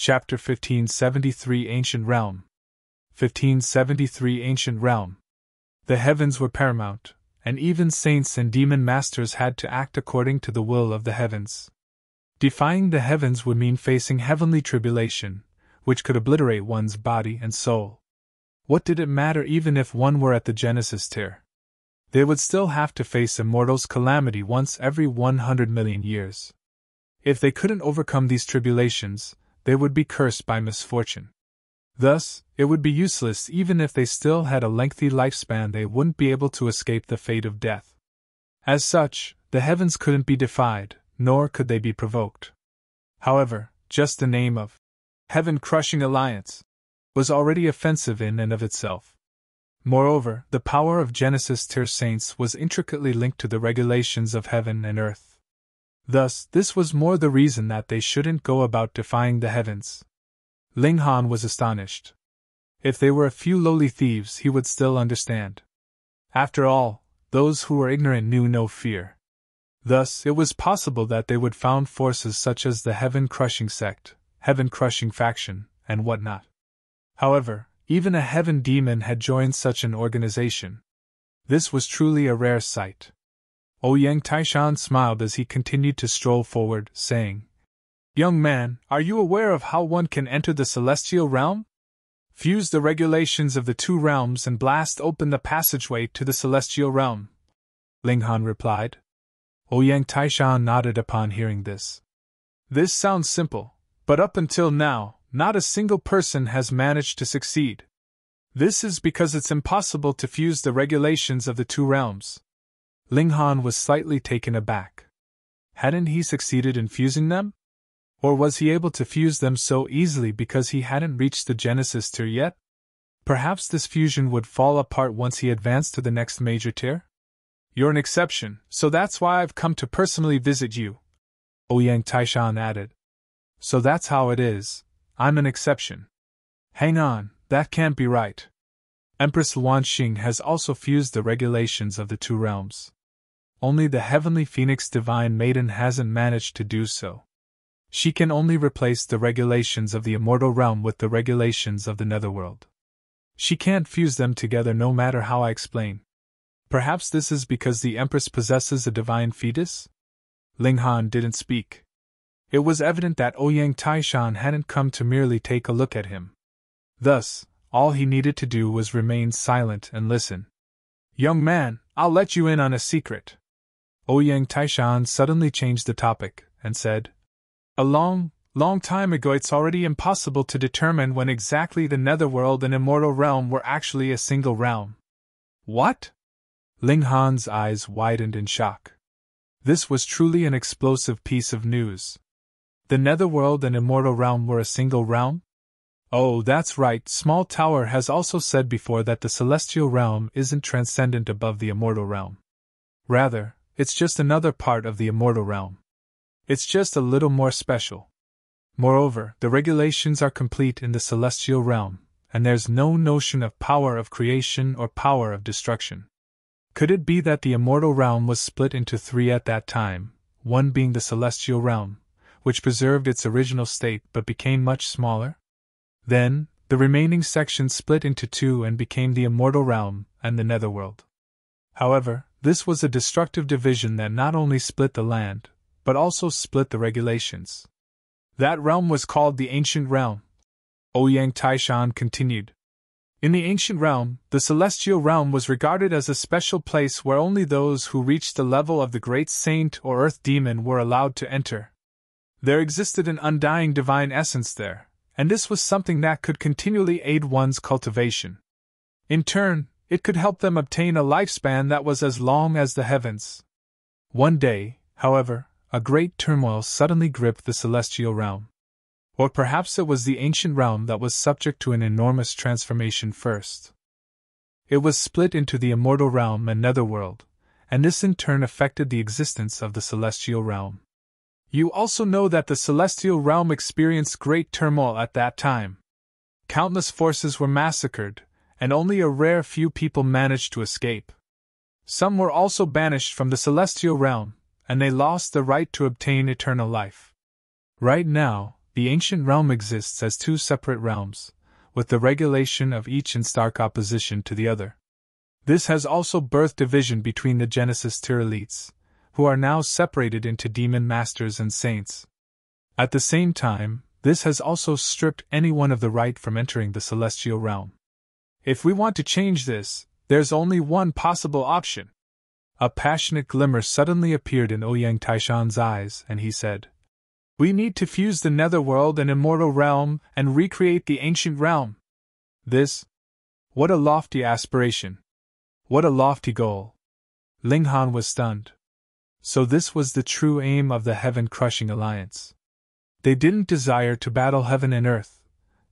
Chapter 1573 Ancient Realm. 1573 Ancient Realm. The heavens were paramount, and even saints and demon masters had to act according to the will of the heavens. Defying the heavens would mean facing heavenly tribulation, which could obliterate one's body and soul. What did it matter even if one were at the Genesis tier? They would still have to face immortals' calamity once every 100 million years. If they couldn't overcome these tribulations, they would be cursed by misfortune. Thus, it would be useless even if they still had a lengthy lifespan, they wouldn't be able to escape the fate of death. As such, the heavens couldn't be defied, nor could they be provoked. However, just the name of Heaven-Crushing Alliance was already offensive in and of itself. Moreover, the power of Genesis tier saints was intricately linked to the regulations of heaven and earth. Thus, this was more the reason that they shouldn't go about defying the heavens. Ling Han was astonished. If they were a few lowly thieves, he would still understand. After all, those who were ignorant knew no fear. Thus, it was possible that they would found forces such as the Heaven-Crushing Sect, Heaven-Crushing Faction, and whatnot. However, even a heaven demon had joined such an organization. This was truly a rare sight. Ouyang Taishan smiled as he continued to stroll forward, saying, "Young man, are you aware of how one can enter the celestial realm? Fuse the regulations of the two realms and blast open the passageway to the celestial realm." Ling Han replied. Ouyang Taishan nodded upon hearing this. "This sounds simple, but up until now, not a single person has managed to succeed. This is because it's impossible to fuse the regulations of the two realms." Ling Han was slightly taken aback. Hadn't he succeeded in fusing them? Or was he able to fuse them so easily because he hadn't reached the Genesis tier yet? Perhaps this fusion would fall apart once he advanced to the next major tier? "You're an exception, so that's why I've come to personally visit you," Ouyang Taishan added. "So that's how it is, I'm an exception. Hang on, that can't be right. Empress Luanxing has also fused the regulations of the two realms. Only the Heavenly Phoenix Divine Maiden hasn't managed to do so. She can only replace the regulations of the immortal realm with the regulations of the netherworld. She can't fuse them together no matter how I explain. Perhaps this is because the Empress possesses a divine fetus?" Ling Han didn't speak. It was evident that Ouyang Taishan hadn't come to merely take a look at him. Thus, all he needed to do was remain silent and listen. "Young man, I'll let you in on a secret." Ouyang Taishan suddenly changed the topic, and said, "A long time ago it's already impossible to determine when exactly the netherworld and immortal realm were actually a single realm." "What?" Ling Han's eyes widened in shock. This was truly an explosive piece of news. The netherworld and immortal realm were a single realm? Oh, that's right, Small Tower has also said before that the celestial realm isn't transcendent above the immortal realm. Rather, it's just another part of the immortal realm. It's just a little more special. Moreover, the regulations are complete in the celestial realm, and there's no notion of power of creation or power of destruction. Could it be that the immortal realm was split into three at that time, one being the celestial realm, which preserved its original state but became much smaller? Then, the remaining sections split into two and became the immortal realm and the netherworld. However, this was a destructive division that not only split the land, but also split the regulations. That realm was called the Ancient Realm. Ouyang Taishan continued. In the Ancient Realm, the Celestial Realm was regarded as a special place where only those who reached the level of the Great Saint or Earth Demon were allowed to enter. There existed an undying divine essence there, and this was something that could continually aid one's cultivation. In turn, it could help them obtain a lifespan that was as long as the heavens. One day, however, a great turmoil suddenly gripped the Celestial Realm. Or perhaps it was the Ancient Realm that was subject to an enormous transformation first. It was split into the Immortal Realm and Netherworld, and this in turn affected the existence of the Celestial Realm. You also know that the Celestial Realm experienced great turmoil at that time. Countless forces were massacred, and only a rare few people managed to escape. Some were also banished from the Celestial Realm, and they lost the right to obtain eternal life. Right now, the ancient realm exists as two separate realms, with the regulation of each in stark opposition to the other. This has also birthed division between the Genesis tier elites, who are now separated into demon masters and saints. At the same time, this has also stripped anyone of the right from entering the celestial realm. If we want to change this, there's only one possible option. A passionate glimmer suddenly appeared in Ouyang Taishan's eyes, and he said, "We need to fuse the netherworld and immortal realm and recreate the ancient realm." What a lofty aspiration! What a lofty goal! Ling Han was stunned. So this was the true aim of the heaven-crushing alliance. They didn't desire to battle heaven and earth,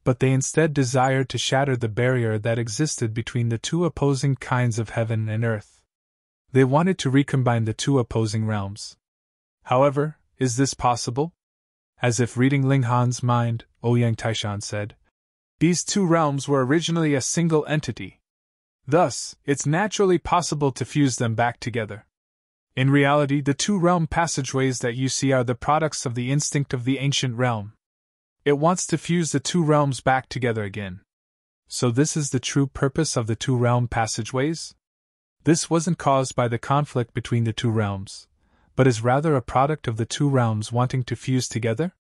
but they instead desired to shatter the barrier that existed between the two opposing kinds of heaven and earth. They wanted to recombine the two opposing realms. However, is this possible? As if reading Ling Han's mind, Ouyang Taishan said, "These two realms were originally a single entity. Thus, it's naturally possible to fuse them back together. In reality, the two realm passageways that you see are the products of the instinct of the ancient realm. It wants to fuse the two realms back together again. So this is the true purpose of the two realm passageways? This wasn't caused by the conflict between the two realms, but is rather a product of the two realms wanting to fuse together?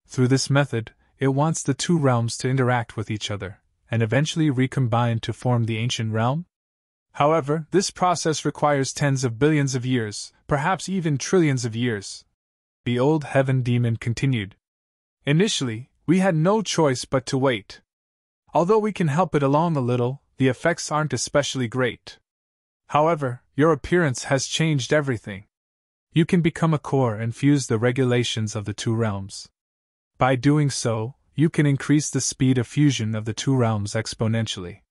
Through this method, it wants the two realms to interact with each other, and eventually recombine to form the ancient realm? However, this process requires tens of billions of years, perhaps even trillions of years." The old heaven demon continued. "Initially, we had no choice but to wait. Although we can help it along a little, the effects aren't especially great. However, your appearance has changed everything. You can become a core and fuse the regulations of the two realms. By doing so, you can increase the speed of fusion of the two realms exponentially."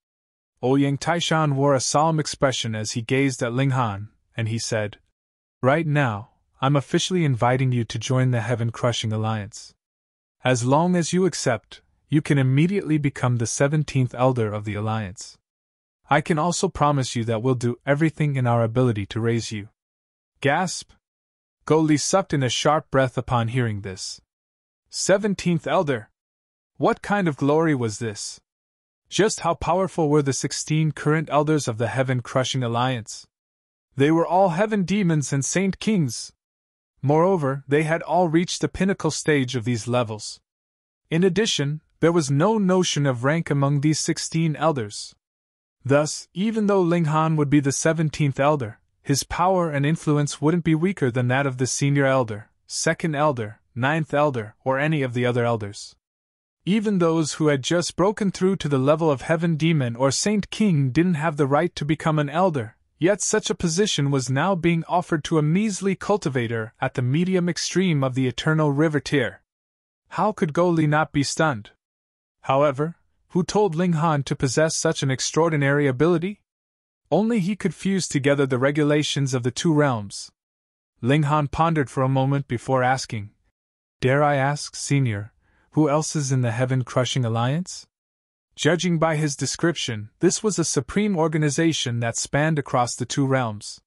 Ouyang Taishan wore a solemn expression as he gazed at Ling Han, and he said, "Right now, I'm officially inviting you to join the heaven-crushing alliance. As long as you accept, you can immediately become the 17th elder of the alliance. I can also promise you that we'll do everything in our ability to raise you." Gasp! Go Li sucked in a sharp breath upon hearing this. 17th elder! What kind of glory was this? Just how powerful were the 16 current elders of the heaven-crushing alliance? They were all heaven demons and saint kings. Moreover, they had all reached the pinnacle stage of these levels. In addition, there was no notion of rank among these 16 elders. Thus, even though Ling Han would be the 17th elder, his power and influence wouldn't be weaker than that of the senior elder, second elder, 9th elder, or any of the other elders. Even those who had just broken through to the level of heaven demon or saint king didn't have the right to become an elder, yet such a position was now being offered to a measly cultivator at the medium extreme of the eternal river tier. How could Go Li not be stunned? However, who told Ling Han to possess such an extraordinary ability? Only he could fuse together the regulations of the two realms. Ling Han pondered for a moment before asking, "Dare I ask, Senior, who else is in the heaven-crushing alliance?" Judging by his description, this was a supreme organization that spanned across the two realms.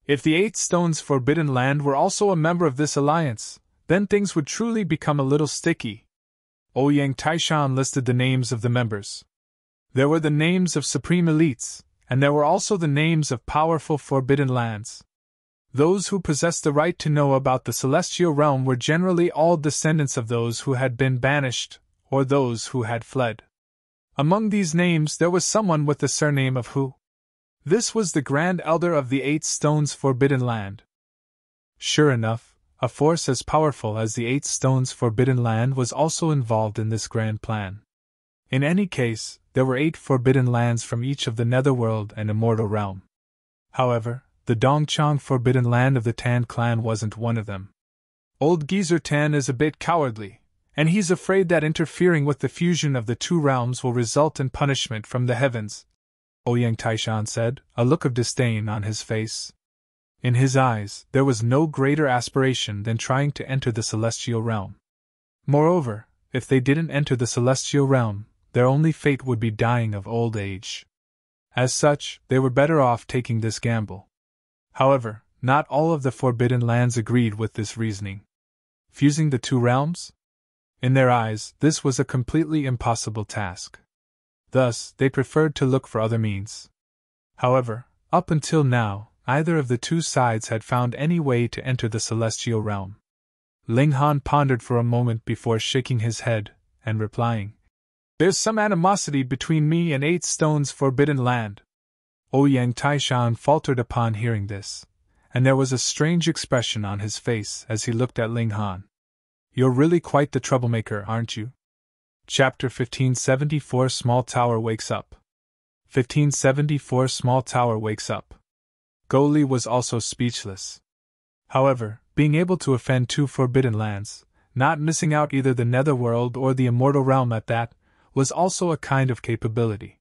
If the 8 Stones Forbidden Land were also a member of this alliance, then things would truly become a little sticky. Ouyang Taishan listed the names of the members. There were the names of supreme elites, and there were also the names of powerful forbidden lands. Those who possessed the right to know about the celestial realm were generally all descendants of those who had been banished, or those who had fled. Among these names there was someone with the surname of Hu. This was the Grand Elder of the 8 Stones Forbidden Land. Sure enough, a force as powerful as the 8 Stones Forbidden Land was also involved in this grand plan. In any case, there were 8 forbidden lands from each of the Netherworld and Immortal Realm. However, the Dongchang Forbidden Land of the Tan clan wasn't one of them. Old Geezer Tan is a bit cowardly, and he's afraid that interfering with the fusion of the two realms will result in punishment from the heavens, Ouyang Taishan said, a look of disdain on his face. In his eyes, there was no greater aspiration than trying to enter the celestial realm. Moreover, if they didn't enter the celestial realm, their only fate would be dying of old age. As such, they were better off taking this gamble. However, not all of the forbidden lands agreed with this reasoning. Fusing the two realms? In their eyes, this was a completely impossible task. Thus, they preferred to look for other means. However, up until now, neither of the two sides had found any way to enter the celestial realm. Ling Han pondered for a moment before shaking his head, and replying, "There's some animosity between me and 8 Stones Forbidden Land." Ouyang Taishan faltered upon hearing this, and there was a strange expression on his face as he looked at Ling Han. "You're really quite the troublemaker, aren't you?" Chapter 1574 Small Tower Wakes Up. 1574 Small Tower Wakes Up. Go Li was also speechless. However, being able to offend 2 forbidden lands, not missing out either the netherworld or the immortal realm at that, was also a kind of capability.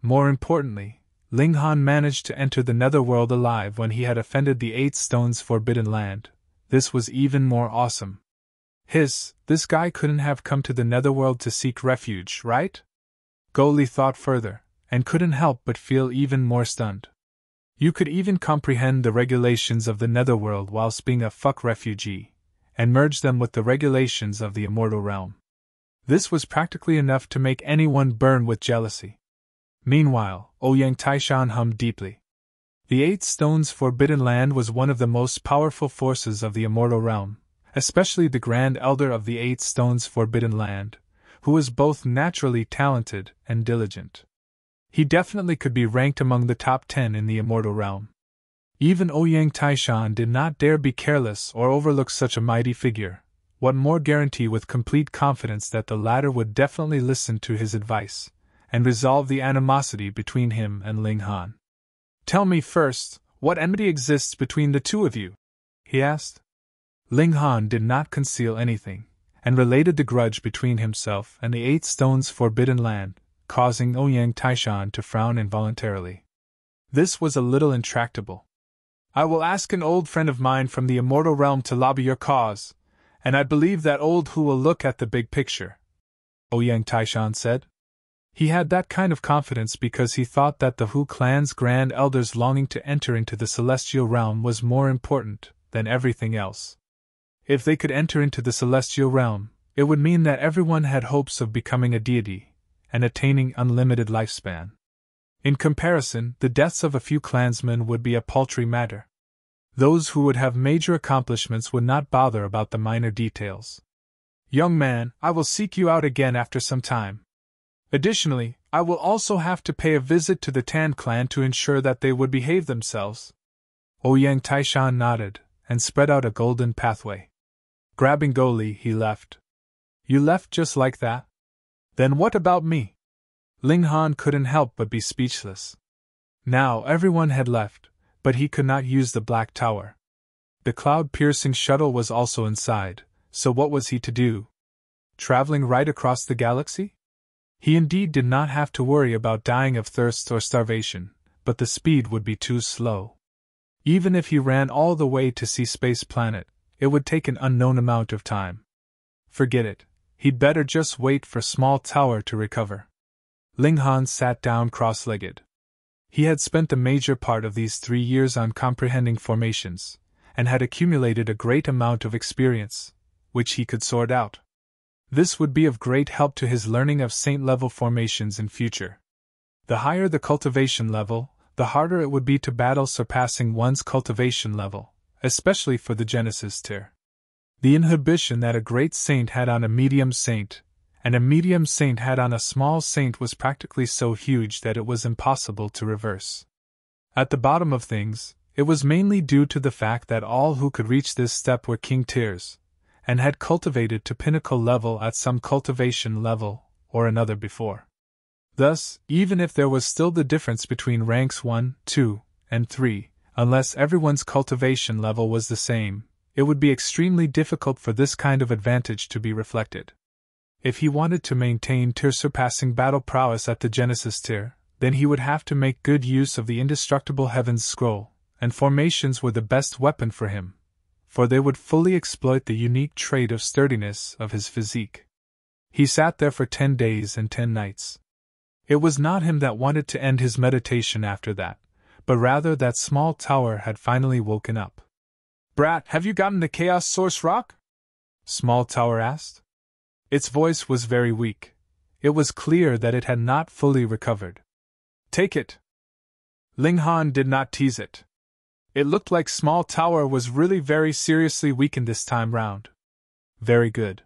More importantly, Ling Han managed to enter the netherworld alive when he had offended the 8 Stones Forbidden Land. This was even more awesome. This guy couldn't have come to the netherworld to seek refuge, right? Go Li thought further, and couldn't help but feel even more stunned. You could even comprehend the regulations of the netherworld whilst being a fuck refugee, and merge them with the regulations of the immortal realm. This was practically enough to make anyone burn with jealousy. Meanwhile, Ouyang Taishan hummed deeply. The 8 Stones Forbidden Land was one of the most powerful forces of the immortal realm, especially the Grand Elder of the 8 Stones Forbidden Land, who was both naturally talented and diligent. He definitely could be ranked among the top 10 in the immortal realm. Even Ouyang Taishan did not dare be careless or overlook such a mighty figure. What more guarantee with complete confidence that the latter would definitely listen to his advice, and resolve the animosity between him and Ling Han. "Tell me first, what enmity exists between the two of you?" he asked. Ling Han did not conceal anything, and related the grudge between himself and the 8 Stones Forbidden Land, causing Ouyang Taishan to frown involuntarily. This was a little intractable. "I will ask an old friend of mine from the immortal realm to lobby your cause, and I believe that old who will look at the big picture," Ouyang Taishan said. He had that kind of confidence because he thought that the Hu clan's grand elders longing to enter into the celestial realm was more important than everything else. If they could enter into the celestial realm, it would mean that everyone had hopes of becoming a deity and attaining unlimited lifespan. In comparison, the deaths of a few clansmen would be a paltry matter. Those who would have major accomplishments would not bother about the minor details. "Young man, I will seek you out again after some time. Additionally, I will also have to pay a visit to the Tan clan to ensure that they would behave themselves." Ouyang Taishan nodded, and spread out a golden pathway. Grabbing Go Li, he left. "You left just like that? Then what about me?" Ling Han couldn't help but be speechless. Now everyone had left, but he could not use the Black Tower. The cloud-piercing shuttle was also inside, so what was he to do? Traveling right across the galaxy? He indeed did not have to worry about dying of thirst or starvation, but the speed would be too slow. Even if he ran all the way to Sea Space Planet, it would take an unknown amount of time. Forget it, he'd better just wait for Small Tower to recover. Ling Han sat down cross-legged. He had spent the major part of these 3 years on comprehending formations, and had accumulated a great amount of experience, which he could sort out. This would be of great help to his learning of saint-level formations in future. The higher the cultivation level, the harder it would be to battle surpassing one's cultivation level, especially for the Genesis tier. The inhibition that a great saint had on a medium saint, and a medium saint had on a small saint was practically so huge that it was impossible to reverse. At the bottom of things, it was mainly due to the fact that all who could reach this step were king tiers, and had cultivated to pinnacle level at some cultivation level or another before. Thus, even if there was still the difference between ranks 1, 2, and 3, unless everyone's cultivation level was the same, it would be extremely difficult for this kind of advantage to be reflected. If he wanted to maintain tier-surpassing battle prowess at the Genesis tier, then he would have to make good use of the indestructible Heaven's Scroll, and formations were the best weapon for him, for they would fully exploit the unique trait of sturdiness of his physique. He sat there for 10 days and 10 nights. It was not him that wanted to end his meditation after that, but rather that Small Tower had finally woken up. "Brat, have you gotten the Chaos Source Rock?" Small Tower asked. Its voice was very weak. It was clear that it had not fully recovered. Take it. Ling Han did not tease it. It looked like Small Tower was really very seriously weakened this time round. Very good.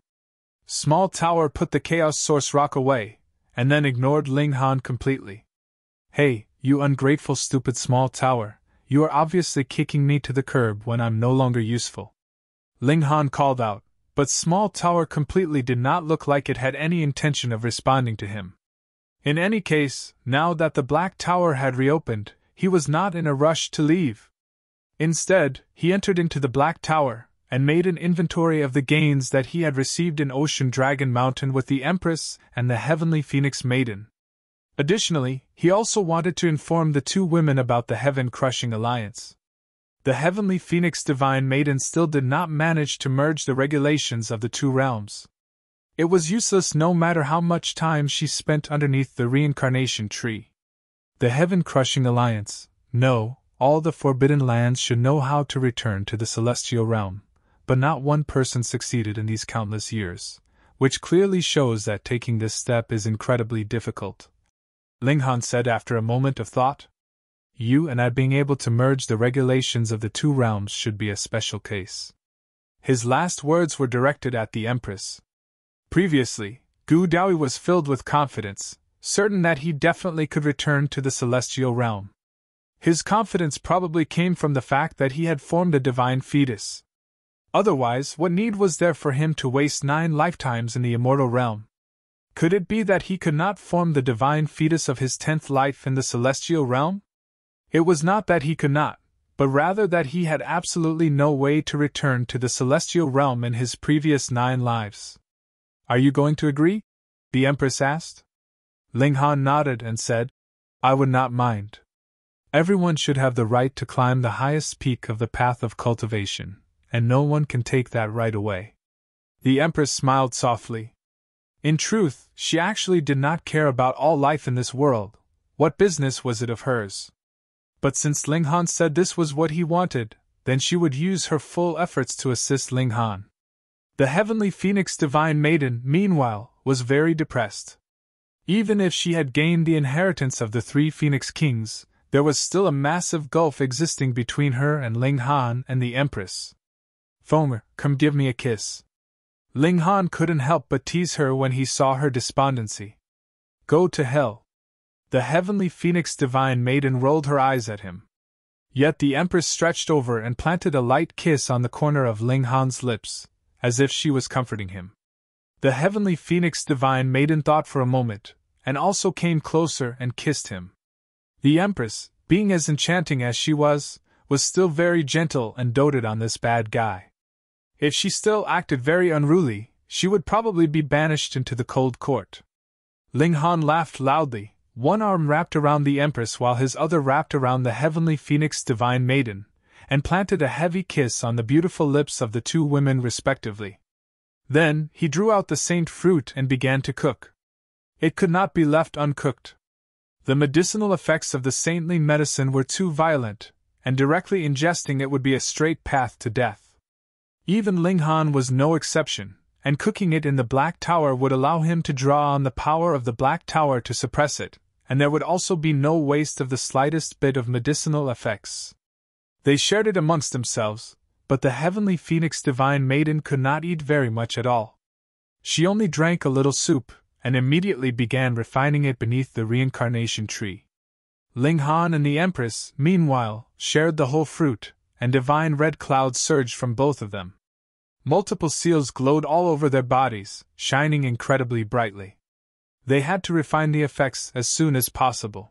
Small Tower put the Chaos Source Rock away, and then ignored Ling Han completely. Hey, you ungrateful stupid Small Tower, you are obviously kicking me to the curb when I'm no longer useful. Ling Han called out, but Small Tower completely did not look like it had any intention of responding to him. In any case, now that the Black Tower had reopened, he was not in a rush to leave. Instead, he entered into the Black Tower, and made an inventory of the gains that he had received in Ocean Dragon Mountain with the Empress and the Heavenly Phoenix Maiden. Additionally, he also wanted to inform the two women about the Heaven-Crushing Alliance. The Heavenly Phoenix Divine Maiden still did not manage to merge the regulations of the two realms. It was useless no matter how much time she spent underneath the reincarnation tree. The Heaven-Crushing Alliance, no, all the Forbidden Lands should know how to return to the Celestial Realm, but not one person succeeded in these countless years, which clearly shows that taking this step is incredibly difficult. Ling Han said after a moment of thought. You and I being able to merge the regulations of the two realms should be a special case. His last words were directed at the Empress. Previously, Gu Daoi was filled with confidence, certain that he definitely could return to the Celestial Realm. His confidence probably came from the fact that he had formed a divine fetus. Otherwise, what need was there for him to waste 9 lifetimes in the immortal realm? Could it be that he could not form the divine fetus of his 10th life in the Celestial Realm? It was not that he could not, but rather that he had absolutely no way to return to the Celestial Realm in his previous 9 lives. Are you going to agree? The Empress asked. Ling Han nodded and said, I would not mind. Everyone should have the right to climb the highest peak of the path of cultivation, and no one can take that right away. The Empress smiled softly. In truth, she actually did not care about all life in this world. What business was it of hers? But since Ling Han said this was what he wanted, then she would use her full efforts to assist Ling Han. The Heavenly Phoenix Divine Maiden, meanwhile, was very depressed. Even if she had gained the inheritance of the 3 Phoenix Kings, there was still a massive gulf existing between her and Ling Han and the Empress. Feng, come give me a kiss. Ling Han couldn't help but tease her when he saw her despondency. Go to hell. The Heavenly Phoenix Divine Maiden rolled her eyes at him. Yet the Empress stretched over and planted a light kiss on the corner of Ling Han's lips, as if she was comforting him. The Heavenly Phoenix Divine Maiden thought for a moment, and also came closer and kissed him. The Empress, being as enchanting as she was still very gentle and doted on this bad guy. If she still acted very unruly, she would probably be banished into the cold court. Ling Han laughed loudly, one arm wrapped around the Empress while his other wrapped around the Heavenly Phoenix Divine Maiden, and planted a heavy kiss on the beautiful lips of the two women respectively. Then, he drew out the saint fruit and began to cook. It could not be left uncooked. The medicinal effects of the saintly medicine were too violent, and directly ingesting it would be a straight path to death. Even Ling Han was no exception, and cooking it in the Black Tower would allow him to draw on the power of the Black Tower to suppress it, and there would also be no waste of the slightest bit of medicinal effects. They shared it amongst themselves, but the Heavenly Phoenix Divine Maiden could not eat very much at all. She only drank a little soup, and immediately began refining it beneath the reincarnation tree. Ling Han and the Empress, meanwhile, shared the whole fruit, and divine red clouds surged from both of them. Multiple seals glowed all over their bodies, shining incredibly brightly. They had to refine the effects as soon as possible.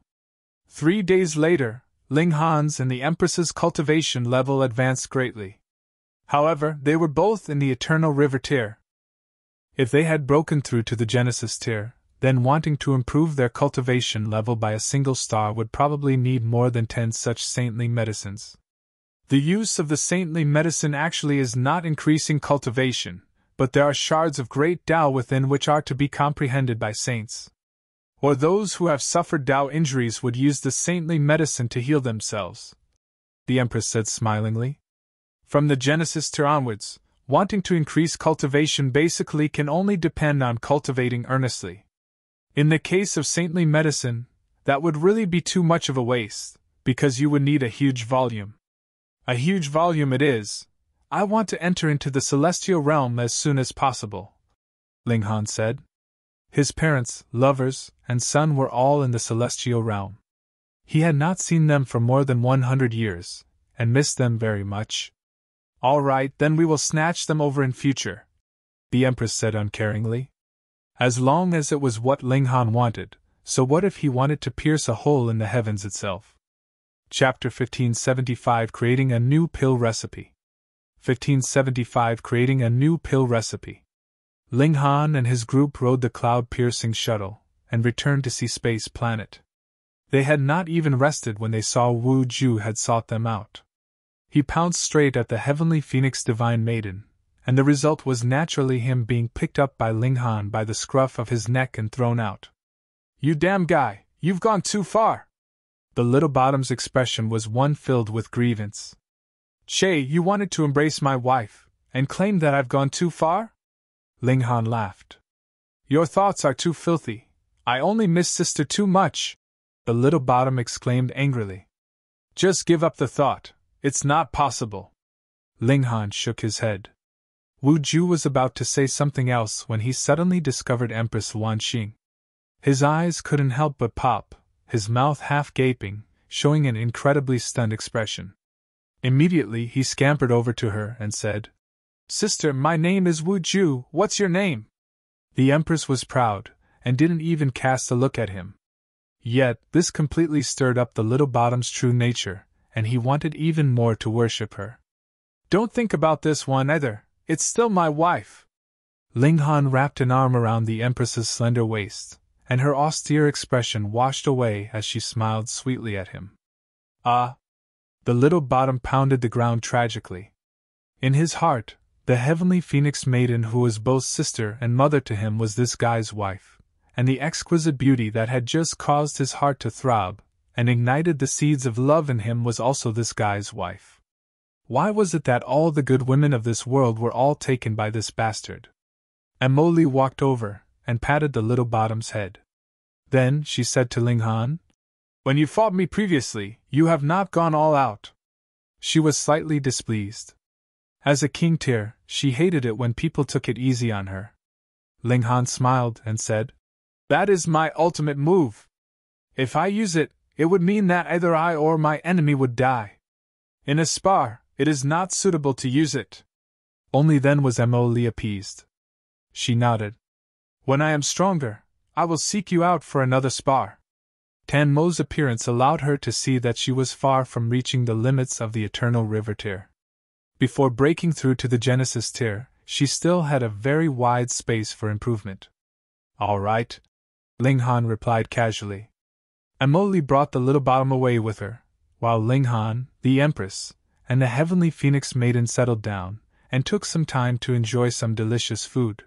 3 days later, Ling Han's and the Empress's cultivation level advanced greatly. However, they were both in the Eternal River tier. If they had broken through to the Genesis tier, then wanting to improve their cultivation level by a single star would probably need more than 10 such saintly medicines. The use of the saintly medicine actually is not increasing cultivation, but there are shards of great Tao within which are to be comprehended by saints. Or those who have suffered Tao injuries would use the saintly medicine to heal themselves, the Empress said smilingly. From the Genesis tier onwards, wanting to increase cultivation basically can only depend on cultivating earnestly. In the case of saintly medicine, that would really be too much of a waste, because you would need a huge volume. A huge volume it is. I want to enter into the celestial realm as soon as possible, Ling Han said. His parents, lovers, and son were all in the celestial realm. He had not seen them for more than 100 years, and missed them very much. All right, then we will snatch them over in future, the Empress said uncaringly. As long as it was what Ling Han wanted, so what if he wanted to pierce a hole in the heavens itself? Chapter 1575 Creating a New Pill Recipe. 1575 Creating a New Pill Recipe. Ling Han and his group rode the cloud-piercing shuttle, and returned to Sea Space Planet. They had not even rested when they saw Wu Ju had sought them out. He pounced straight at the heavenly phoenix divine maiden, and the result was naturally him being picked up by Ling Han by the scruff of his neck and thrown out. You damn guy, you've gone too far! The little bottom's expression was one filled with grievance. Che, you wanted to embrace my wife, and claim that I've gone too far? Ling Han laughed. Your thoughts are too filthy. I only miss sister too much, the little bottom exclaimed angrily. Just give up the thought. It's not possible. Ling Han shook his head. Wu Ju was about to say something else when he suddenly discovered Empress Wan Xing. His eyes couldn't help but pop, his mouth half gaping, showing an incredibly stunned expression. Immediately he scampered over to her and said, Sister, my name is Wu Ju, what's your name? The Empress was proud, and didn't even cast a look at him. Yet, this completely stirred up the little bottom's true nature, and he wanted even more to worship her. Don't think about this one either, it's still my wife. Ling Han wrapped an arm around the Empress's slender waist, and her austere expression washed away as she smiled sweetly at him. Ah! The little bottom pounded the ground tragically. In his heart, the heavenly phoenix maiden who was both sister and mother to him was this guy's wife, and the exquisite beauty that had just caused his heart to throb, and ignited the seeds of love in him was also this guy's wife. Why was it that all the good women of this world were all taken by this bastard? Emily walked over, and patted the little bottom's head. Then she said to Ling Han, When you fought me previously, you have not gone all out. She was slightly displeased. As a king tier, she hated it when people took it easy on her. Ling Han smiled and said, That is my ultimate move. If I use it, it would mean that either I or my enemy would die. In a spar, it is not suitable to use it. Only then was Emily appeased. She nodded. When I am stronger, I will seek you out for another spar. Tan Mo's appearance allowed her to see that she was far from reaching the limits of the Eternal River tier. Before breaking through to the Genesis tier, she still had a very wide space for improvement. All right, Ling Han replied casually. Emily brought the little bottom away with her, while Ling Han, the Empress, and the heavenly phoenix maiden settled down, and took some time to enjoy some delicious food.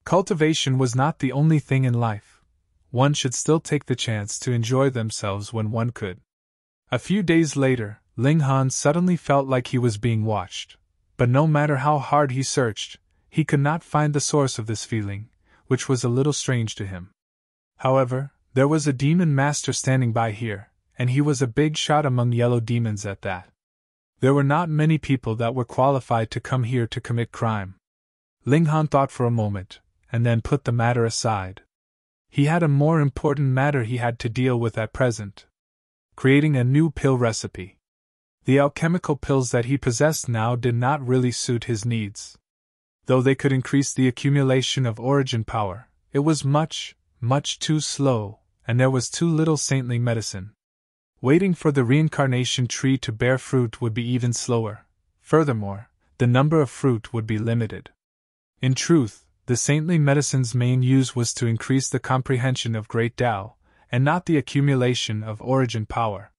Cultivation was not the only thing in life. One should still take the chance to enjoy themselves when one could. A few days later, Ling Han suddenly felt like he was being watched, but no matter how hard he searched, he could not find the source of this feeling, which was a little strange to him. However, there was a demon master standing by here, and he was a big shot among yellow demons at that. There were not many people that were qualified to come here to commit crime. Ling Han thought for a moment, and then put the matter aside. He had a more important matter he had to deal with at present. Creating a new pill recipe. The alchemical pills that he possessed now did not really suit his needs. Though they could increase the accumulation of origin power, it was much, much too slow, and there was too little saintly medicine. Waiting for the reincarnation tree to bear fruit would be even slower. Furthermore, the number of fruit would be limited. In truth, the saintly medicine's main use was to increase the comprehension of great Tao, and not the accumulation of origin power.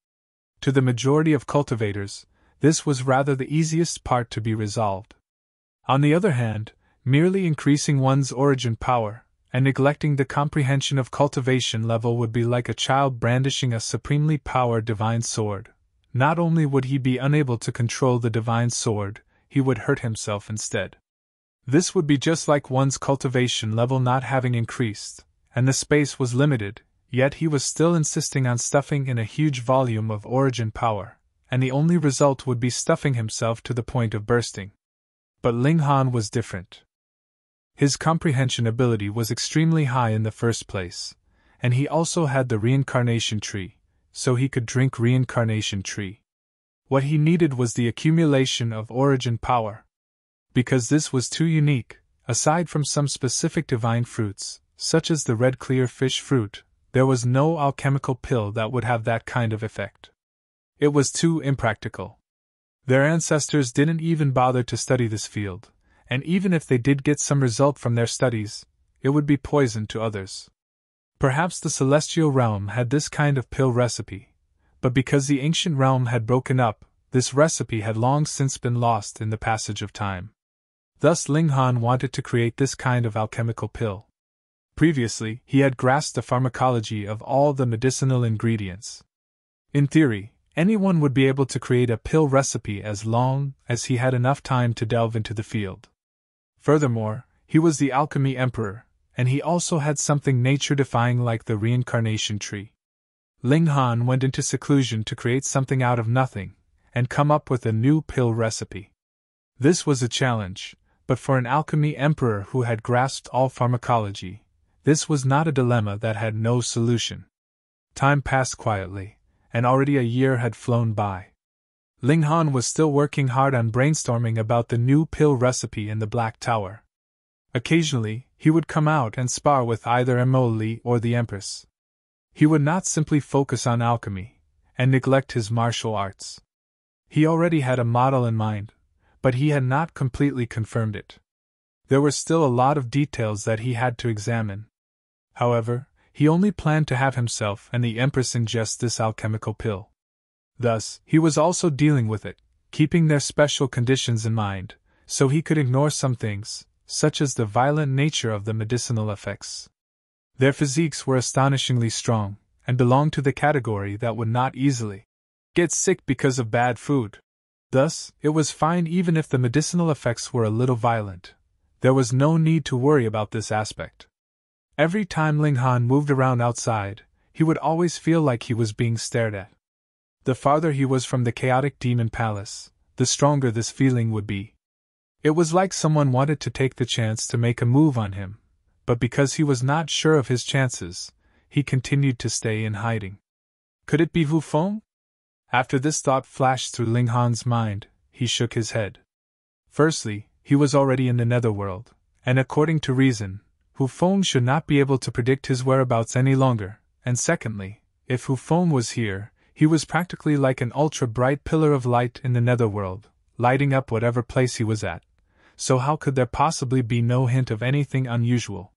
To the majority of cultivators, this was rather the easiest part to be resolved. On the other hand, merely increasing one's origin power, and neglecting the comprehension of cultivation level would be like a child brandishing a supremely powered divine sword. Not only would he be unable to control the divine sword, he would hurt himself instead. This would be just like one's cultivation level not having increased, and the space was limited, yet he was still insisting on stuffing in a huge volume of origin power, and the only result would be stuffing himself to the point of bursting. But Ling Han was different. His comprehension ability was extremely high in the first place, and he also had the reincarnation tree, so he could drink reincarnation tree. What he needed was the accumulation of origin power. Because this was too unique, aside from some specific divine fruits, such as the red clear fish fruit, there was no alchemical pill that would have that kind of effect. It was too impractical. Their ancestors didn't even bother to study this field, and even if they did get some result from their studies, it would be poison to others. Perhaps the celestial realm had this kind of pill recipe, but because the ancient realm had broken up, this recipe had long since been lost in the passage of time. Thus Ling Han wanted to create this kind of alchemical pill. Previously, he had grasped the pharmacology of all the medicinal ingredients. In theory, anyone would be able to create a pill recipe as long as he had enough time to delve into the field. Furthermore, he was the alchemy emperor, and he also had something nature-defying like the reincarnation tree. Ling Han went into seclusion to create something out of nothing, and come up with a new pill recipe. This was a challenge, but for an alchemy emperor who had grasped all pharmacology, this was not a dilemma that had no solution. Time passed quietly, and already a year had flown by. Ling Han was still working hard on brainstorming about the new pill recipe in the Black Tower. Occasionally, he would come out and spar with either Emily or the Empress. He would not simply focus on alchemy, and neglect his martial arts. He already had a model in mind, but he had not completely confirmed it. There were still a lot of details that he had to examine. However, he only planned to have himself and the Empress ingest this alchemical pill. Thus, he was also dealing with it, keeping their special conditions in mind, so he could ignore some things, such as the violent nature of the medicinal effects. Their physiques were astonishingly strong, and belonged to the category that would not easily get sick because of bad food. Thus, it was fine even if the medicinal effects were a little violent. There was no need to worry about this aspect. Every time Ling Han moved around outside, he would always feel like he was being stared at. The farther he was from the chaotic demon palace, the stronger this feeling would be. It was like someone wanted to take the chance to make a move on him, but because he was not sure of his chances, he continued to stay in hiding. Could it be Feng? After this thought flashed through Ling Han's mind, he shook his head. Firstly, he was already in the netherworld, and according to reason, Feng should not be able to predict his whereabouts any longer, and secondly, if Feng was here, he was practically like an ultra-bright pillar of light in the netherworld, lighting up whatever place he was at, so how could there possibly be no hint of anything unusual?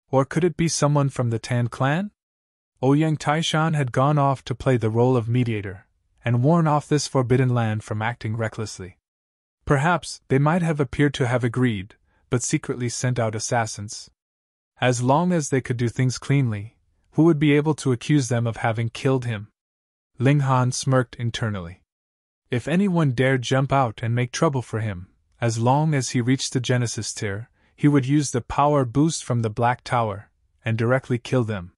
Or could it be someone from the Tan clan? Ouyang Taishan had gone off to play the role of mediator, and warn off this forbidden land from acting recklessly. Perhaps they might have appeared to have agreed, but secretly sent out assassins. As long as they could do things cleanly, who would be able to accuse them of having killed him? Ling Han smirked internally. If anyone dared jump out and make trouble for him, as long as he reached the Genesis tier, he would use the power boost from the Black Tower, and directly kill them.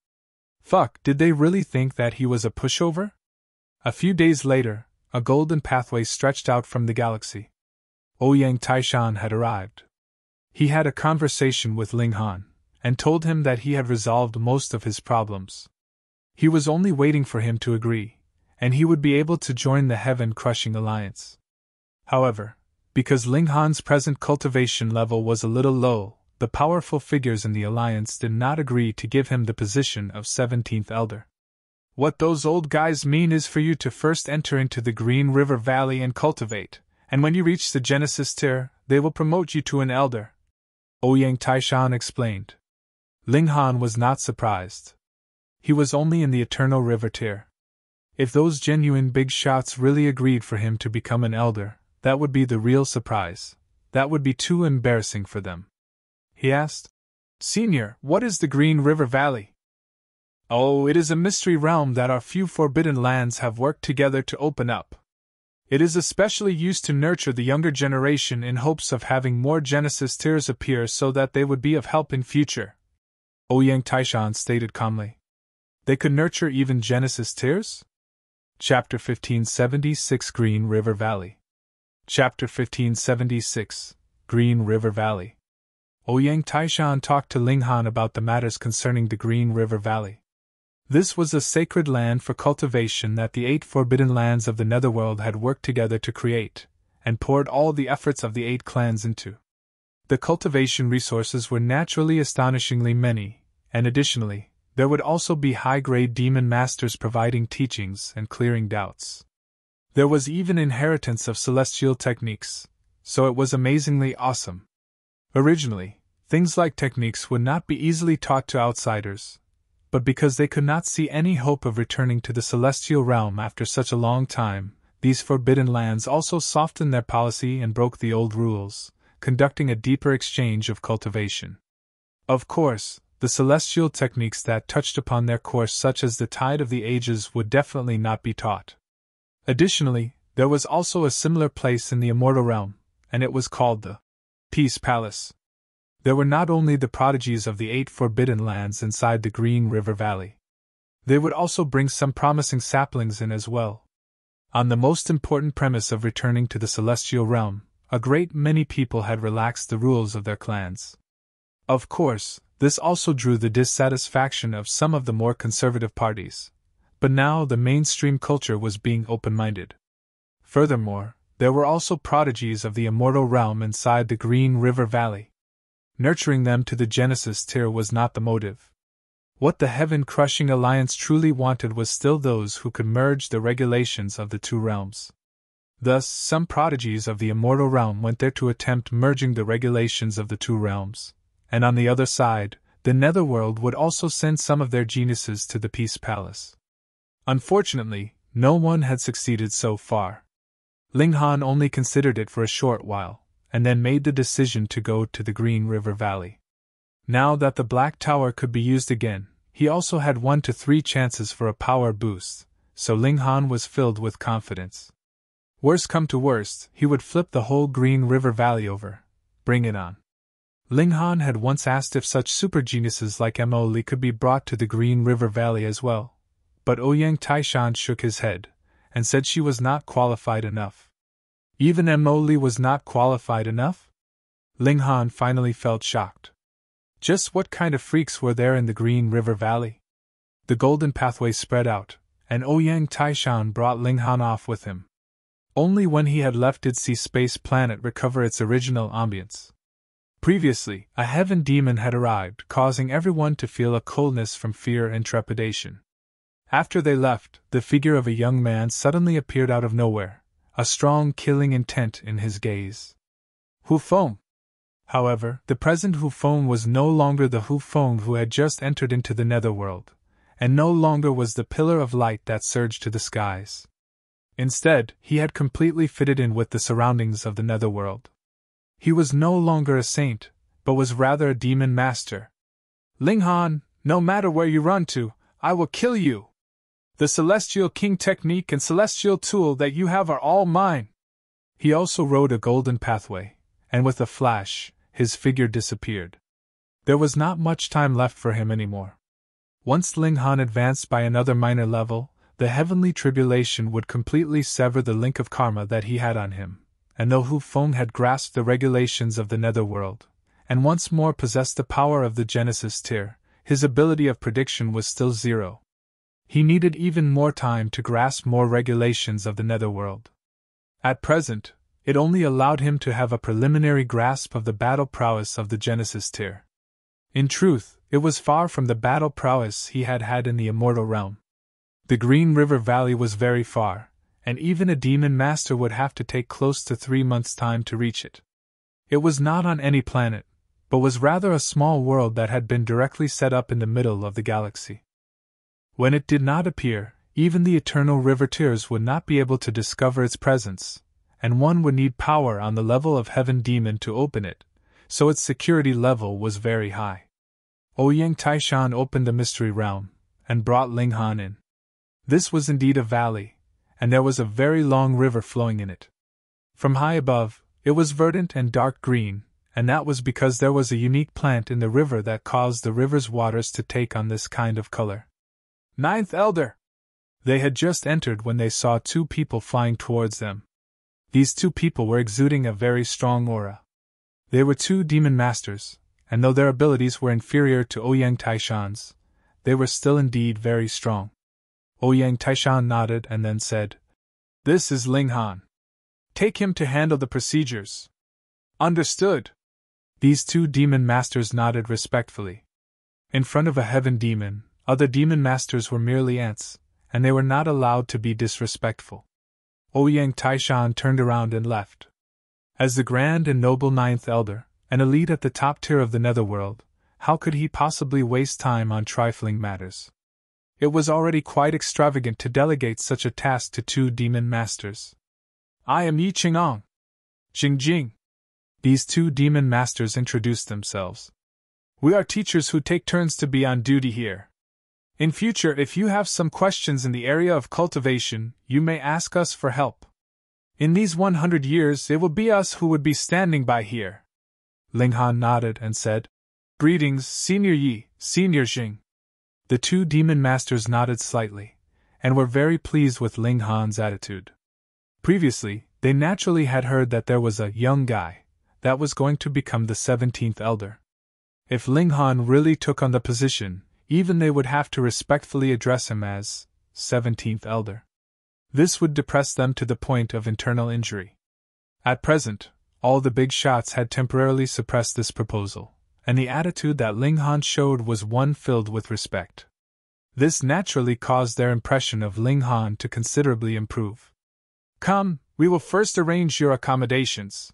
Fuck, did they really think that he was a pushover? A few days later, a golden pathway stretched out from the galaxy. Ouyang Taishan had arrived. He had a conversation with Ling Han, and told him that he had resolved most of his problems. He was only waiting for him to agree, and he would be able to join the heaven-crushing alliance. However, because Ling Han's present cultivation level was a little low, the powerful figures in the alliance did not agree to give him the position of 17th elder. What those old guys mean is for you to first enter into the Green River Valley and cultivate, and when you reach the Genesis tier, they will promote you to an elder. Ouyang Taishan explained. Ling Han was not surprised. He was only in the Eternal River tier. If those genuine big shots really agreed for him to become an elder, that would be the real surprise. That would be too embarrassing for them. He asked, "Senior, what is the Green River Valley?" "Oh, it is a mystery realm that our few forbidden lands have worked together to open up. It is especially used to nurture the younger generation in hopes of having more Genesis tears appear so that they would be of help in future. Ouyang Taishan stated calmly. They could nurture even Genesis tears? Chapter 1576 Green River Valley. Chapter 1576 Green River Valley. Ouyang Taishan talked to Ling Han about the matters concerning the Green River Valley. This was a sacred land for cultivation that the 8 forbidden lands of the Netherworld had worked together to create, and poured all the efforts of the 8 clans into. The cultivation resources were naturally astonishingly many, and additionally, there would also be high-grade demon masters providing teachings and clearing doubts. There was even inheritance of celestial techniques, so it was amazingly awesome. Originally, things like techniques would not be easily taught to outsiders, but because they could not see any hope of returning to the celestial realm after such a long time, these forbidden lands also softened their policy and broke the old rules, conducting a deeper exchange of cultivation. Of course, the celestial techniques that touched upon their course, such as the tide of the ages, would definitely not be taught. Additionally, there was also a similar place in the immortal realm, and it was called the Peace Palace. There were not only the prodigies of the 8 forbidden lands inside the Green River Valley. They would also bring some promising saplings in as well. On the most important premise of returning to the celestial realm, a great many people had relaxed the rules of their clans. Of course, this also drew the dissatisfaction of some of the more conservative parties, but now the mainstream culture was being open-minded. Furthermore, there were also prodigies of the immortal realm inside the Green River Valley. Nurturing them to the Genesis tier was not the motive. What the heaven-crushing alliance truly wanted was still those who could merge the regulations of the 2 realms. Thus, some prodigies of the immortal realm went there to attempt merging the regulations of the 2 realms, and on the other side, the Netherworld would also send some of their geniuses to the Peace Palace. Unfortunately, no one had succeeded so far. Ling Han only considered it for a short while, and then made the decision to go to the Green River Valley. Now that the Black Tower could be used again, he also had 1 to 3 chances for a power boost, so Ling Han was filled with confidence. Worst come to worst, he would flip the whole Green River Valley over. Bring it on. Ling Han had once asked if such super geniuses like Mo Li could be brought to the Green River Valley as well, but Ouyang Taishan shook his head, and said she was not qualified enough. Even Mo Li was not qualified enough? Ling Han finally felt shocked. Just what kind of freaks were there in the Green River Valley? The golden pathway spread out, and Ouyang Taishan brought Ling Han off with him. Only when he had left did see Space Planet recover its original ambience. Previously, a heaven demon had arrived, causing everyone to feel a coldness from fear and trepidation. After they left, the figure of a young man suddenly appeared out of nowhere, a strong killing intent in his gaze. Hu Feng. However, the present Hu Feng was no longer the Hu Feng who had just entered into the Netherworld, and no longer was the pillar of light that surged to the skies. Instead, he had completely fitted in with the surroundings of the Netherworld. He was no longer a saint, but was rather a demon master. Ling Han, no matter where you run to, I will kill you. The Celestial King technique and Celestial tool that you have are all mine. He also rode a golden pathway, and with a flash, his figure disappeared. There was not much time left for him anymore. Once Ling Han advanced by another minor level, the heavenly tribulation would completely sever the link of karma that he had on him, and though Hu Feng had grasped the regulations of the Netherworld, and once more possessed the power of the Genesis tier, his ability of prediction was still 0. He needed even more time to grasp more regulations of the Netherworld. At present, it only allowed him to have a preliminary grasp of the battle prowess of the Genesis tier. In truth, it was far from the battle prowess he had had in the immortal realm. The Green River Valley was very far, and even a demon master would have to take close to 3 months' time to reach it. It was not on any planet, but was rather a small world that had been directly set up in the middle of the galaxy. When it did not appear, even the eternal river tears would not be able to discover its presence, and one would need power on the level of Heaven Demon to open it, so its security level was very high. Ouyang Taishan opened the mystery realm, and brought Ling Han in. This was indeed a valley, and there was a very long river flowing in it. From high above, it was verdant and dark green, and that was because there was a unique plant in the river that caused the river's waters to take on this kind of color. Ninth Elder! They had just entered when they saw two people flying towards them. These two people were exuding a very strong aura. They were two demon masters, and though their abilities were inferior to Ouyang Taishan's, they were still indeed very strong. Ouyang Taishan nodded and then said, "This is Ling Han. Take him to handle the procedures." "Understood." These two demon masters nodded respectfully. In front of a heaven demon, other demon masters were merely ants, and they were not allowed to be disrespectful. Ouyang Taishan turned around and left. As the grand and noble Ninth Elder, an elite at the top tier of the Netherworld, how could he possibly waste time on trifling matters? It was already quite extravagant to delegate such a task to two demon masters. "I am Yi Qing'ong. Jing." These two demon masters introduced themselves. "We are teachers who take turns to be on duty here. In future, if you have some questions in the area of cultivation, you may ask us for help. In these 100 years, it will be us who would be standing by here." Ling Han nodded and said, "Greetings, Senior Yi, Senior Jing." The two demon masters nodded slightly, and were very pleased with Ling Han's attitude. Previously, they naturally had heard that there was a young guy that was going to become the 17th Elder. If Ling Han really took on the position, even they would have to respectfully address him as 17th Elder. This would depress them to the point of internal injury. At present, all the big shots had temporarily suppressed this proposal, and the attitude that Ling Han showed was one filled with respect. This naturally caused their impression of Ling Han to considerably improve. "Come, we will first arrange your accommodations."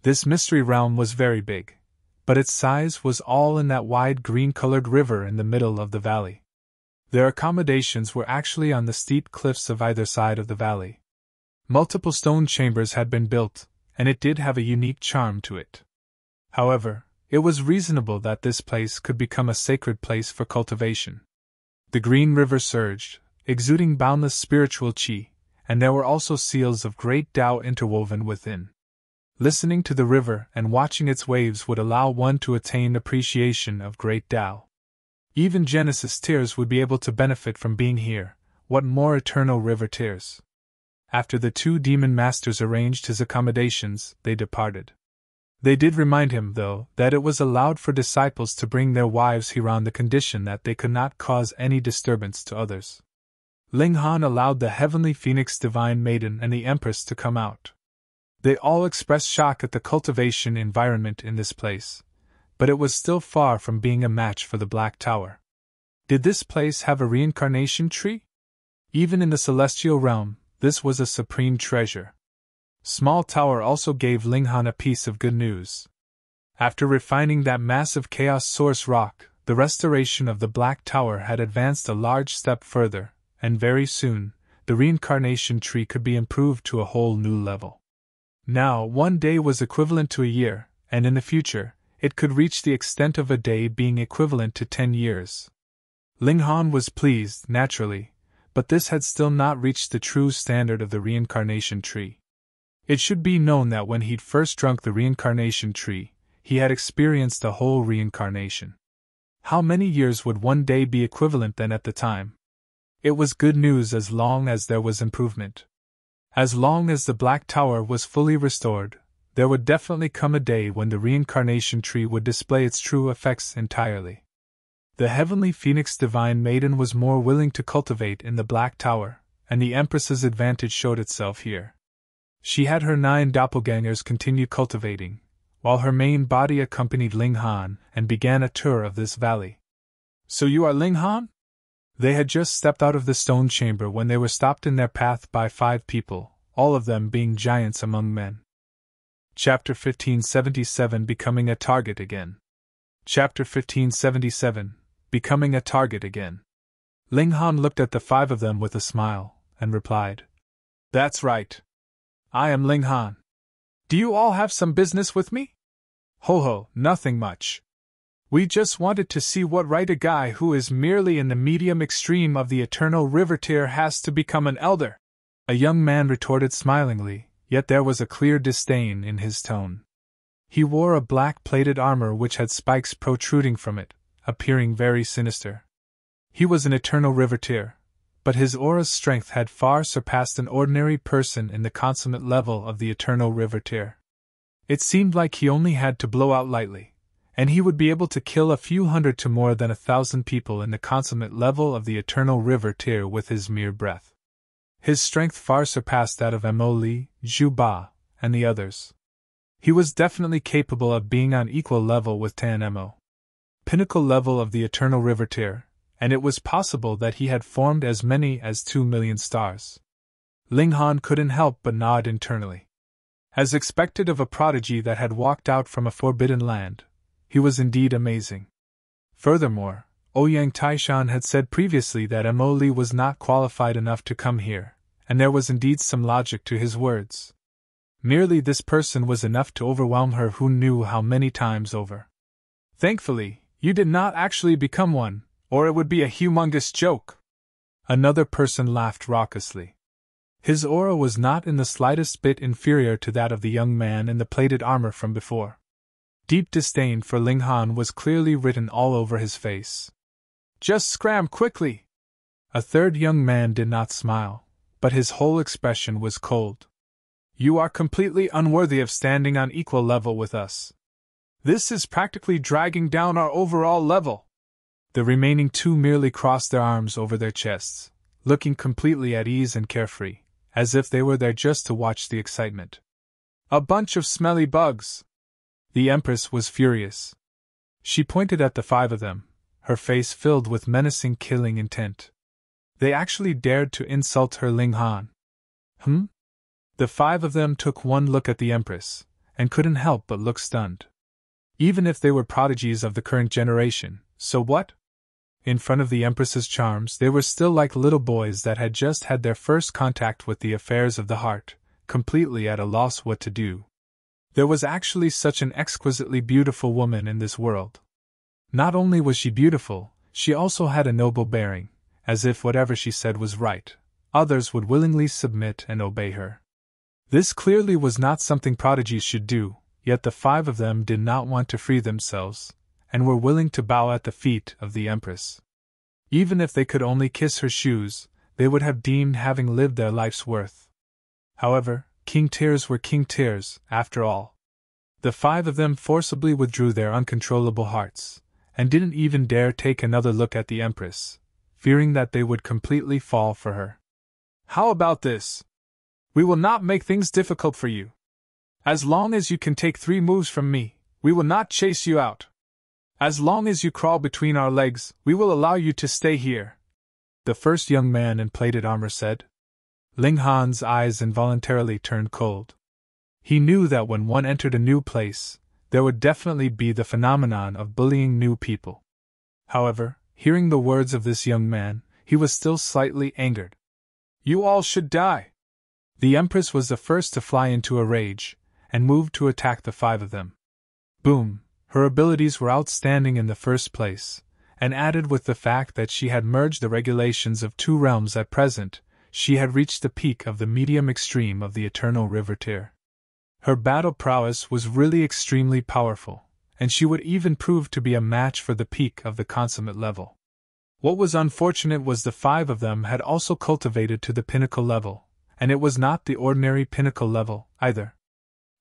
This mystery realm was very big, but its size was all in that wide green-colored river in the middle of the valley. Their accommodations were actually on the steep cliffs of either side of the valley. Multiple stone chambers had been built, and it did have a unique charm to it. However, it was reasonable that this place could become a sacred place for cultivation. The green river surged, exuding boundless spiritual qi, and there were also seals of great Tao interwoven within. Listening to the river and watching its waves would allow one to attain appreciation of great Tao. Even Genesis tears would be able to benefit from being here, what more eternal river tears. After the two demon masters arranged his accommodations, they departed. They did remind him, though, that it was allowed for disciples to bring their wives here on the condition that they could not cause any disturbance to others. Ling Han allowed the heavenly Phoenix Divine Maiden and the Empress to come out. They all expressed shock at the cultivation environment in this place, but it was still far from being a match for the Black Tower. Did this place have a reincarnation tree? Even in the celestial realm, this was a supreme treasure. Small Tower also gave Ling Han a piece of good news. After refining that massive chaos source rock, the restoration of the Black Tower had advanced a large step further, and very soon, the reincarnation tree could be improved to a whole new level. Now, one day was equivalent to a year, and in the future, it could reach the extent of a day being equivalent to 10 years. Ling Han was pleased, naturally, but this had still not reached the true standard of the reincarnation tree. It should be known that when he'd first drunk the reincarnation tree, he had experienced a whole reincarnation. How many years would one day be equivalent then at the time? It was good news as long as there was improvement. As long as the Black Tower was fully restored, there would definitely come a day when the reincarnation tree would display its true effects entirely. The heavenly Phoenix Divine Maiden was more willing to cultivate in the Black Tower, and the Empress's advantage showed itself here. She had her 9 doppelgangers continue cultivating, while her main body accompanied Ling Han and began a tour of this valley. "So you are Ling Han?" They had just stepped out of the stone chamber when they were stopped in their path by 5 people, all of them being giants among men. Chapter 1577 Becoming a Target Again. Chapter 1577 Becoming a Target Again. Ling Han looked at the 5 of them with a smile, and replied, "That's right. I am Ling Han. Do you all have some business with me?" "Ho, nothing much. We just wanted to see what right a guy who is merely in the medium extreme of the eternal river tier has to become an elder." a young man retorted smilingly, yet there was a clear disdain in his tone. He wore a black plated armor which had spikes protruding from it, appearing very sinister. He was an eternal riveteer, but his aura's strength had far surpassed an ordinary person in the consummate level of the eternal riveteer. It seemed like he only had to blow out lightly, and he would be able to kill a few hundred to more than 1,000 people in the consummate level of the eternal riveteer with his mere breath. His strength far surpassed that of Mo Li, Zhu Ba, and the others. He was definitely capable of being on equal level with Tan Mo, pinnacle level of the eternal riveteer, and it was possible that he had formed as many as 2 million stars. Ling Han couldn't help but nod internally. As expected of a prodigy that had walked out from a forbidden land, he was indeed amazing. Furthermore, Ouyang Taishan had said previously that Mo Li was not qualified enough to come here, and there was indeed some logic to his words. Merely this person was enough to overwhelm her, who knew how many times over. Thankfully, you did not actually become one, or it would be a humongous joke. Another person laughed raucously. His aura was not in the slightest bit inferior to that of the young man in the plated armor from before. Deep disdain for Ling Han was clearly written all over his face. Just scram quickly! A third young man did not smile, but his whole expression was cold. You are completely unworthy of standing on equal level with us. This is practically dragging down our overall level. The remaining two merely crossed their arms over their chests, looking completely at ease and carefree, as if they were there just to watch the excitement. A bunch of smelly bugs! The Empress was furious. She pointed at the 5 of them, her face filled with menacing killing intent. They actually dared to insult her Ling Han. The 5 of them took one look at the Empress, and couldn't help but look stunned. Even if they were prodigies of the current generation, so what? In front of the Empress's charms, they were still like little boys that had just had their first contact with the affairs of the heart, completely at a loss what to do. There was actually such an exquisitely beautiful woman in this world. Not only was she beautiful, she also had a noble bearing, as if whatever she said was right, others would willingly submit and obey her. This clearly was not something prodigies should do, yet the 5 of them did not want to free themselves, and were willing to bow at the feet of the Empress. Even if they could only kiss her shoes, they would have deemed having lived their life's worth. However, King Tears were King Tears, after all. The 5 of them forcibly withdrew their uncontrollable hearts, and didn't even dare take another look at the Empress, fearing that they would completely fall for her. How about this? We will not make things difficult for you. As long as you can take 3 moves from me, we will not chase you out. As long as you crawl between our legs, we will allow you to stay here, the first young man in plated armor said. Ling Han's eyes involuntarily turned cold. He knew that when one entered a new place, there would definitely be the phenomenon of bullying new people. However, hearing the words of this young man, he was still slightly angered. You all should die! The Empress was the first to fly into a rage, and moved to attack the 5 of them. Boom! Her abilities were outstanding in the first place, and added with the fact that she had merged the regulations of 2 realms at present, she had reached the peak of the medium extreme of the eternal riveteer. Her battle prowess was really extremely powerful, and she would even prove to be a match for the peak of the consummate level. What was unfortunate was the 5 of them had also cultivated to the pinnacle level, and it was not the ordinary pinnacle level, either.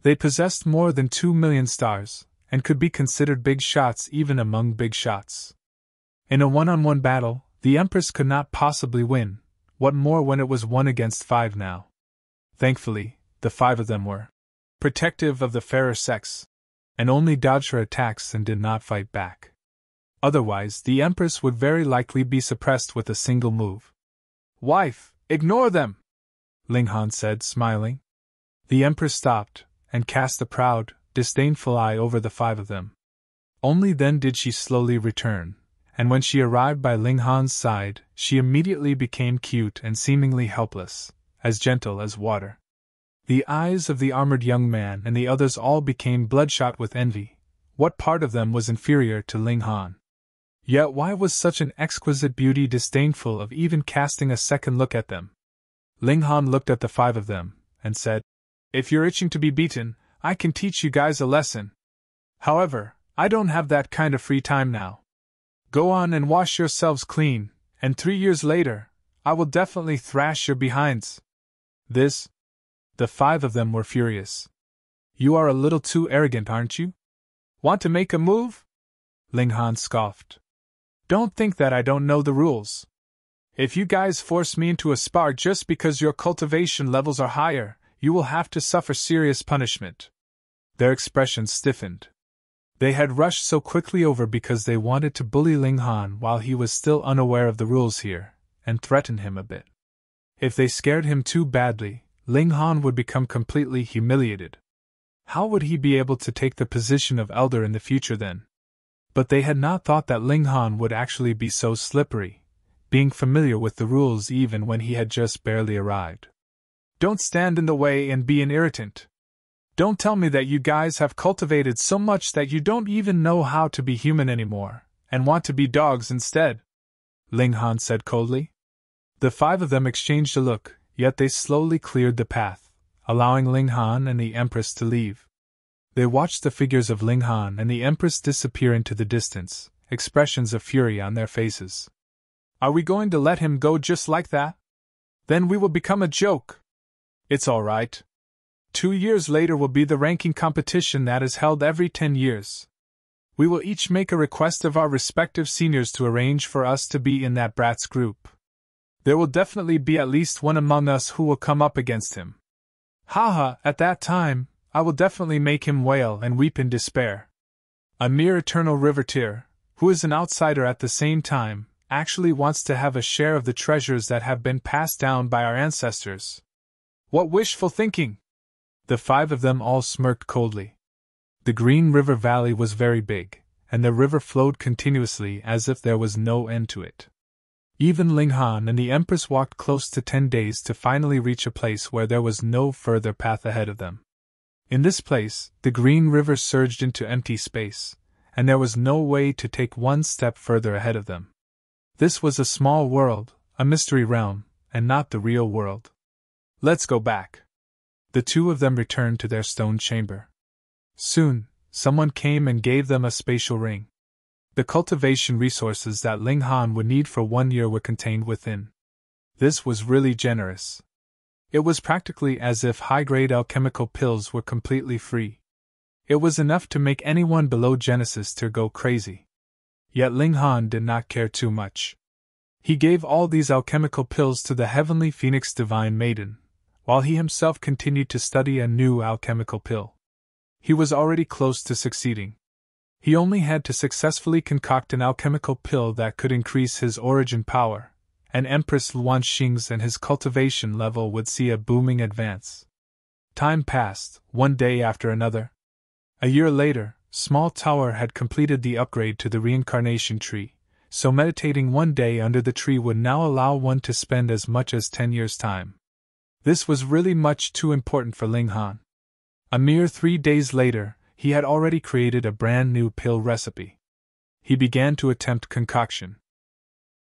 They possessed more than 2 million stars, and could be considered big shots even among big shots. In a one-on-one battle, the Empress could not possibly win, what more when it was 1 against 5 now. Thankfully, the 5 of them were protective of the fairer sex, and only dodged her attacks and did not fight back. Otherwise, the Empress would very likely be suppressed with a single move. Wife, ignore them! Ling Han said, smiling. The Empress stopped, and cast a proud, disdainful eye over the 5 of them. Only then did she slowly return, and when she arrived by Ling Han's side, she immediately became cute and seemingly helpless, as gentle as water. The eyes of the armored young man and the others all became bloodshot with envy. What part of them was inferior to Ling Han? Yet why was such an exquisite beauty disdainful of even casting a second look at them? Ling Han looked at the 5 of them, and said, "If you're itching to be beaten, I can teach you guys a lesson. However, I don't have that kind of free time now. Go on and wash yourselves clean, and 3 years later, I will definitely thrash your behinds." This? The 5 of them were furious. "You are a little too arrogant, aren't you? Want to make a move?" Ling Han scoffed. "Don't think that I don't know the rules. If you guys force me into a spar just because your cultivation levels are higher, you will have to suffer serious punishment." Their expressions stiffened. They had rushed so quickly over because they wanted to bully Ling Han while he was still unaware of the rules here, and threaten him a bit. If they scared him too badly, Ling Han would become completely humiliated. How would he be able to take the position of elder in the future then? But they had not thought that Ling Han would actually be so slippery, being familiar with the rules even when he had just barely arrived. "Don't stand in the way and be an irritant. Don't tell me that you guys have cultivated so much that you don't even know how to be human anymore, and want to be dogs instead," Ling Han said coldly. The 5 of them exchanged a look, yet they slowly cleared the path, allowing Ling Han and the Empress to leave. They watched the figures of Ling Han and the Empress disappear into the distance, expressions of fury on their faces. "Are we going to let him go just like that? Then we will become a joke. It's all right. 2 years later will be the ranking competition that is held every 10 years. We will each make a request of our respective seniors to arrange for us to be in that brat's group. There will definitely be at least one among us who will come up against him. Haha, at that time, I will definitely make him wail and weep in despair. A mere eternal riveteer, who is an outsider at the same time, actually wants to have a share of the treasures that have been passed down by our ancestors. What wishful thinking!" The 5 of them all smirked coldly. The Green River Valley was very big, and the river flowed continuously as if there was no end to it. Even Ling Han and the Empress walked close to 10 days to finally reach a place where there was no further path ahead of them. In this place, the Green River surged into empty space, and there was no way to take one step further ahead of them. This was a small world, a mystery realm, and not the real world. "Let's go back." The 2 of them returned to their stone chamber. Soon, someone came and gave them a spatial ring. The cultivation resources that Ling Han would need for 1 year were contained within. This was really generous. It was practically as if high-grade alchemical pills were completely free. It was enough to make anyone below Genesis to go crazy. Yet Ling Han did not care too much. He gave all these alchemical pills to the Heavenly Phoenix Divine Maiden, while he himself continued to study a new alchemical pill. He was already close to succeeding. He only had to successfully concoct an alchemical pill that could increase his origin power, and Empress Luan Xing's and his cultivation level would see a booming advance. Time passed, one day after another. A year later, Small Tower had completed the upgrade to the reincarnation tree, so meditating 1 day under the tree would now allow one to spend as much as 10 years' time. This was really much too important for Ling Han. A mere 3 days later, he had already created a brand new pill recipe. He began to attempt concoction.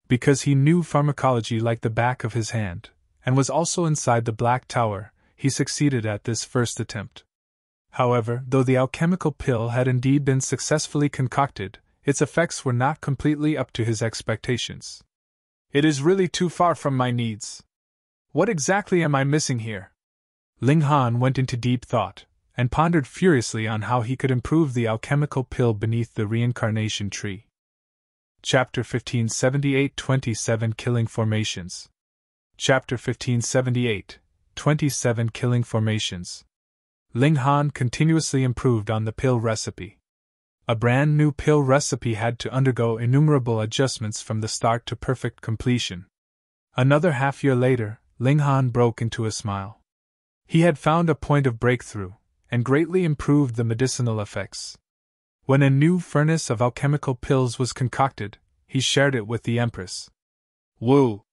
Because he knew pharmacology like the back of his hand, and was also inside the Black Tower, he succeeded at this first attempt. However, though the alchemical pill had indeed been successfully concocted, its effects were not completely up to his expectations. "It is really too far from my needs. What exactly am I missing here?" Ling Han went into deep thought, and pondered furiously on how he could improve the alchemical pill beneath the reincarnation tree. Chapter 1578 27 Killing Formations. Chapter 1578 27 Killing Formations. Ling Han continuously improved on the pill recipe. A brand new pill recipe had to undergo innumerable adjustments from the start to perfect completion. Another half-year later, Ling Han broke into a smile. He had found a point of breakthrough, and greatly improved the medicinal effects. When a new furnace of alchemical pills was concocted, he shared it with the Empress. Woo!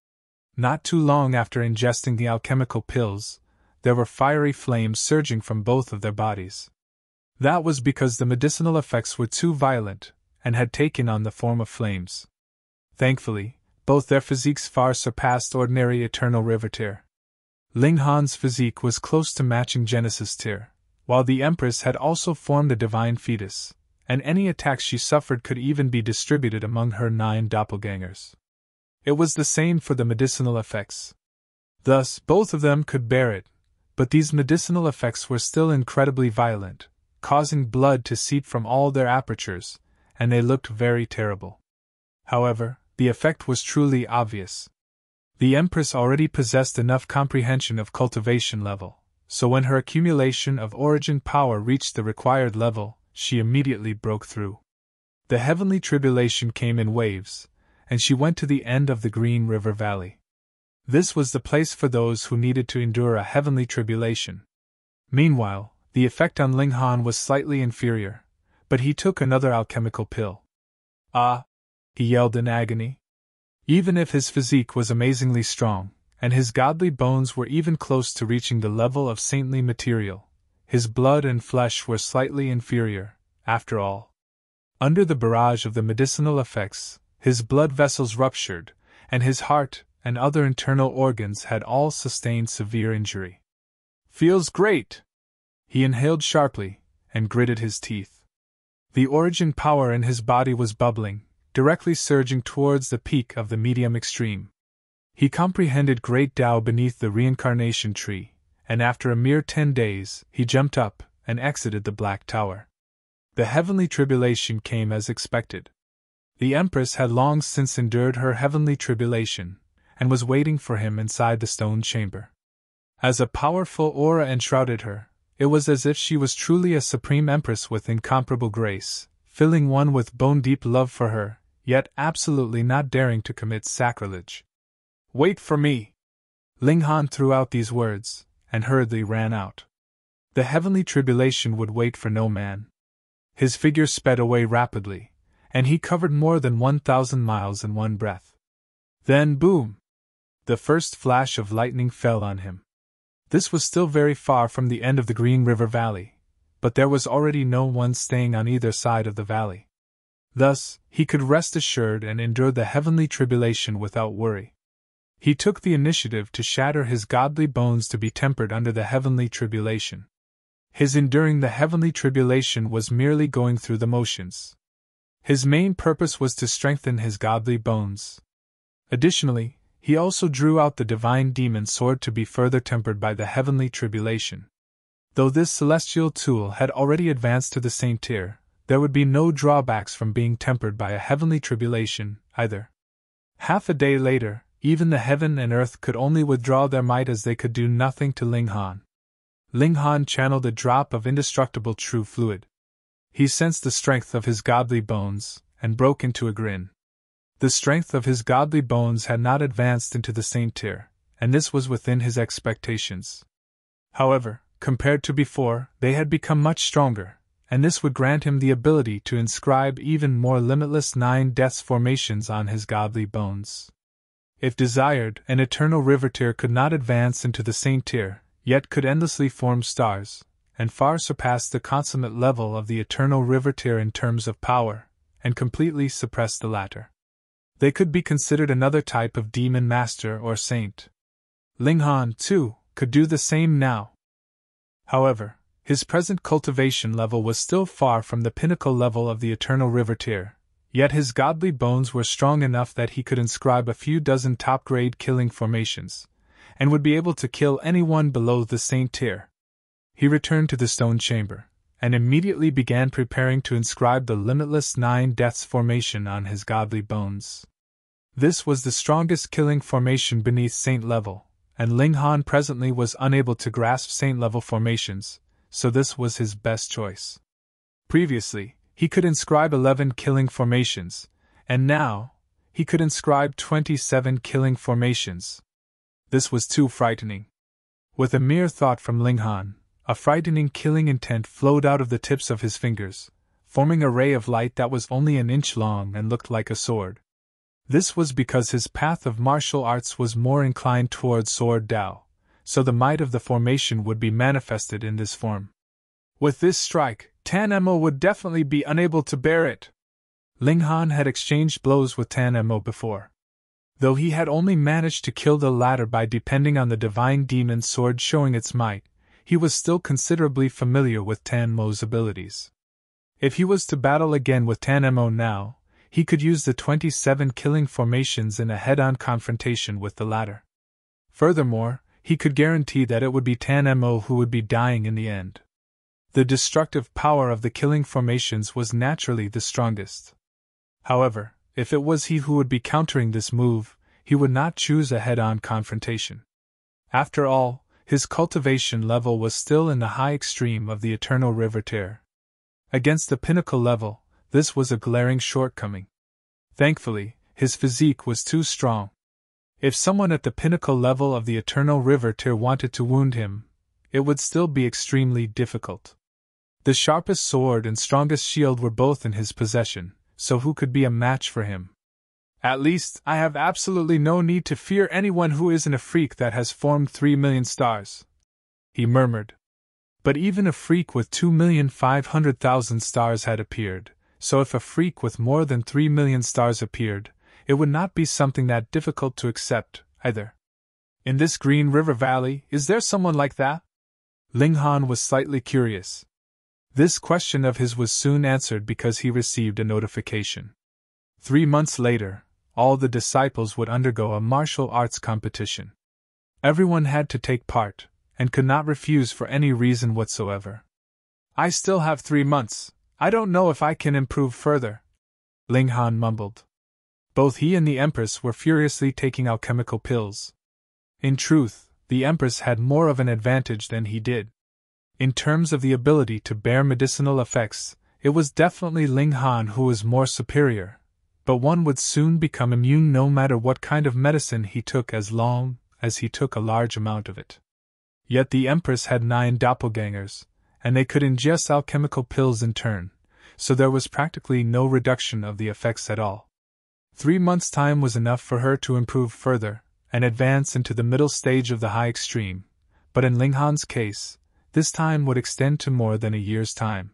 Not too long after ingesting the alchemical pills, there were fiery flames surging from both of their bodies. That was because the medicinal effects were too violent, and had taken on the form of flames. Thankfully, both their physiques far surpassed ordinary eternal riveteer. Ling Han's physique was close to matching Genesis' tier, while the Empress had also formed a divine fetus, and any attacks she suffered could even be distributed among her 9 doppelgangers. It was the same for the medicinal effects. Thus, both of them could bear it, but these medicinal effects were still incredibly violent, causing blood to seep from all their apertures, and they looked very terrible. However, the effect was truly obvious. The Empress already possessed enough comprehension of cultivation level, so when her accumulation of origin power reached the required level, she immediately broke through. The heavenly tribulation came in waves, and she went to the end of the Green River Valley. This was the place for those who needed to endure a heavenly tribulation. Meanwhile, the effect on Ling Han was slightly inferior, but he took another alchemical pill. Ah! He yelled in agony. Even if his physique was amazingly strong, and his godly bones were even close to reaching the level of saintly material, his blood and flesh were slightly inferior, after all. Under the barrage of the medicinal effects, his blood vessels ruptured, and his heart and other internal organs had all sustained severe injury. Feels great! He inhaled sharply, and gritted his teeth. The origin power in his body was bubbling, directly surging towards the peak of the medium extreme. He comprehended great Tao beneath the reincarnation tree, and after a mere 10 days, he jumped up and exited the Black Tower. The heavenly tribulation came as expected. The Empress had long since endured her heavenly tribulation, and was waiting for him inside the stone chamber. As a powerful aura enshrouded her, it was as if she was truly a supreme empress with incomparable grace, filling one with bone-deep love for her, yet absolutely not daring to commit sacrilege. "Wait for me!" Ling Han threw out these words, and hurriedly ran out. The heavenly tribulation would wait for no man. His figure sped away rapidly, and he covered more than 1,000 miles in one breath. Then boom! The first flash of lightning fell on him. This was still very far from the end of the Green River Valley, but there was already no one staying on either side of the valley. Thus, he could rest assured and endure the heavenly tribulation without worry. He took the initiative to shatter his godly bones to be tempered under the heavenly tribulation. His enduring the heavenly tribulation was merely going through the motions. His main purpose was to strengthen his godly bones. Additionally, he also drew out the divine demon sword to be further tempered by the heavenly tribulation. Though this celestial tool had already advanced to the saint tier, there would be no drawbacks from being tempered by a heavenly tribulation, either. Half a day later, even the heaven and earth could only withdraw their might as they could do nothing to Ling Han. Ling Han channeled a drop of indestructible true fluid. He sensed the strength of his godly bones, and broke into a grin. The strength of his godly bones had not advanced into the saint tier, and this was within his expectations. However, compared to before, they had become much stronger, and this would grant him the ability to inscribe even more limitless 9 deaths formations on his godly bones. If desired, an eternal river tier could not advance into the saint tier, yet could endlessly form stars, and far surpass the consummate level of the eternal river tier in terms of power, and completely suppress the latter. They could be considered another type of demon master or saint. Ling Han, too, could do the same now. However, his present cultivation level was still far from the pinnacle level of the eternal river tier, yet his godly bones were strong enough that he could inscribe a few dozen top-grade killing formations, and would be able to kill anyone below the saint tier. He returned to the stone chamber, and immediately began preparing to inscribe the limitless 9 deaths formation on his godly bones. This was the strongest killing formation beneath saint level, and Ling Han presently was unable to grasp saint level formations, so this was his best choice. Previously, he could inscribe 11 killing formations, and now, he could inscribe 27 killing formations. This was too frightening. With a mere thought from Ling Han, a frightening killing intent flowed out of the tips of his fingers, forming a ray of light that was only an inch long and looked like a sword. This was because his path of martial arts was more inclined towards sword Tao, so the might of the formation would be manifested in this form. With this strike, Tan Mo would definitely be unable to bear it. Ling Han had exchanged blows with Tan Mo before. Though he had only managed to kill the latter by depending on the divine demon sword showing its might, he was still considerably familiar with Tan Mo's abilities. If he was to battle again with Tan Mo now, he could use the 27 killing formations in a head-on confrontation with the latter. Furthermore, he could guarantee that it would be Tan Mo who would be dying in the end. The destructive power of the killing formations was naturally the strongest. However, if it was he who would be countering this move, he would not choose a head-on confrontation. After all, his cultivation level was still in the high extreme of the eternal river tier. Against the pinnacle level, this was a glaring shortcoming. Thankfully, his physique was too strong. If someone at the pinnacle level of the eternal river tier wanted to wound him, it would still be extremely difficult. The sharpest sword and strongest shield were both in his possession, so who could be a match for him? At least, I have absolutely no need to fear anyone who isn't a freak that has formed 3 million stars, he murmured. But even a freak with 2,500,000 stars had appeared, so if a freak with more than 3 million stars appeared, it would not be something that difficult to accept, either. In this Green River Valley, is there someone like that? Ling Han was slightly curious. This question of his was soon answered because he received a notification. 3 months later, all the disciples would undergo a martial arts competition. Everyone had to take part, and could not refuse for any reason whatsoever. I still have 3 months, I don't know if I can improve further, Ling Han mumbled. Both he and the Empress were furiously taking alchemical pills. In truth, the Empress had more of an advantage than he did. In terms of the ability to bear medicinal effects, it was definitely Ling Han who was more superior, but one would soon become immune no matter what kind of medicine he took as long as he took a large amount of it. Yet the Empress had 9 doppelgangers, and they could ingest alchemical pills in turn, so there was practically no reduction of the effects at all. 3 months' time was enough for her to improve further, and advance into the middle stage of the high extreme, but in Ling Han's case, this time would extend to more than a year's time.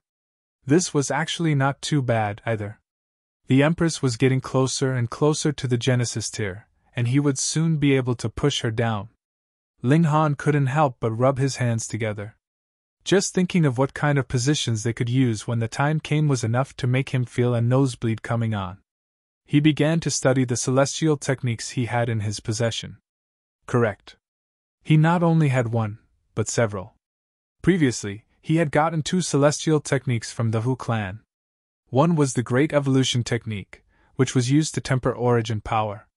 This was actually not too bad, either. The Empress was getting closer and closer to the Genesis tier, and he would soon be able to push her down. Ling Han couldn't help but rub his hands together. Just thinking of what kind of positions they could use when the time came was enough to make him feel a nosebleed coming on. He began to study the celestial techniques he had in his possession. Correct. He not only had one, but several. Previously, he had gotten 2 celestial techniques from the Hu clan. One was the Great Evolution Technique, which was used to temper origin power.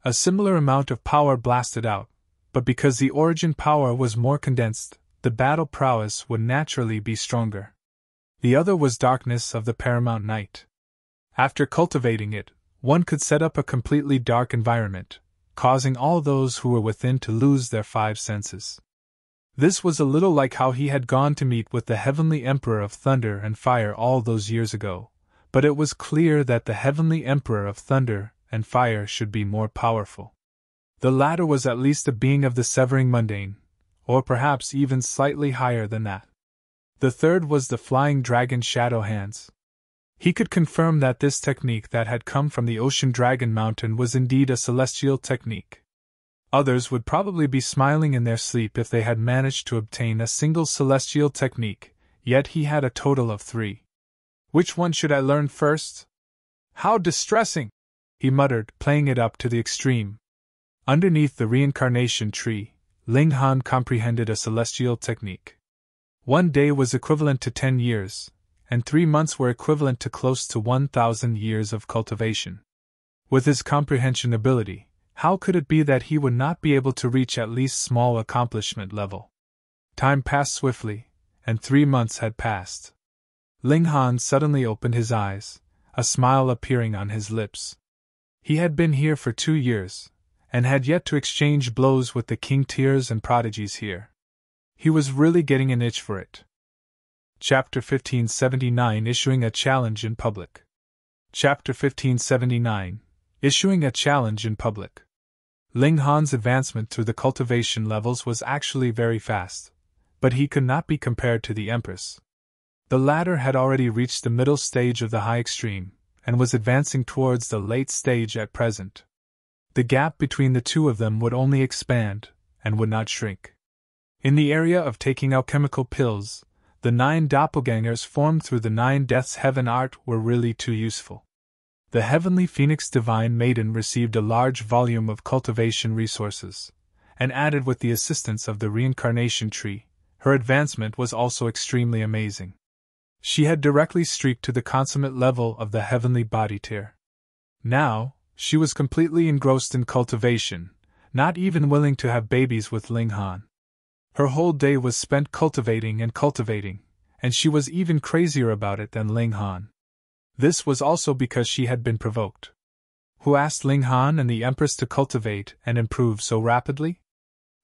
A similar amount of power blasted out, but because the origin power was more condensed, the battle prowess would naturally be stronger. The other was Darkness of the Paramount Night. After cultivating it, one could set up a completely dark environment, causing all those who were within to lose their 5 senses. This was a little like how he had gone to meet with the Heavenly Emperor of Thunder and Fire all those years ago, but it was clear that the Heavenly Emperor of Thunder and Fire should be more powerful. The latter was at least a being of the Severing Mundane, or perhaps even slightly higher than that. The third was the Flying Dragon Shadow Hands. He could confirm that this technique that had come from the Ocean Dragon Mountain was indeed a celestial technique. Others would probably be smiling in their sleep if they had managed to obtain a single celestial technique, yet he had a total of 3. Which one should I learn first? How distressing! He muttered, playing it up to the extreme. Underneath the reincarnation tree, Ling Han comprehended a celestial technique. 1 day was equivalent to 10 years, and 3 months were equivalent to close to 1,000 years of cultivation. With his comprehension ability, how could it be that he would not be able to reach at least small accomplishment level? Time passed swiftly, and 3 months had passed. Ling Han suddenly opened his eyes, a smile appearing on his lips. He had been here for 2 years, and had yet to exchange blows with the king tiers and prodigies here. He was really getting an itch for it. Chapter 1579 Issuing a Challenge in Public. Chapter 1579 Issuing a Challenge in Public. Ling Han's advancement through the cultivation levels was actually very fast, but he could not be compared to the Empress. The latter had already reached the middle stage of the high extreme, and was advancing towards the late stage at present. The gap between the two of them would only expand, and would not shrink. In the area of taking alchemical pills, the 9 doppelgangers formed through the 9 deaths heaven art were really too useful. The heavenly phoenix divine maiden received a large volume of cultivation resources, and added with the assistance of the reincarnation tree, her advancement was also extremely amazing. She had directly streaked to the consummate level of the heavenly body tier. Now, she was completely engrossed in cultivation, not even willing to have babies with Ling Han. Her whole day was spent cultivating, and she was even crazier about it than Ling Han. This was also because she had been provoked. Who asked Ling Han and the Empress to cultivate and improve so rapidly?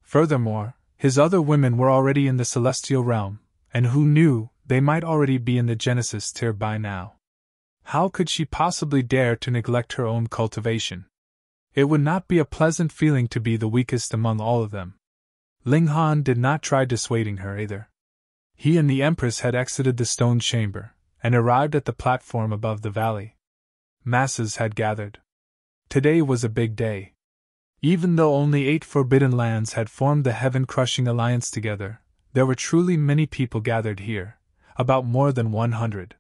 Furthermore, his other women were already in the celestial realm, and who knew, they might already be in the Genesis tier by now. How could she possibly dare to neglect her own cultivation? It would not be a pleasant feeling to be the weakest among all of them. Ling Han did not try dissuading her either. He and the Empress had exited the stone chamber, and arrived at the platform above the valley. Masses had gathered. Today was a big day. Even though only 8 forbidden lands had formed the heaven-crushing alliance together, there were truly many people gathered here, about more than 100.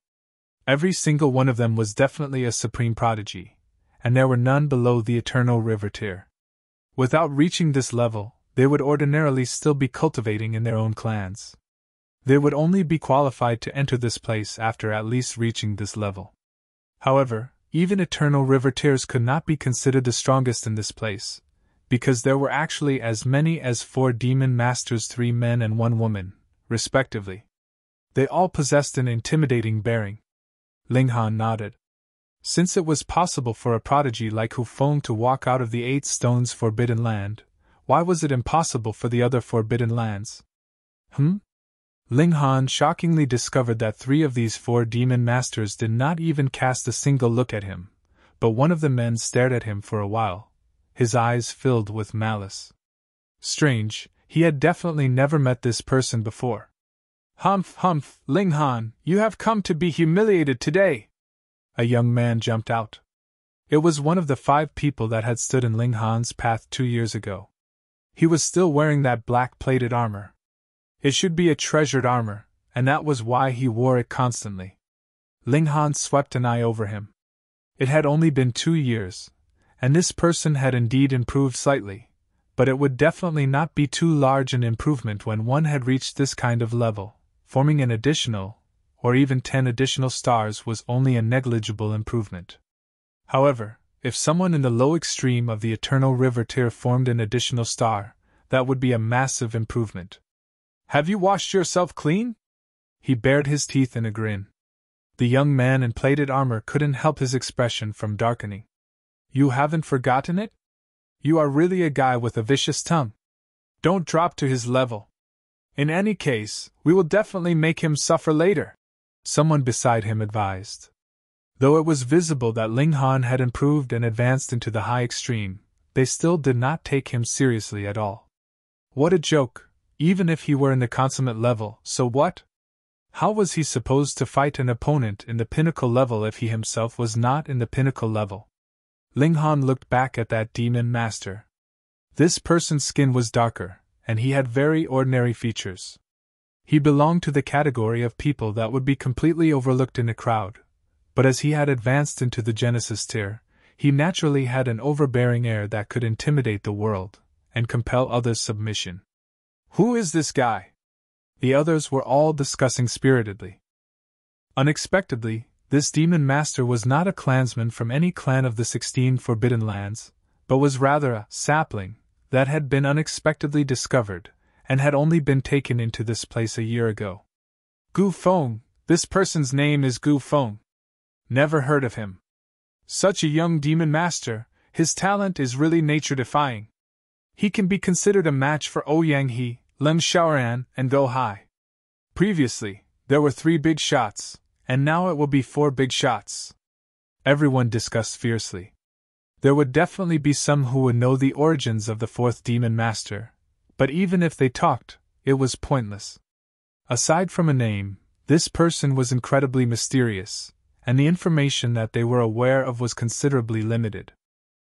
Every single one of them was definitely a supreme prodigy, and there were none below the eternal river tier. Without reaching this level, they would ordinarily still be cultivating in their own clans. They would only be qualified to enter this place after at least reaching this level. However, even eternal river tiers could not be considered the strongest in this place, because there were actually as many as 4 demon masters, 3 men and 1 woman, respectively. They all possessed an intimidating bearing. Ling Han nodded. Since it was possible for a prodigy like Feng to walk out of the 8 stones forbidden land, why was it impossible for the other forbidden lands? Ling Han shockingly discovered that 3 of these 4 demon masters did not even cast a single look at him, but one of the men stared at him for a while, his eyes filled with malice. Strange, he had definitely never met this person before. Humph, Ling Han, you have come to be humiliated today! A young man jumped out. It was one of the 5 people that had stood in Ling Han's path 2 years ago. He was still wearing that black-plated armor. It should be a treasured armor, and that was why he wore it constantly. Ling Han swept an eye over him. It had only been 2 years, and this person had indeed improved slightly, but it would definitely not be too large an improvement when one had reached this kind of level. Forming an additional, or even 10 additional stars was only a negligible improvement. However, if someone in the low extreme of the Eternal River tier formed an additional star, that would be a massive improvement. Have you washed yourself clean? He bared his teeth in a grin. The young man in plated armor couldn't help his expression from darkening. You haven't forgotten it? You are really a guy with a vicious tongue. Don't drop to his level. In any case, we will definitely make him suffer later, someone beside him advised. Though it was visible that Ling Han had improved and advanced into the high extreme, they still did not take him seriously at all. What a joke, even if he were in the consummate level, so what? How was he supposed to fight an opponent in the pinnacle level if he himself was not in the pinnacle level? Ling Han looked back at that demon master. This person's skin was darker, and he had very ordinary features. He belonged to the category of people that would be completely overlooked in a crowd, but as he had advanced into the Genesis tier, he naturally had an overbearing air that could intimidate the world, and compel others' submission. Who is this guy? The others were all discussing spiritedly. Unexpectedly, this demon master was not a clansman from any clan of the 16 Forbidden Lands, but was rather a sapling that had been unexpectedly discovered, and had only been taken into this place a year ago. Gu Feng, this person's name is Gu Feng. Never heard of him. Such a young demon master, his talent is really nature-defying. He can be considered a match for Ouyang He, Lem Xiaoran, and Go Hai. Previously, there were 3 big shots, and now it will be 4 big shots. Everyone discussed fiercely. There would definitely be some who would know the origins of the 4th demon master, but even if they talked, it was pointless. Aside from a name, this person was incredibly mysterious, and the information that they were aware of was considerably limited.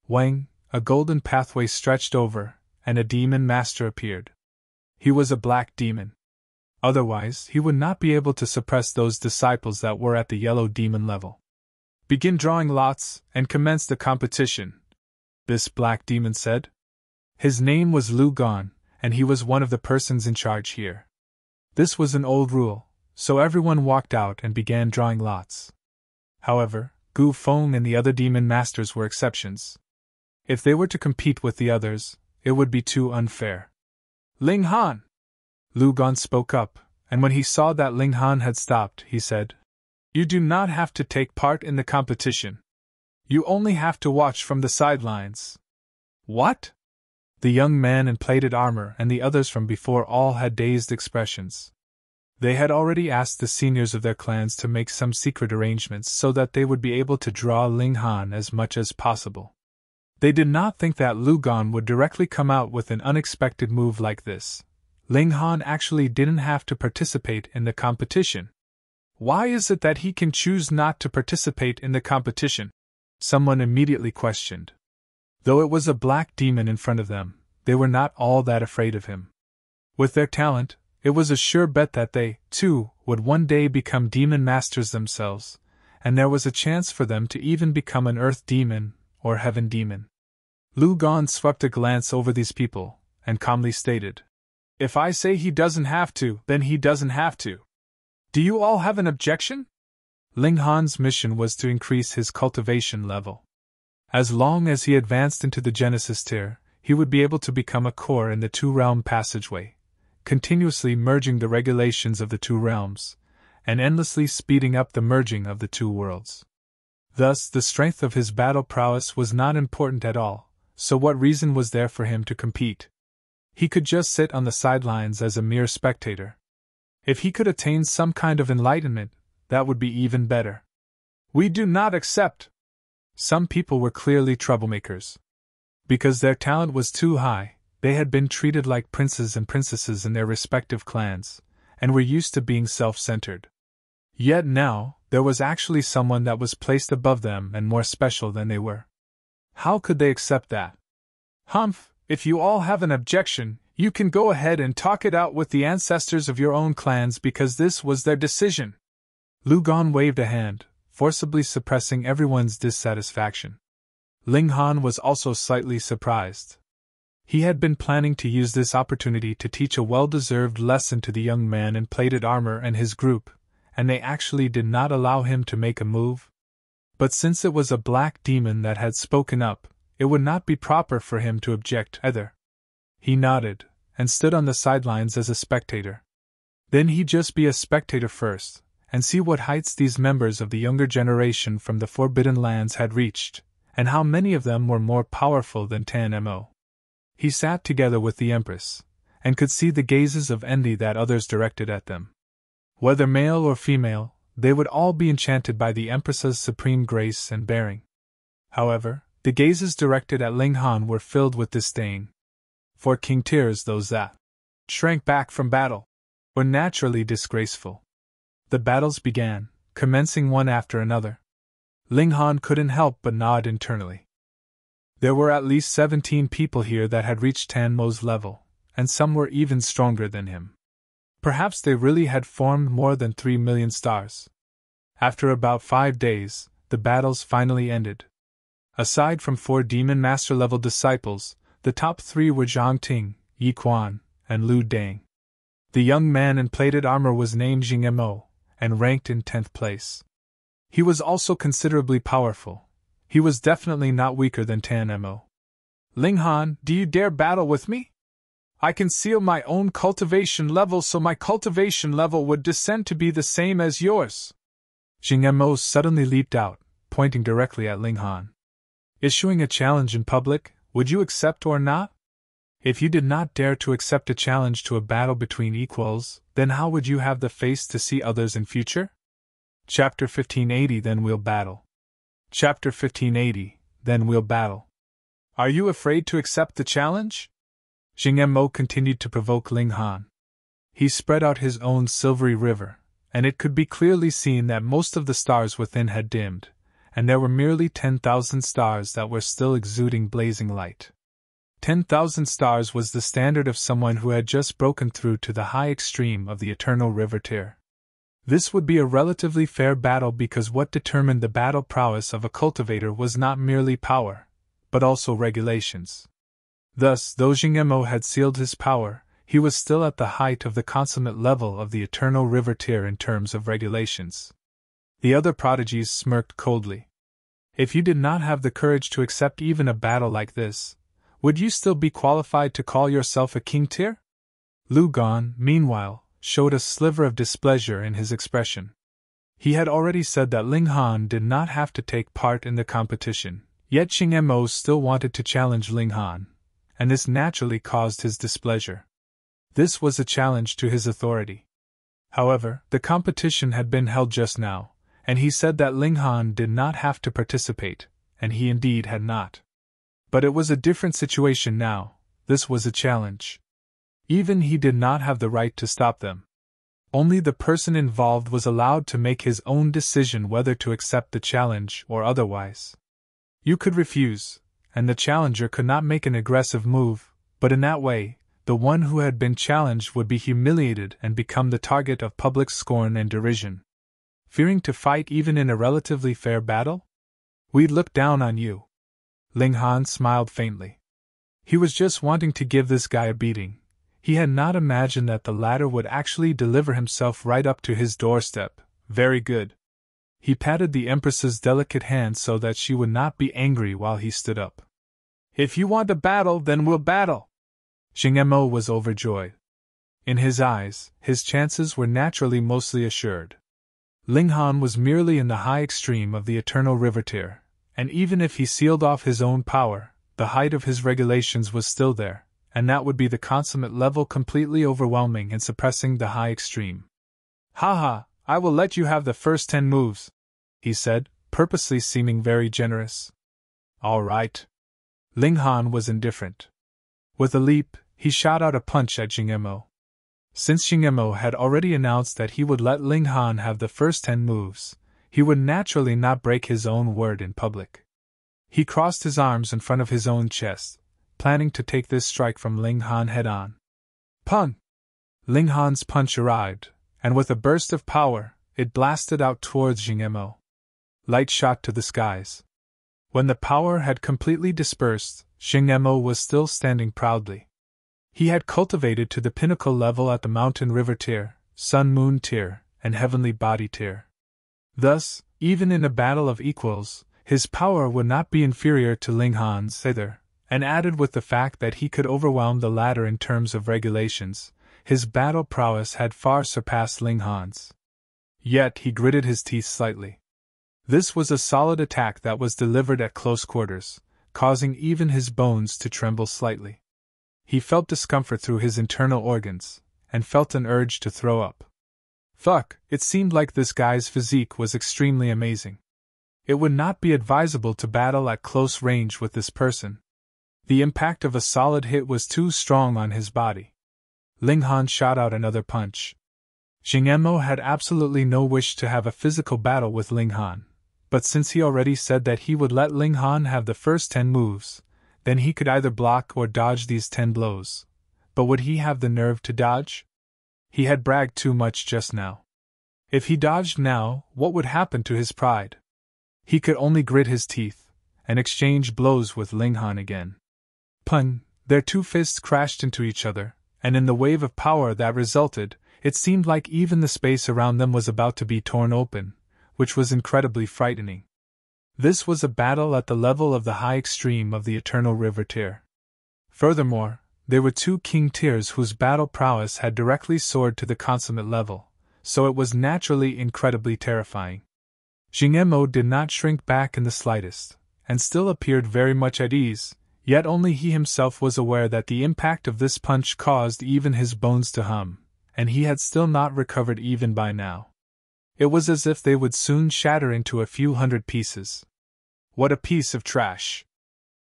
Wang, a golden pathway stretched over, and a demon master appeared. He was a black demon. Otherwise, he would not be able to suppress those disciples that were at the yellow demon level. Begin drawing lots, and commence the competition, this black demon said. His name was Lu Gon, and he was one of the persons in charge here. This was an old rule, so everyone walked out and began drawing lots. However, Gu Feng and the other demon masters were exceptions. If they were to compete with the others, it would be too unfair. Ling Han! Lu Gon spoke up, and when he saw that Ling Han had stopped, he said, "You do not have to take part in the competition. You only have to watch from the sidelines." What? The young man in plated armor and the others from before all had dazed expressions. They had already asked the seniors of their clans to make some secret arrangements so that they would be able to draw Ling Han as much as possible. They did not think that Lu Gon would directly come out with an unexpected move like this. Ling Han actually didn't have to participate in the competition. Why is it that he can choose not to participate in the competition? Someone immediately questioned. Though it was a black demon in front of them, they were not all that afraid of him. With their talent, it was a sure bet that they, too, would one day become demon masters themselves, and there was a chance for them to even become an earth demon or heaven demon. Lu Gon swept a glance over these people, and calmly stated, "If I say he doesn't have to, then he doesn't have to. Do you all have an objection?" Ling Han's mission was to increase his cultivation level. As long as he advanced into the Genesis tier, he would be able to become a core in the two-realm passageway, continuously merging the regulations of the two realms, and endlessly speeding up the merging of the two worlds. Thus, the strength of his battle prowess was not important at all, so what reason was there for him to compete? He could just sit on the sidelines as a mere spectator. If he could attain some kind of enlightenment, that would be even better. "We do not accept." Some people were clearly troublemakers. Because their talent was too high, they had been treated like princes and princesses in their respective clans, and were used to being self-centered. Yet now, there was actually someone that was placed above them and more special than they were. How could they accept that? "Humph, if you all have an objection, you can go ahead and talk it out with the ancestors of your own clans because this was their decision." Lu Gon waved a hand, forcibly suppressing everyone's dissatisfaction. Ling Han was also slightly surprised. He had been planning to use this opportunity to teach a well-deserved lesson to the young man in plated armor and his group, and they actually did not allow him to make a move. But since it was a black demon that had spoken up, it would not be proper for him to object either. He nodded, and stood on the sidelines as a spectator. Then he'd just be a spectator first, and see what heights these members of the younger generation from the Forbidden Lands had reached, and how many of them were more powerful than Tan Mo. He sat together with the Empress, and could see the gazes of envy that others directed at them. Whether male or female, they would all be enchanted by the Empress's supreme grace and bearing. However, the gazes directed at Ling Han were filled with disdain. For King Tears, those that shrank back from battle were naturally disgraceful. The battles began, commencing one after another. Ling Han couldn't help but nod internally. There were at least 17 people here that had reached Tan Mo's level, and some were even stronger than him. Perhaps they really had formed more than 3 million stars. After about 5 days, the battles finally ended. Aside from 4 Demon Master level disciples, the top 3 were Zhang Ting, Yi Quan, and Lu Dang. The young man in plated armor was named Jing Mo, and ranked in 10th place. He was also considerably powerful. He was definitely not weaker than Tan Mo. "Ling Han, do you dare battle with me? I conceal my own cultivation level so my cultivation level would descend to be the same as yours." Jing Mo suddenly leaped out, pointing directly at Ling Han. "Issuing a challenge in public, would you accept or not? If you did not dare to accept a challenge to a battle between equals, then how would you have the face to see others in future?" Chapter 1580 Then We'll Battle. Chapter 1580 Then We'll Battle. "Are you afraid to accept the challenge?" Jing Mo continued to provoke Ling Han. He spread out his own silvery river, and it could be clearly seen that most of the stars within had dimmed, and there were merely 10,000 stars that were still exuding blazing light. 10,000 stars was the standard of someone who had just broken through to the high extreme of the eternal river tier. This would be a relatively fair battle because what determined the battle prowess of a cultivator was not merely power, but also regulations. Thus, though Xingemo had sealed his power, he was still at the height of the consummate level of the eternal river tier in terms of regulations. The other prodigies smirked coldly. If you did not have the courage to accept even a battle like this, would you still be qualified to call yourself a king tier? Lu Gan, meanwhile, showed a sliver of displeasure in his expression. He had already said that Ling Han did not have to take part in the competition, yet Xingemo still wanted to challenge Ling Han, and this naturally caused his displeasure. This was a challenge to his authority. However, the competition had been held just now, and he said that Ling Han did not have to participate, and he indeed had not. But it was a different situation now. This was a challenge. Even he did not have the right to stop them. Only the person involved was allowed to make his own decision whether to accept the challenge or otherwise. You could refuse, and the challenger could not make an aggressive move, but in that way, the one who had been challenged would be humiliated and become the target of public scorn and derision. Fearing to fight even in a relatively fair battle? We'd look down on you. Ling Han smiled faintly. He was just wanting to give this guy a beating. He had not imagined that the latter would actually deliver himself right up to his doorstep. Very good. He patted the Empress's delicate hand so that she would not be angry while he stood up. If you want a battle, then we'll battle. Xingemo was overjoyed. In his eyes, his chances were naturally mostly assured. Ling Han was merely in the high extreme of the eternal river tier, and even if he sealed off his own power, the height of his regulations was still there, and that would be the consummate level completely overwhelming and suppressing the high extreme. Haha, I will let you have the first 10 moves, he said, purposely seeming very generous. All right. Ling Han was indifferent. With a leap, he shot out a punch at Xingemo. Since Xingemo had already announced that he would let Ling Han have the first 10 moves, he would naturally not break his own word in public. He crossed his arms in front of his own chest, planning to take this strike from Ling Han head-on. Pun! Ling Han's punch arrived, and with a burst of power, it blasted out towards Xingemo. Light shot to the skies. When the power had completely dispersed, Xingemo was still standing proudly. He had cultivated to the pinnacle level at the mountain river tier, sun-moon tier, and heavenly body tier. Thus, even in a battle of equals, his power would not be inferior to Ling Han's either, and added with the fact that he could overwhelm the latter in terms of regulations, his battle prowess had far surpassed Ling Han's. Yet he gritted his teeth slightly. This was a solid attack that was delivered at close quarters, causing even his bones to tremble slightly. He felt discomfort through his internal organs, and felt an urge to throw up. Fuck, it seemed like this guy's physique was extremely amazing. It would not be advisable to battle at close range with this person. The impact of a solid hit was too strong on his body. Ling Han shot out another punch. Xingemo had absolutely no wish to have a physical battle with Ling Han, but since he already said that he would let Ling Han have the first 10 moves, then he could either block or dodge these 10 blows. But would he have the nerve to dodge? He had bragged too much just now. If he dodged now, what would happen to his pride? He could only grit his teeth and exchange blows with Ling Han again. Pun! Their two fists crashed into each other, and in the wave of power that resulted, it seemed like even the space around them was about to be torn open, which was incredibly frightening. This was a battle at the level of the high extreme of the eternal river tier. Furthermore, there were 2 king tiers whose battle prowess had directly soared to the consummate level, so it was naturally incredibly terrifying. Xingemo did not shrink back in the slightest, and still appeared very much at ease, yet only he himself was aware that the impact of this punch caused even his bones to hum, and he had still not recovered even by now. It was as if they would soon shatter into a few hundred pieces. What a piece of trash!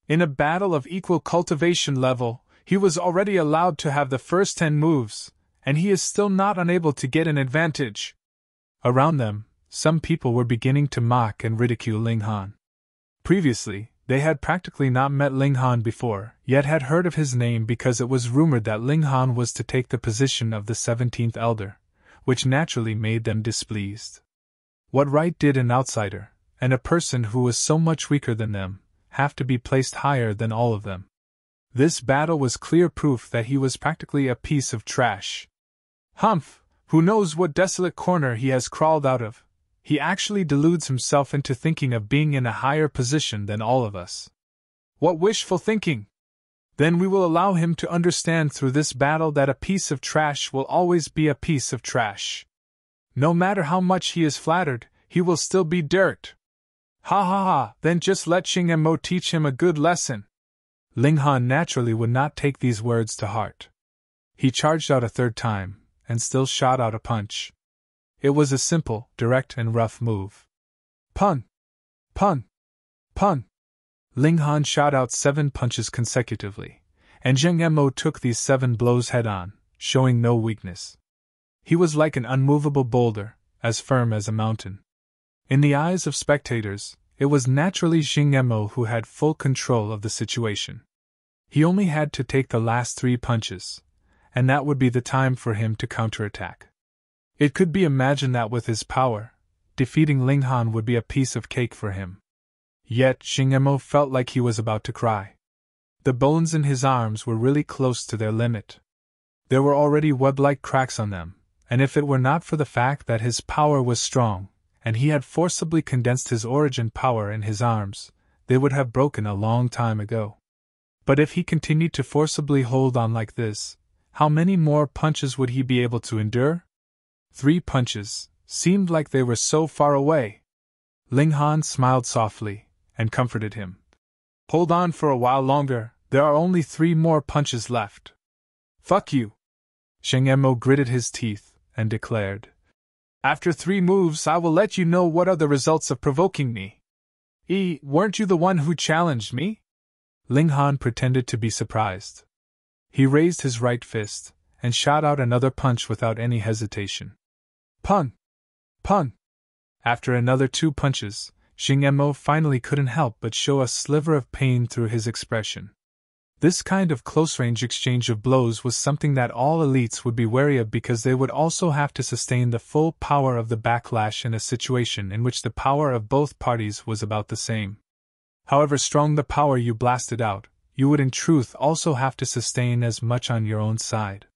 In a battle of equal cultivation level, he was already allowed to have the first 10 moves, and he is still not unable to get an advantage. Around them, some people were beginning to mock and ridicule Ling Han. Previously, they had practically not met Ling Han before, yet had heard of his name because it was rumored that Ling Han was to take the position of the 17th elder, which naturally made them displeased. What right did an outsider, and a person who was so much weaker than them, have to be placed higher than all of them? This battle was clear proof that he was practically a piece of trash. Humph! Who knows what desolate corner he has crawled out of? He actually deludes himself into thinking of being in a higher position than all of us. What wishful thinking! Then we will allow him to understand through this battle that a piece of trash will always be a piece of trash. No matter how much he is flattered, he will still be dirt. Ha ha ha, then just let Xing Mo teach him a good lesson. Ling Han naturally would not take these words to heart. He charged out a third time, and still shot out a punch. It was a simple, direct and rough move. Pun! Pun! Pun! Ling Han shot out 7 punches consecutively, and Xing Mo took these 7 blows head-on, showing no weakness. He was like an unmovable boulder, as firm as a mountain. In the eyes of spectators, it was naturally Xing Mo who had full control of the situation. He only had to take the last 3 punches, and that would be the time for him to counterattack. It could be imagined that with his power, defeating Ling Han would be a piece of cake for him. Yet Xing Mo felt like he was about to cry. The bones in his arms were really close to their limit. There were already web-like cracks on them, and if it were not for the fact that his power was strong, and he had forcibly condensed his origin power in his arms, they would have broken a long time ago. But if he continued to forcibly hold on like this, how many more punches would he be able to endure? 3 punches seemed like they were so far away. Ling Han smiled softly and comforted him. Hold on for a while longer, there are only 3 more punches left. Fuck you! Xing Mo gritted his teeth and declared. After 3 moves I will let you know what are the results of provoking me. Weren't you the one who challenged me? Ling Han pretended to be surprised. He raised his right fist and shot out another punch without any hesitation. Pun! Pun! After another 2 punches, Xing Mo finally couldn't help but show a sliver of pain through his expression. This kind of close-range exchange of blows was something that all elites would be wary of because they would also have to sustain the full power of the backlash in a situation in which the power of both parties was about the same. However strong the power you blasted out, you would in truth also have to sustain as much on your own side.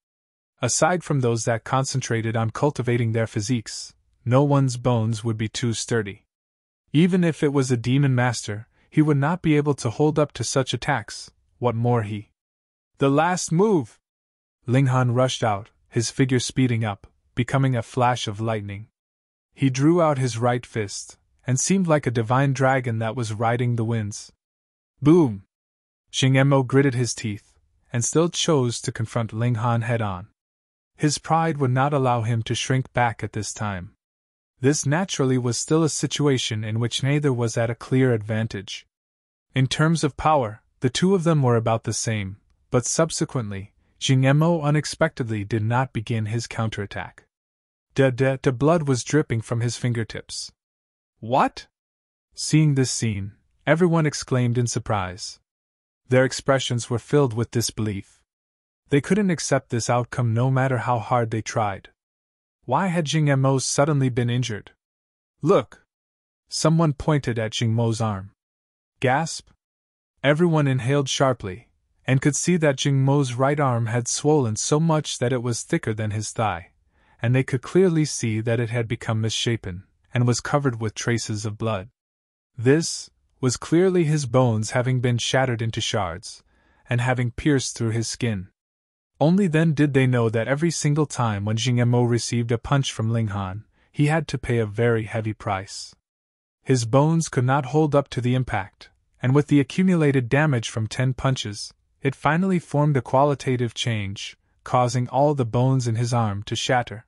Aside from those that concentrated on cultivating their physiques, no one's bones would be too sturdy. Even if it was a demon master, he would not be able to hold up to such attacks. What more he? The last move! Ling Han rushed out, his figure speeding up, becoming a flash of lightning. He drew out his right fist, and seemed like a divine dragon that was riding the winds. Boom! Xing Mo gritted his teeth, and still chose to confront Ling Han head-on. His pride would not allow him to shrink back at this time. This naturally was still a situation in which neither was at a clear advantage. In terms of power, the two of them were about the same, but subsequently, Xing Mo unexpectedly did not begin his counterattack. The blood was dripping from his fingertips. What? Seeing this scene, everyone exclaimed in surprise. Their expressions were filled with disbelief. They couldn't accept this outcome no matter how hard they tried. Why had Xing Mo suddenly been injured? Look! Someone pointed at Xing Mo's arm. Gasp! Everyone inhaled sharply, and could see that Xing Mo's right arm had swollen so much that it was thicker than his thigh, and they could clearly see that it had become misshapen, and was covered with traces of blood. This was clearly his bones having been shattered into shards, and having pierced through his skin. Only then did they know that every single time when Xing Mo received a punch from Ling Han, he had to pay a very heavy price. His bones could not hold up to the impact, and with the accumulated damage from 10 punches, it finally formed a qualitative change, causing all the bones in his arm to shatter.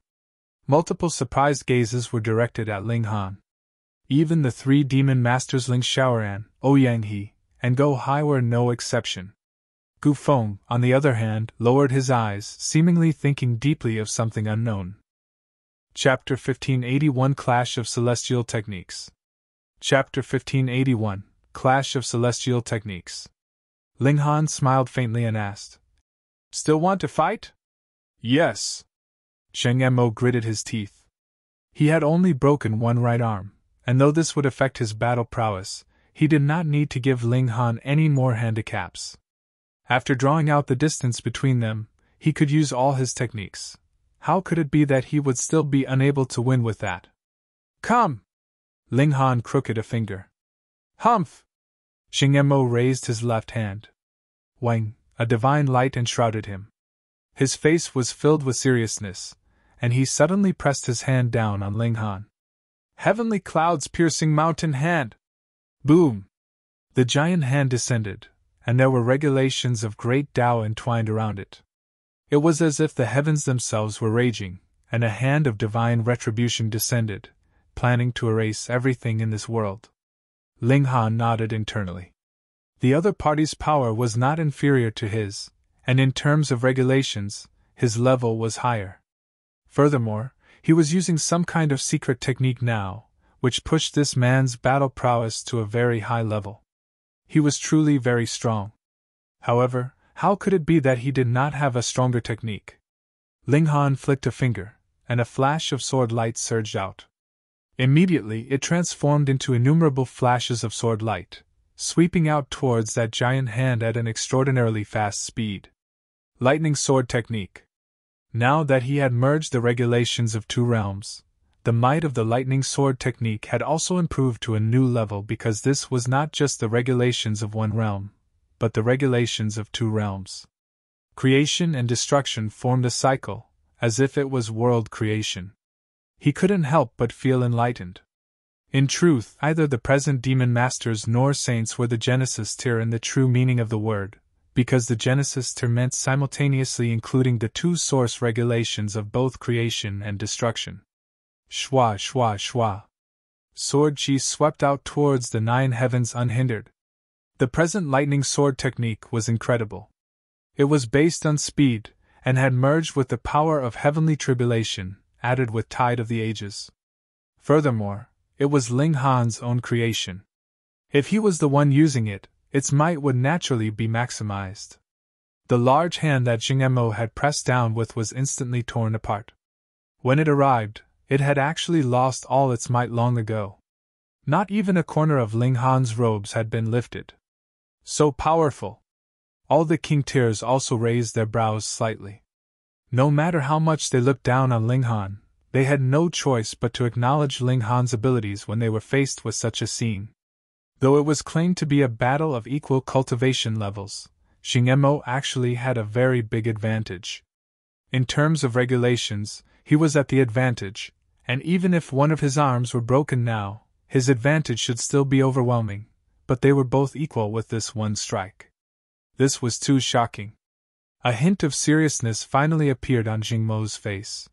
Multiple surprised gazes were directed at Ling Han. Even the 3 demon masters Ling Xiaoran, Ouyang He, and Go Hai were no exception. Gu Feng, on the other hand, lowered his eyes, seemingly thinking deeply of something unknown. Chapter 1581 Clash of Celestial Techniques. Chapter 1581 Clash of Celestial Techniques. Ling Han smiled faintly and asked, "Still want to fight?" "Yes." Zheng Mo gritted his teeth. He had only broken one right arm, and though this would affect his battle prowess, he did not need to give Ling Han any more handicaps. After drawing out the distance between them, he could use all his techniques. How could it be that he would still be unable to win with that? "Come!" Ling Han crooked a finger. "Humph!" Zheng Mo raised his left hand. Wang, a divine light enshrouded him. His face was filled with seriousness, and he suddenly pressed his hand down on Ling Han. "Heavenly clouds piercing mountain hand!" Boom! The giant hand descended, and there were regulations of great Tao entwined around it. It was as if the heavens themselves were raging, and a hand of divine retribution descended, planning to erase everything in this world. Ling Han nodded internally. The other party's power was not inferior to his, and in terms of regulations, his level was higher. Furthermore, he was using some kind of secret technique now, which pushed this man's battle prowess to a very high level. He was truly very strong. However, how could it be that he did not have a stronger technique? Ling Han flicked a finger, and a flash of sword light surged out. Immediately it transformed into innumerable flashes of sword light, sweeping out towards that giant hand at an extraordinarily fast speed. Lightning sword technique. Now that he had merged the regulations of two realms, the might of the lightning sword technique had also improved to a new level because this was not just the regulations of one realm, but the regulations of two realms. Creation and destruction formed a cycle, as if it was world creation. He couldn't help but feel enlightened. In truth, either the present demon masters nor saints were the Genesis tier in the true meaning of the word, because the Genesis tier meant simultaneously including the two source regulations of both creation and destruction. Shwa, shwa, shwa. Sword chi swept out towards the nine heavens unhindered. The present lightning sword technique was incredible. It was based on speed, and had merged with the power of heavenly tribulation, added with tide of the ages. Furthermore, it was Ling Han's own creation. If he was the one using it, its might would naturally be maximized. The large hand that Zheng Mo had pressed down with was instantly torn apart. When it arrived, it had actually lost all its might long ago. Not even a corner of Ling Han's robes had been lifted. So powerful! All the king tiers also raised their brows slightly. No matter how much they looked down on Ling Han, they had no choice but to acknowledge Ling Han's abilities when they were faced with such a scene. Though it was claimed to be a battle of equal cultivation levels, Zheng Mo actually had a very big advantage. In terms of regulations, he was at the advantage, and even if one of his arms were broken now, his advantage should still be overwhelming, but they were both equal with this one strike. This was too shocking. A hint of seriousness finally appeared on Zheng Mo's face.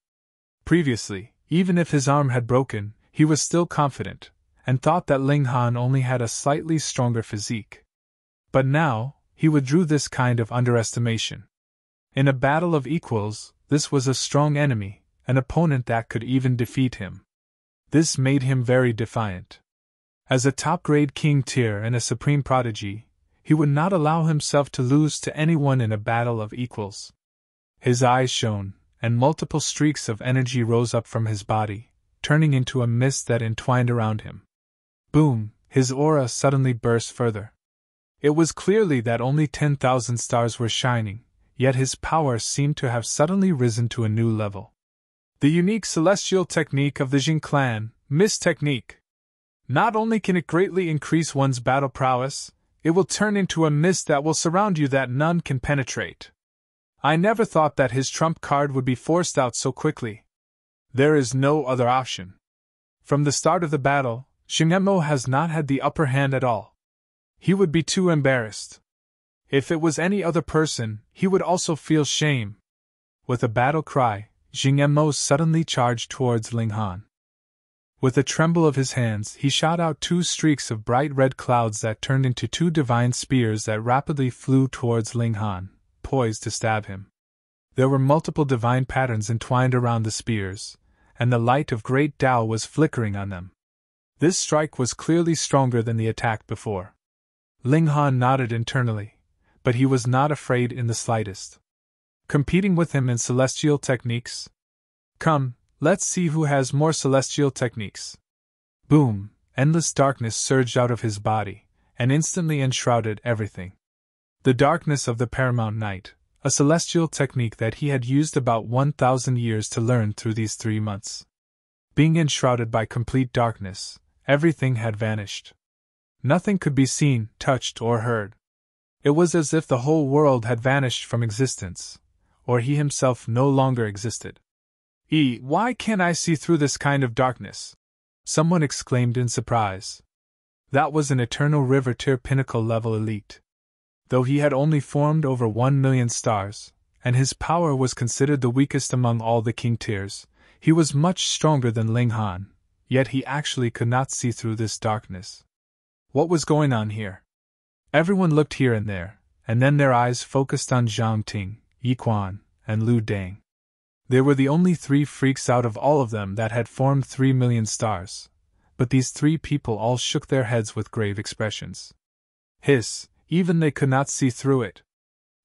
Previously, even if his arm had broken, he was still confident, and thought that Ling Han only had a slightly stronger physique. But now, he withdrew this kind of underestimation. In a battle of equals, this was a strong enemy, an opponent that could even defeat him. This made him very defiant. As a top-grade king tier and a supreme prodigy, he would not allow himself to lose to anyone in a battle of equals. His eyes shone, and multiple streaks of energy rose up from his body, turning into a mist that entwined around him. Boom! His aura suddenly burst further. It was clearly that only 10,000 stars were shining, yet his power seemed to have suddenly risen to a new level. The unique celestial technique of the Jin clan, Mist Technique. Not only can it greatly increase one's battle prowess, it will turn into a mist that will surround you that none can penetrate. I never thought that his trump card would be forced out so quickly. There is no other option. From the start of the battle, Zheng Mo has not had the upper hand at all. He would be too embarrassed. If it was any other person, he would also feel shame. With a battle cry, Zheng Mo suddenly charged towards Ling Han. With a tremble of his hands, he shot out two streaks of bright red clouds that turned into two divine spears that rapidly flew towards Ling Han, poised to stab him. There were multiple divine patterns entwined around the spears, and the light of great Tao was flickering on them. This strike was clearly stronger than the attack before. Ling Han nodded internally, but he was not afraid in the slightest. Competing with him in celestial techniques? Come, let's see who has more celestial techniques. Boom! Endless darkness surged out of his body, and instantly enshrouded everything. The darkness of the paramount night, a celestial technique that he had used about 1,000 years to learn through these 3 months. Being enshrouded by complete darkness, everything had vanished. Nothing could be seen, touched, or heard. It was as if the whole world had vanished from existence, or he himself no longer existed. Why can't I see through this kind of darkness? Someone exclaimed in surprise. That was an eternal river tier pinnacle level elite. Though he had only formed over 1 million stars, and his power was considered the weakest among all the king tiers, he was much stronger than Ling Han, yet he actually could not see through this darkness. What was going on here? Everyone looked here and there, and then their eyes focused on Zhang Ting, Yi Quan, and Lu Dang. They were the only 3 freaks out of all of them that had formed 3 million stars, but these 3 people all shook their heads with grave expressions. Even they could not see through it.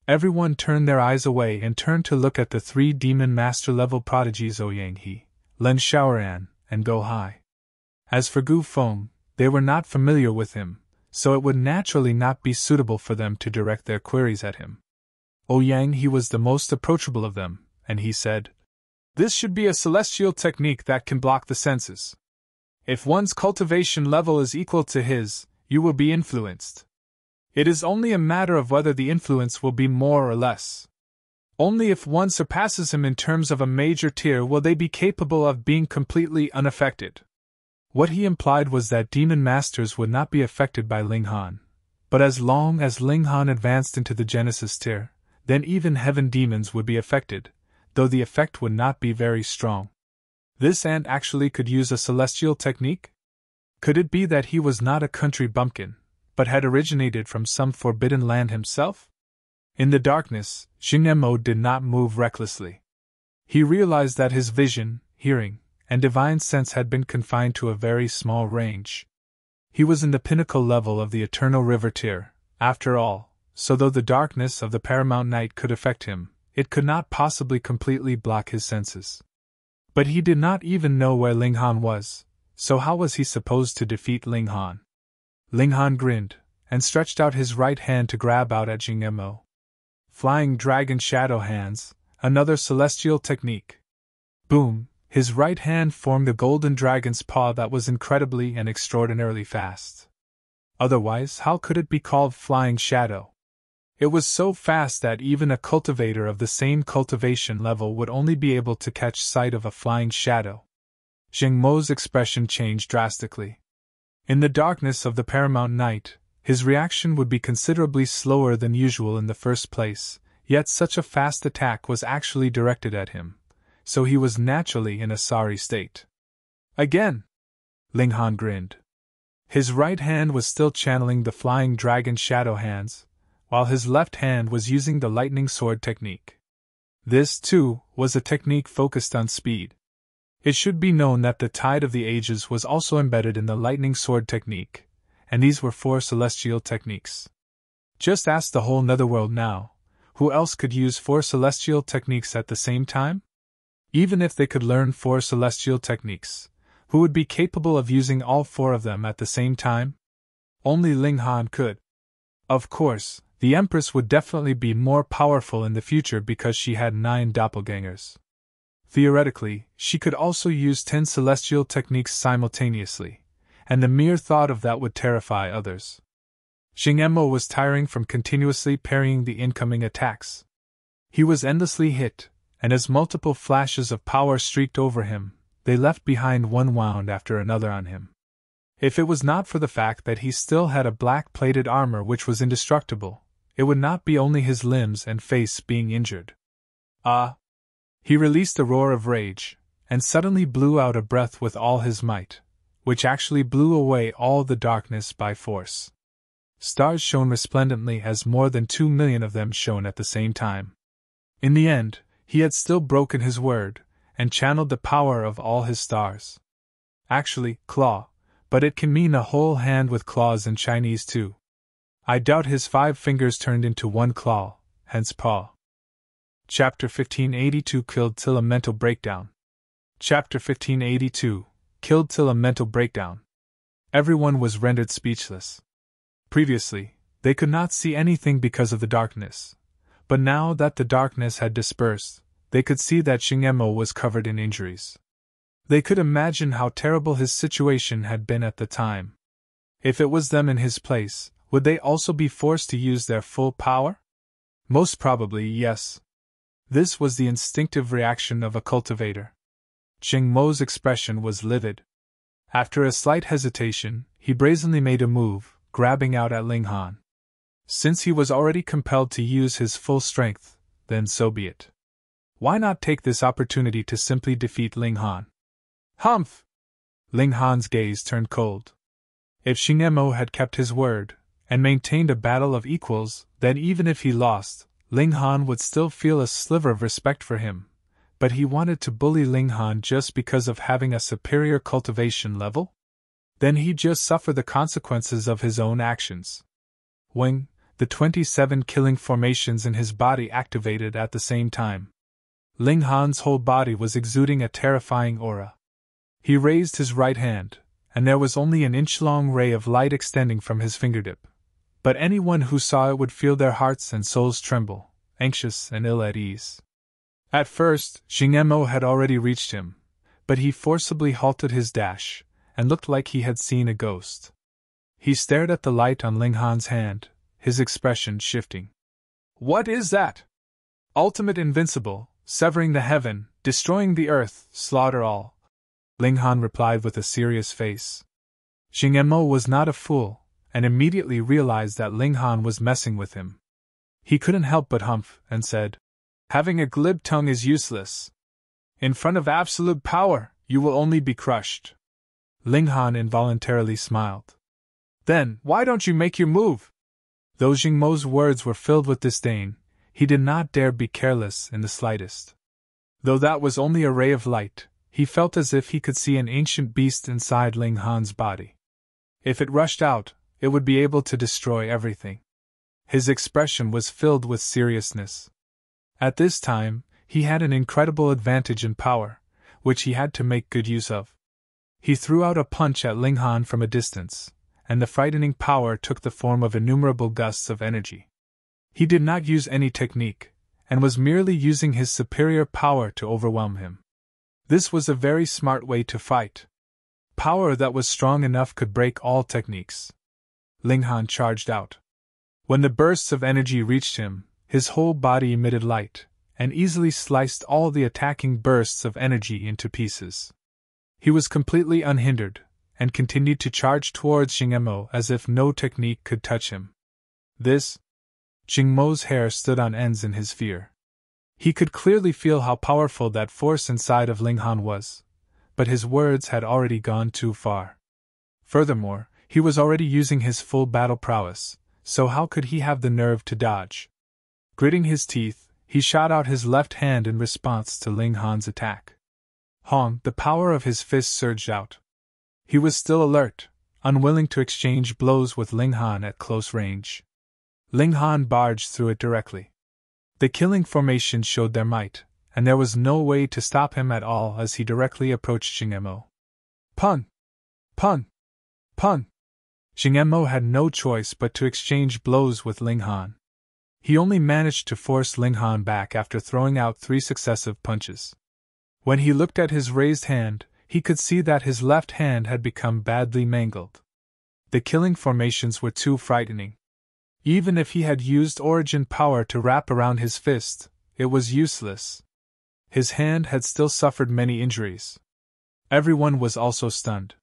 Everyone turned their eyes away and turned to look at the 3 demon master-level prodigies Ouyang He, Lin Xiaoran, and Go Hai. As for Gu Feng, they were not familiar with him, so it would naturally not be suitable for them to direct their queries at him. Ouyang He was the most approachable of them, and he said, "This should be a celestial technique that can block the senses. If one's cultivation level is equal to his, you will be influenced. It is only a matter of whether the influence will be more or less. Only if one surpasses him in terms of a major tier will they be capable of being completely unaffected." What he implied was that demon masters would not be affected by Ling Han, but as long as Ling Han advanced into the Genesis tier, then even heaven demons would be affected, though the effect would not be very strong. This ant actually could use a celestial technique? Could it be that he was not a country bumpkin, but had originated from some forbidden land himself? In the darkness, Xingmo did not move recklessly. He realized that his vision, hearing, and divine sense had been confined to a very small range. He was in the pinnacle level of the Eternal River tier, after all, so though the darkness of the paramount night could affect him, it could not possibly completely block his senses. But he did not even know where Ling Han was, so how was he supposed to defeat Ling Han? Ling Han grinned, and stretched out his right hand to grab out at Xingmo. Flying Dragon Shadow Hands, another celestial technique. Boom! His right hand formed a golden dragon's paw that was incredibly and extraordinarily fast. Otherwise, how could it be called Flying Shadow? It was so fast that even a cultivator of the same cultivation level would only be able to catch sight of a flying shadow. Xingmo's expression changed drastically. In the darkness of the paramount night, his reaction would be considerably slower than usual in the first place, yet such a fast attack was actually directed at him, so he was naturally in a sorry state. Again! Ling Han grinned. His right hand was still channeling the flying dragon shadow hands, while his left hand was using the lightning sword technique. This, too, was a technique focused on speed. It should be known that the Tide of the Ages was also embedded in the lightning sword technique, and these were 4 celestial techniques. Just ask the whole netherworld now, who else could use 4 celestial techniques at the same time? Even if they could learn 4 celestial techniques, who would be capable of using all 4 of them at the same time? Only Ling Han could. Of course, the Empress would definitely be more powerful in the future because she had 9 doppelgangers. Theoretically, she could also use 10 celestial techniques simultaneously, and the mere thought of that would terrify others. Xingmo was tiring from continuously parrying the incoming attacks. He was endlessly hit, and as multiple flashes of power streaked over him, they left behind one wound after another on him. If it was not for the fact that he still had a black-plated armor which was indestructible, it would not be only his limbs and face being injured. He released a roar of rage, and suddenly blew out a breath with all his might, which actually blew away all the darkness by force. Stars shone resplendently as more than 2 million of them shone at the same time. In the end, he had still broken his word, and channeled the power of all his stars. Actually, claw, but it can mean a whole hand with claws in Chinese too. I doubt his 5 fingers turned into one claw, hence paw. Chapter 1582 Killed till a mental breakdown. Chapter 1582 Killed till a mental breakdown. Everyone was rendered speechless. Previously, they could not see anything because of the darkness, but now that the darkness had dispersed, they could see that Xingemo was covered in injuries. They could imagine how terrible his situation had been at the time. If it was them in his place, would they also be forced to use their full power? Most probably, yes. This was the instinctive reaction of a cultivator. Xingmo's expression was livid. After a slight hesitation, he brazenly made a move, grabbing out at Ling Han. Since he was already compelled to use his full strength, then so be it. Why not take this opportunity to simply defeat Ling Han? Humph! Ling Han's gaze turned cold. If Xingemo had kept his word, and maintained a battle of equals, then even if he lost, Ling Han would still feel a sliver of respect for him, but he wanted to bully Ling Han just because of having a superior cultivation level? Then he'd just suffer the consequences of his own actions. Wing, the 27 killing formations in his body activated at the same time. Ling Han's whole body was exuding a terrifying aura. He raised his right hand, and there was only an inch-long ray of light extending from his fingertip. But anyone who saw it would feel their hearts and souls tremble, anxious and ill at ease. At first, Xingemo had already reached him, but he forcibly halted his dash, and looked like he had seen a ghost. He stared at the light on Ling Han's hand, his expression shifting. What is that? Ultimate invincible, severing the heaven, destroying the earth, slaughter all. Ling Han replied with a serious face. Xingemo was not a fool, and immediately realized that Ling Han was messing with him. He couldn't help but humph, and said, "Having a glib tongue is useless. In front of absolute power, you will only be crushed." Ling Han involuntarily smiled. "Then, why don't you make your move?" Though Xingmo's words were filled with disdain, he did not dare be careless in the slightest. Though that was only a ray of light, he felt as if he could see an ancient beast inside Ling Han's body. If it rushed out, it would be able to destroy everything. His expression was filled with seriousness. At this time, he had an incredible advantage in power, which he had to make good use of. He threw out a punch at Ling Han from a distance, and the frightening power took the form of innumerable gusts of energy. He did not use any technique, and was merely using his superior power to overwhelm him. This was a very smart way to fight. Power that was strong enough could break all techniques. Ling Han charged out. When the bursts of energy reached him, his whole body emitted light, and easily sliced all the attacking bursts of energy into pieces. He was completely unhindered, and continued to charge towards Xingemo as if no technique could touch him. Xingmo's hair stood on ends in his fear. He could clearly feel how powerful that force inside of Ling Han was, but his words had already gone too far. Furthermore, he was already using his full battle prowess, so how could he have the nerve to dodge? Gritting his teeth, he shot out his left hand in response to Ling Han's attack. Hong, the power of his fist surged out. He was still alert, unwilling to exchange blows with Ling Han at close range. Ling Han barged through it directly. The killing formations showed their might, and there was no way to stop him at all as he directly approached Xingemo. Pun! Pun! Pun! Xingemo had no choice but to exchange blows with Ling Han. He only managed to force Ling Han back after throwing out 3 successive punches. When he looked at his raised hand, he could see that his left hand had become badly mangled. The killing formations were too frightening. Even if he had used origin power to wrap around his fist, it was useless. His hand had still suffered many injuries. Everyone was also stunned.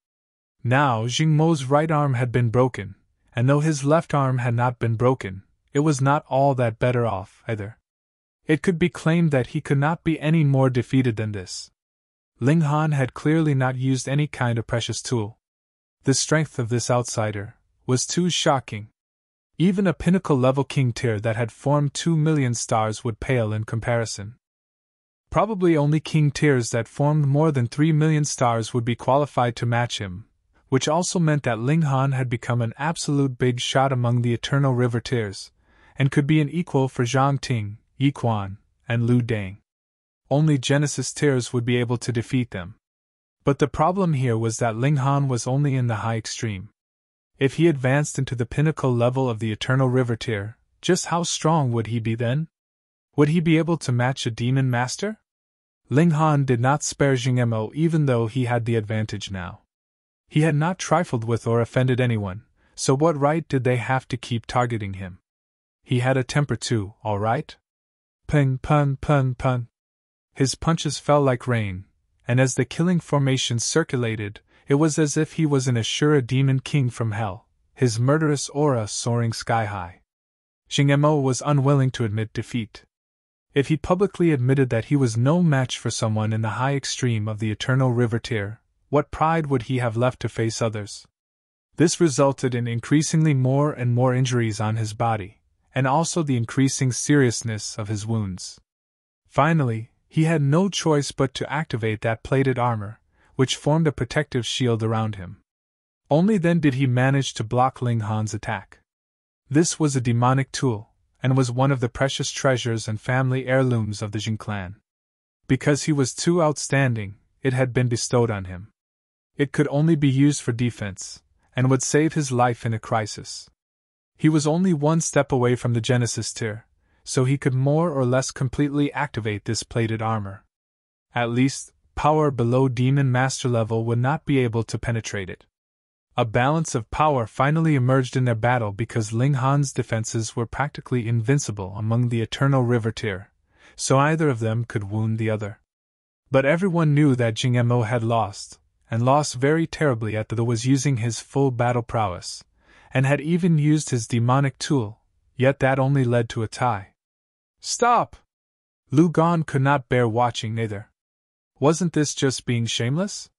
Now Xingmo's right arm had been broken, and though his left arm had not been broken, it was not all that better off either. It could be claimed that he could not be any more defeated than this. Ling Han had clearly not used any kind of precious tool. The strength of this outsider was too shocking. Even a pinnacle-level king tier that had formed 2 million stars would pale in comparison. Probably only king tiers that formed more than 3 million stars would be qualified to match him, which also meant that Ling Han had become an absolute big shot among the Eternal River tiers, and could be an equal for Zhang Ting, Yi Quan, and Lu Dang. Only Genesis tiers would be able to defeat them. But the problem here was that Ling Han was only in the high extreme. If he advanced into the pinnacle level of the Eternal River tier, just how strong would he be then? Would he be able to match a demon master? Ling Han did not spare Jing Mo even though he had the advantage now. He had not trifled with or offended anyone, so what right did they have to keep targeting him? He had a temper too, all right? Ping, pun, pun, pun. His punches fell like rain, and as the killing formations circulated, it was as if he was an Ashura demon king from hell, his murderous aura soaring sky-high. Jing Mo was unwilling to admit defeat. If he publicly admitted that he was no match for someone in the high extreme of the Eternal River tier, what pride would he have left to face others? This resulted in increasingly more and more injuries on his body, and also the increasing seriousness of his wounds. Finally, he had no choice but to activate that plated armor, which formed a protective shield around him. Only then did he manage to block Ling Han's attack. This was a demonic tool, and was one of the precious treasures and family heirlooms of the Jin clan. Because he was too outstanding, it had been bestowed on him. It could only be used for defense, and would save his life in a crisis. He was only one step away from the Genesis tier, so he could more or less completely activate this plated armor. At least, power below Demon Master level would not be able to penetrate it. A balance of power finally emerged in their battle because Ling Han's defenses were practically invincible among the Eternal River tier, so either of them could wound the other. But everyone knew that Jing Mo had lost, and lost very terribly at the was using his full battle prowess, and had even used his demonic tool, yet that only led to a tie. Stop! Lu Gan could not bear watching either. Wasn't this just being shameless?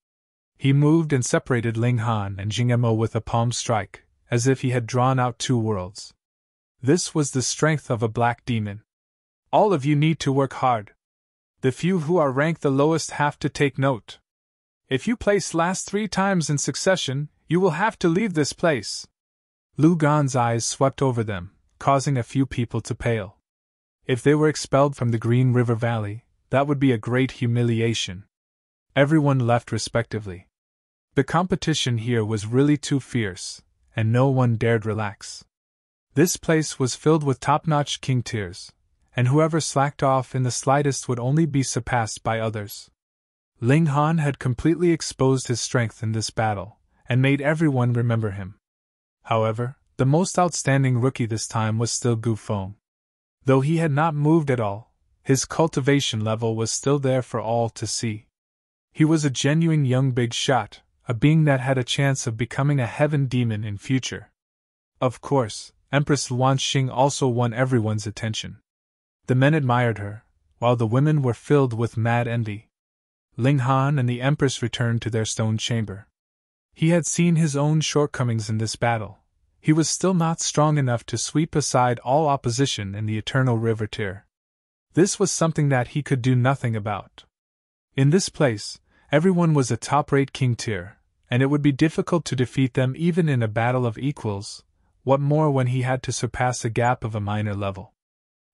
He moved and separated Ling Han and Jing Mo with a palm strike, as if he had drawn out two worlds. This was the strength of a black demon. All of you need to work hard. The few who are ranked the lowest have to take note. If you place last 3 times in succession, you will have to leave this place. Lu Gan's eyes swept over them, causing a few people to pale. If they were expelled from the Green River Valley, that would be a great humiliation. Everyone left respectively. The competition here was really too fierce, and no one dared relax. This place was filled with top-notch king tiers, and whoever slacked off in the slightest would only be surpassed by others. Ling Han had completely exposed his strength in this battle, and made everyone remember him. However, the most outstanding rookie this time was still Gu Feng. Though he had not moved at all, his cultivation level was still there for all to see. He was a genuine young big shot, a being that had a chance of becoming a heaven demon in future. Of course, Empress Luan Xing also won everyone's attention. The men admired her, while the women were filled with mad envy. Ling Han and the Empress returned to their stone chamber. He had seen his own shortcomings in this battle. He was still not strong enough to sweep aside all opposition in the Eternal River tier. This was something that he could do nothing about. In this place, everyone was a top-rate king tier, and it would be difficult to defeat them even in a battle of equals, what more when he had to surpass a gap of a minor level.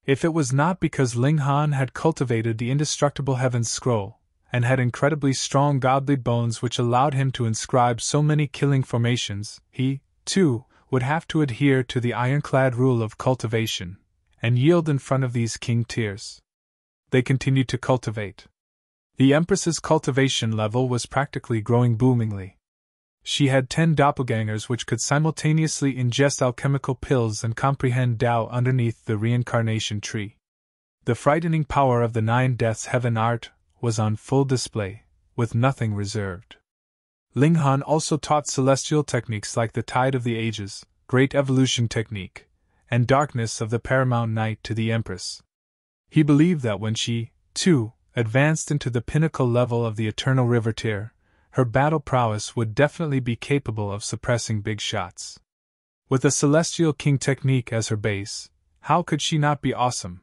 If it was not because Ling Han had cultivated the indestructible Heaven's Scroll, and had incredibly strong godly bones which allowed him to inscribe so many killing formations, he, too, would have to adhere to the ironclad rule of cultivation, and yield in front of these king tiers. They continued to cultivate. The Empress's cultivation level was practically growing boomingly. She had 10 doppelgangers which could simultaneously ingest alchemical pills and comprehend Tao underneath the reincarnation tree. The frightening power of the 9 Deaths Heaven art was on full display, with nothing reserved. Ling Han also taught celestial techniques like the Tide of the Ages, Great Evolution Technique, and Darkness of the Paramount Night to the Empress. He believed that when she, too, advanced into the pinnacle level of the Eternal River tier, her battle prowess would definitely be capable of suppressing big shots. With a Celestial King technique as her base, how could she not be awesome?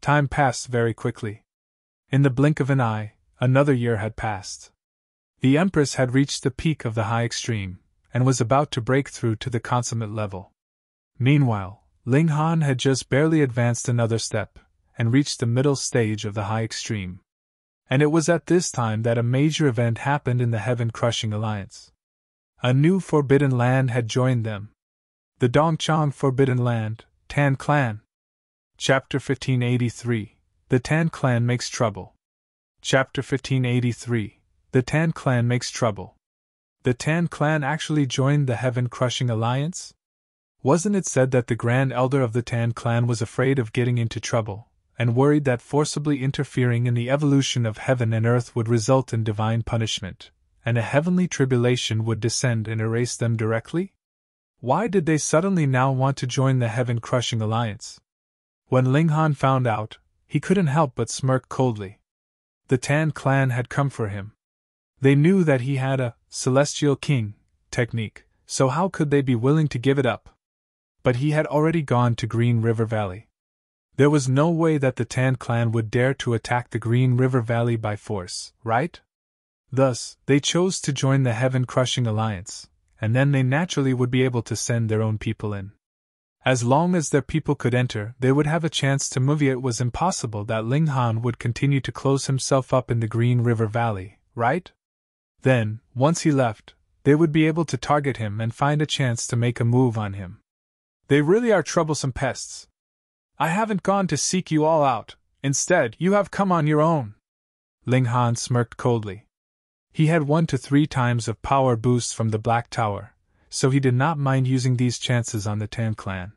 Time passed very quickly. In the blink of an eye, another year had passed. The Empress had reached the peak of the high extreme, and was about to break through to the consummate level. Meanwhile, Ling Han had just barely advanced another step, and reached the middle stage of the high extreme. And it was at this time that a major event happened in the heaven-crushing alliance. A new forbidden land had joined them. The Dongchang Forbidden Land, Tan Clan. Chapter 1583. The Tan Clan Makes Trouble. Chapter 1583. The Tan Clan Makes Trouble. The Tan Clan actually joined the heaven-crushing alliance? Wasn't it said that the Grand Elder of the Tan Clan was afraid of getting into trouble, and worried that forcibly interfering in the evolution of heaven and earth would result in divine punishment, and a heavenly tribulation would descend and erase them directly? Why did they suddenly now want to join the heaven-crushing alliance? When Ling Han found out, he couldn't help but smirk coldly. The Tan Clan had come for him. They knew that he had a celestial king technique, so how could they be willing to give it up? But he had already gone to Green River Valley. There was no way that the Tan Clan would dare to attack the Green River Valley by force, right? Thus, they chose to join the heaven-crushing alliance, and then they naturally would be able to send their own people in. As long as their people could enter, they would have a chance to move. It was impossible that Ling Han would continue to close himself up in the Green River Valley, right? Then, once he left, they would be able to target him and find a chance to make a move on him. They really are troublesome pests. I haven't gone to seek you all out, instead, you have come on your own. Ling Han smirked coldly. He had 1 to 3 times of power boosts from the Black Tower, so he did not mind using these chances on the Tan Clan.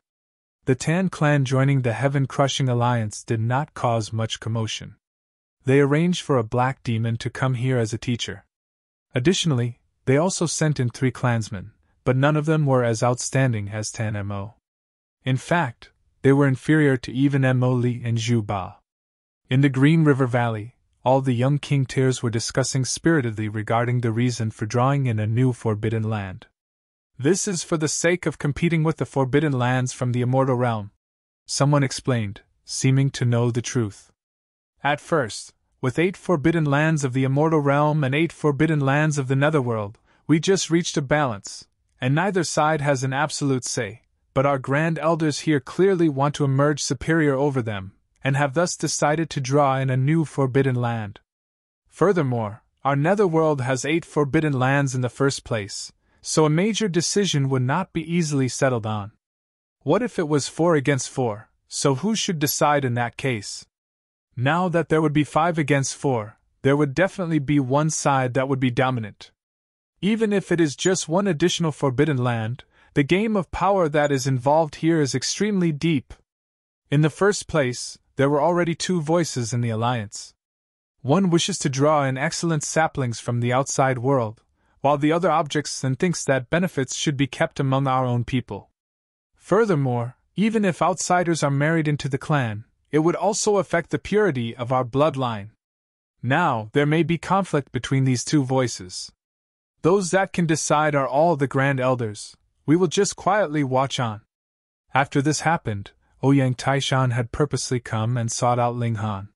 The Tan Clan joining the heaven-crushing alliance did not cause much commotion. They arranged for a black demon to come here as a teacher. Additionally, they also sent in 3 clansmen, but none of them were as outstanding as Tan Mo. In fact, they were inferior to even Mo Li and Zhu Ba. In the Green River Valley, all the young king tiers were discussing spiritedly regarding the reason for drawing in a new forbidden land. This is for the sake of competing with the forbidden lands from the immortal realm, someone explained, seeming to know the truth. At first, with 8 forbidden lands of the immortal realm and 8 forbidden lands of the netherworld, we just reached a balance, and neither side has an absolute say, but our grand elders here clearly want to emerge superior over them, and have thus decided to draw in a new forbidden land. Furthermore, our netherworld has 8 forbidden lands in the first place, so a major decision would not be easily settled on. What if it was 4 against 4, so who should decide in that case? Now that there would be 5 against 4, there would definitely be one side that would be dominant. Even if it is just 1 additional forbidden land, the game of power that is involved here is extremely deep. In the first place, there were already 2 voices in the alliance. One wishes to draw in excellent saplings from the outside world, while the other objects and thinks that benefits should be kept among our own people. Furthermore, even if outsiders are married into the clan, it would also affect the purity of our bloodline. Now, there may be conflict between these 2 voices. Those that can decide are all the Grand Elders. We will just quietly watch on. After this happened, Ouyang Taishan had purposely come and sought out Ling Han.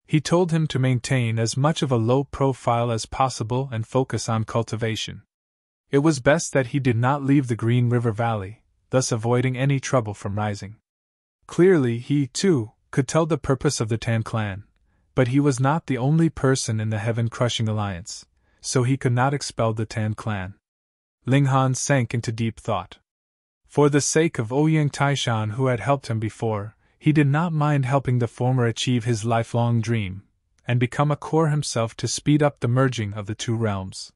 He told him to maintain as much of a low profile as possible and focus on cultivation. It was best that he did not leave the Green River Valley, thus avoiding any trouble from rising. Clearly he, too, could tell the purpose of the Tan Clan, but he was not the only person in the heaven-crushing alliance, so he could not expel the Tan Clan. Ling Han sank into deep thought. For the sake of Ouyang Taishan, who had helped him before, he did not mind helping the former achieve his lifelong dream, and become a core himself to speed up the merging of the 2 realms.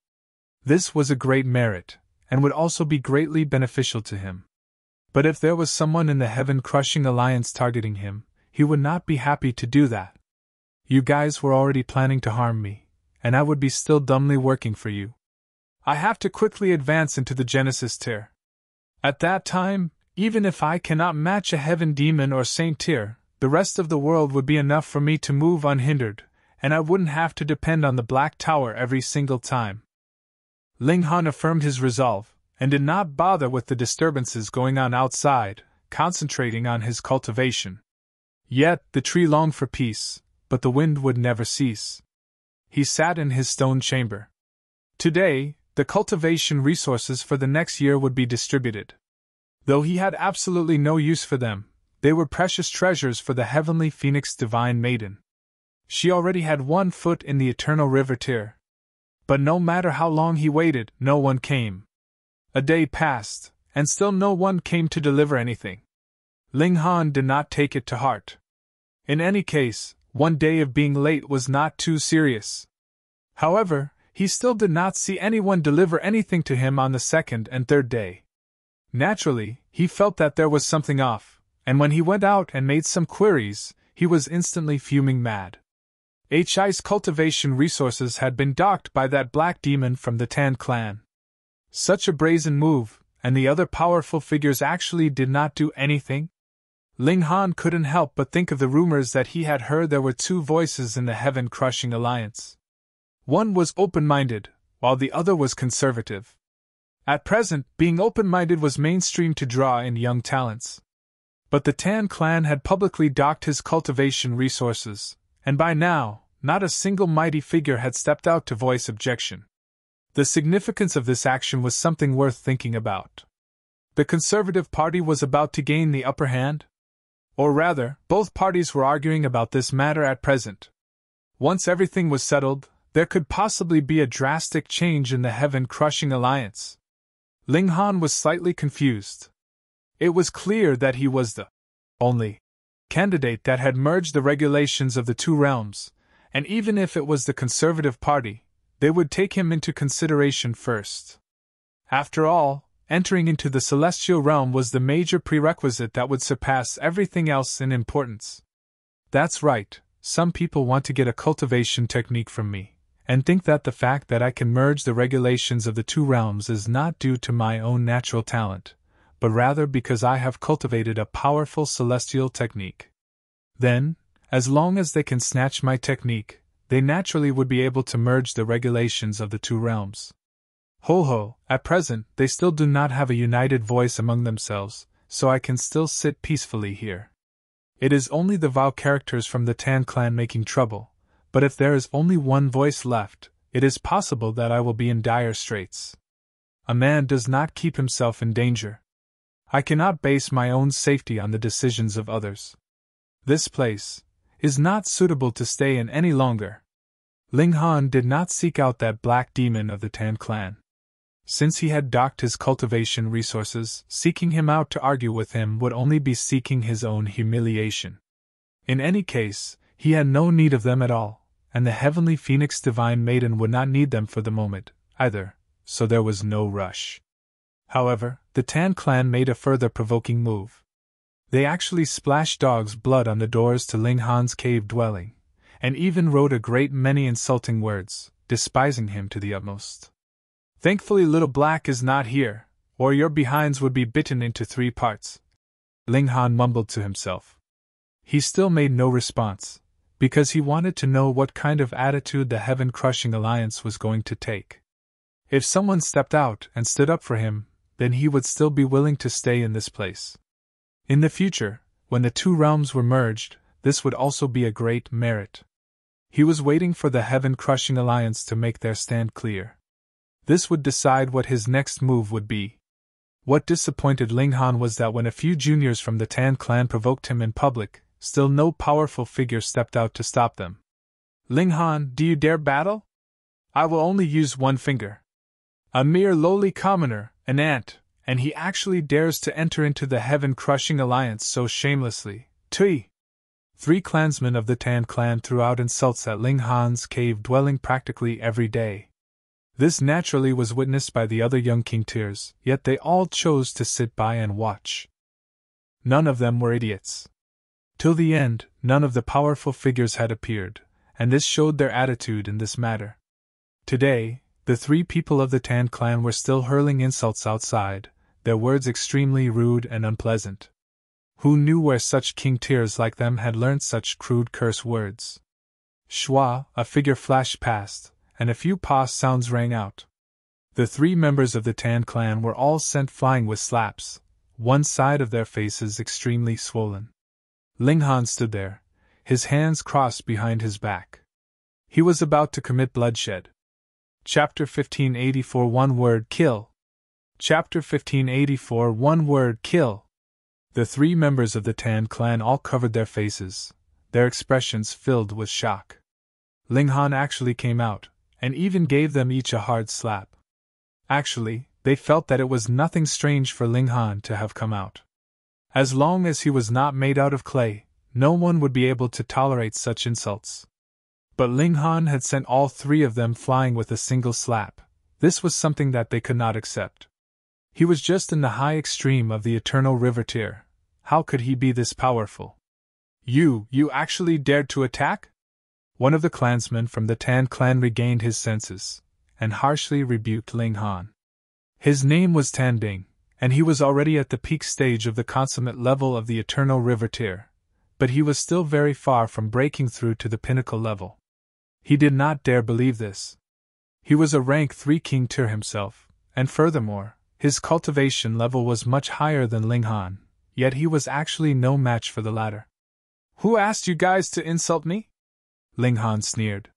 This was a great merit, and would also be greatly beneficial to him. But if there was someone in the heaven-crushing alliance targeting him, he would not be happy to do that. You guys were already planning to harm me, and I would be still dumbly working for you. I have to quickly advance into the Genesis tier. At that time, even if I cannot match a heaven demon or saint tier, the rest of the world would be enough for me to move unhindered, and I wouldn't have to depend on the Black Tower every single time. Ling Han affirmed his resolve, and did not bother with the disturbances going on outside, concentrating on his cultivation. Yet, the tree longed for peace, but the wind would never cease. He sat in his stone chamber. Today, the cultivation resources for the next year would be distributed. Though he had absolutely no use for them, they were precious treasures for the heavenly phoenix divine maiden. She already had 1 foot in the eternal river Tyr. But no matter how long he waited, no one came. A day passed, and still no one came to deliver anything. Ling Han did not take it to heart. In any case, 1 day of being late was not too serious. However, he still did not see anyone deliver anything to him on the 2nd and 3rd day. Naturally, he felt that there was something off, and when he went out and made some queries, he was instantly fuming mad. HI's cultivation resources had been docked by that black demon from the Tan clan. Such a brazen move, and the other powerful figures actually did not do anything? Ling Han couldn't help but think of the rumors that he had heard there were 2 voices in the heaven-crushing alliance. One was open-minded, while the other was conservative. At present, being open-minded was mainstream to draw in young talents. But the Tan clan had publicly docked his cultivation resources, and by now, not a single mighty figure had stepped out to voice objection. The significance of this action was something worth thinking about. The Conservative Party was about to gain the upper hand? Or rather, both parties were arguing about this matter at present. Once everything was settled, there could possibly be a drastic change in the heaven-crushing alliance. Ling Han was slightly confused. It was clear that he was the only candidate that had merged the regulations of the 2 realms, and even if it was the Conservative Party, they would take him into consideration first. After all, entering into the celestial realm was the major prerequisite that would surpass everything else in importance. That's right, some people want to get a cultivation technique from me, and think that the fact that I can merge the regulations of the 2 realms is not due to my own natural talent, but rather because I have cultivated a powerful celestial technique. Then, as long as they can snatch my technique, they naturally would be able to merge the regulations of the 2 realms. Ho, at present, they still do not have a united voice among themselves, so I can still sit peacefully here. It is only the vile characters from the Tan clan making trouble, but if there is only 1 voice left, it is possible that I will be in dire straits. A man does not keep himself in danger. I cannot base my own safety on the decisions of others. This place is not suitable to stay in any longer. Ling Han did not seek out that black demon of the Tan clan. Since he had docked his cultivation resources, seeking him out to argue with him would only be seeking his own humiliation. In any case, he had no need of them at all, and the heavenly phoenix divine maiden would not need them for the moment, either, so there was no rush. However, the Tan clan made a further provoking move. They actually splashed dog's blood on the doors to Ling Han's cave dwelling, and even wrote a great many insulting words, despising him to the utmost. Thankfully Little Black is not here, or your behinds would be bitten into 3 parts, Ling Han mumbled to himself. He still made no response, because he wanted to know what kind of attitude the heaven-crushing alliance was going to take. If someone stepped out and stood up for him, then he would still be willing to stay in this place. In the future, when the 2 realms were merged, this would also be a great merit. He was waiting for the heaven-crushing alliance to make their stand clear. This would decide what his next move would be. What disappointed Ling Han was that when a few juniors from the Tan clan provoked him in public, still no powerful figure stepped out to stop them. Ling Han, do you dare battle? I will only use 1 finger. A mere lowly commoner, an ant, and he actually dares to enter into the heaven-crushing alliance so shamelessly. Tui! 3 clansmen of the Tan clan threw out insults at Ling Han's cave dwelling practically every day. This naturally was witnessed by the other young king tiers, yet they all chose to sit by and watch. None of them were idiots. Till the end, none of the powerful figures had appeared, and this showed their attitude in this matter. Today, the 3 people of the Tan clan were still hurling insults outside, their words extremely rude and unpleasant. Who knew where such king tiers like them had learned such crude curse words? Shwa, a figure flashed past, and a few pah sounds rang out. The 3 members of the Tan clan were all sent flying with slaps, one side of their faces extremely swollen. Ling Han stood there, his hands crossed behind his back. He was about to commit bloodshed. Chapter 1584 One Word Kill. Chapter 1584 One Word Kill. The three members of the Tan clan all covered their faces, their expressions filled with shock. Ling Han actually came out, and even gave them each a hard slap. Actually, they felt that it was nothing strange for Ling Han to have come out. As long as he was not made out of clay, no one would be able to tolerate such insults. But Ling Han had sent all three of them flying with a single slap. This was something that they could not accept. He was just in the high extreme of the eternal river tier. How could he be this powerful? You actually dared to attack? One of the clansmen from the Tan clan regained his senses, and harshly rebuked Ling Han. His name was Tan Bing, and he was already at the peak stage of the consummate level of the eternal river tier, but he was still very far from breaking through to the pinnacle level. He did not dare believe this. He was a rank 3 king tier himself, and furthermore, his cultivation level was much higher than Ling Han, yet he was actually no match for the latter. Who asked you guys to insult me? Ling Han sneered.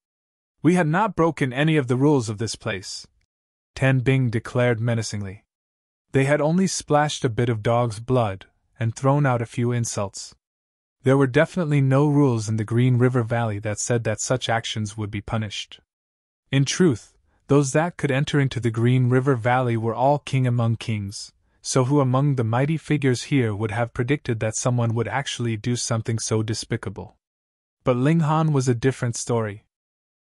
We had not broken any of the rules of this place, Tan Bing declared menacingly. They had only splashed a bit of dog's blood and thrown out a few insults. There were definitely no rules in the Green River Valley that said that such actions would be punished. In truth, those that could enter into the Green River Valley were all king among kings, so who among the mighty figures here would have predicted that someone would actually do something so despicable? But Ling Han was a different story.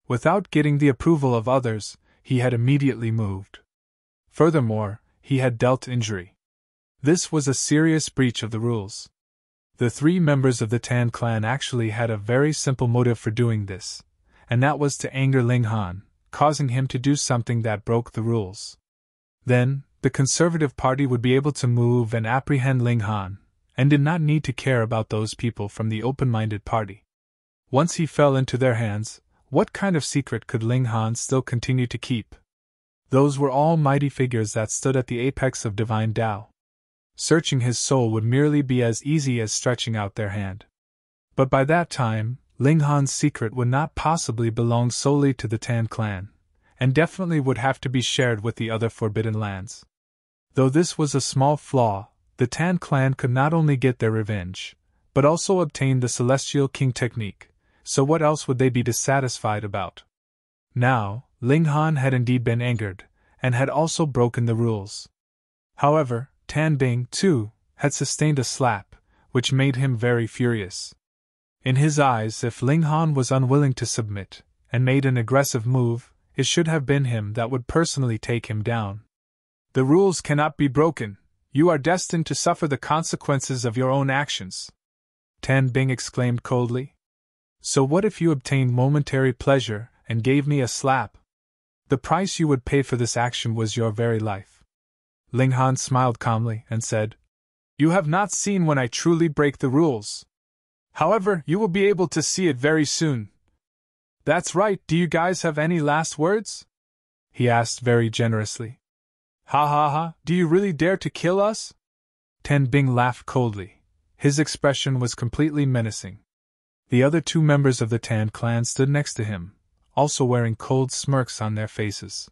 Without getting the approval of others, he had immediately moved. Furthermore, he had dealt injury. This was a serious breach of the rules. The three members of the Tan clan actually had a very simple motive for doing this, and that was to anger Ling Han, causing him to do something that broke the rules. Then, the Conservative Party would be able to move and apprehend Ling Han, and did not need to care about those people from the open-minded party. Once he fell into their hands, what kind of secret could Ling Han still continue to keep? Those were all mighty figures that stood at the apex of divine Tao. Searching his soul would merely be as easy as stretching out their hand. But by that time, Ling Han's secret would not possibly belong solely to the Tan clan, and definitely would have to be shared with the other forbidden lands. Though this was a small flaw, the Tan clan could not only get their revenge, but also obtain the Celestial King technique, so what else would they be dissatisfied about? Now, Ling Han had indeed been angered, and had also broken the rules. However, Tan Bing, too, had sustained a slap, which made him very furious. In his eyes, if Ling Han was unwilling to submit, and made an aggressive move, it should have been him that would personally take him down. The rules cannot be broken. You are destined to suffer the consequences of your own actions, Tan Bing exclaimed coldly. So what if you obtained momentary pleasure and gave me a slap? The price you would pay for this action was your very life. Ling Han smiled calmly and said, You have not seen when I truly break the rules. However, you will be able to see it very soon. That's right, do you guys have any last words? He asked very generously. Ha ha ha, do you really dare to kill us? Tan Bing laughed coldly. His expression was completely menacing. The other two members of the Tan clan stood next to him, also wearing cold smirks on their faces.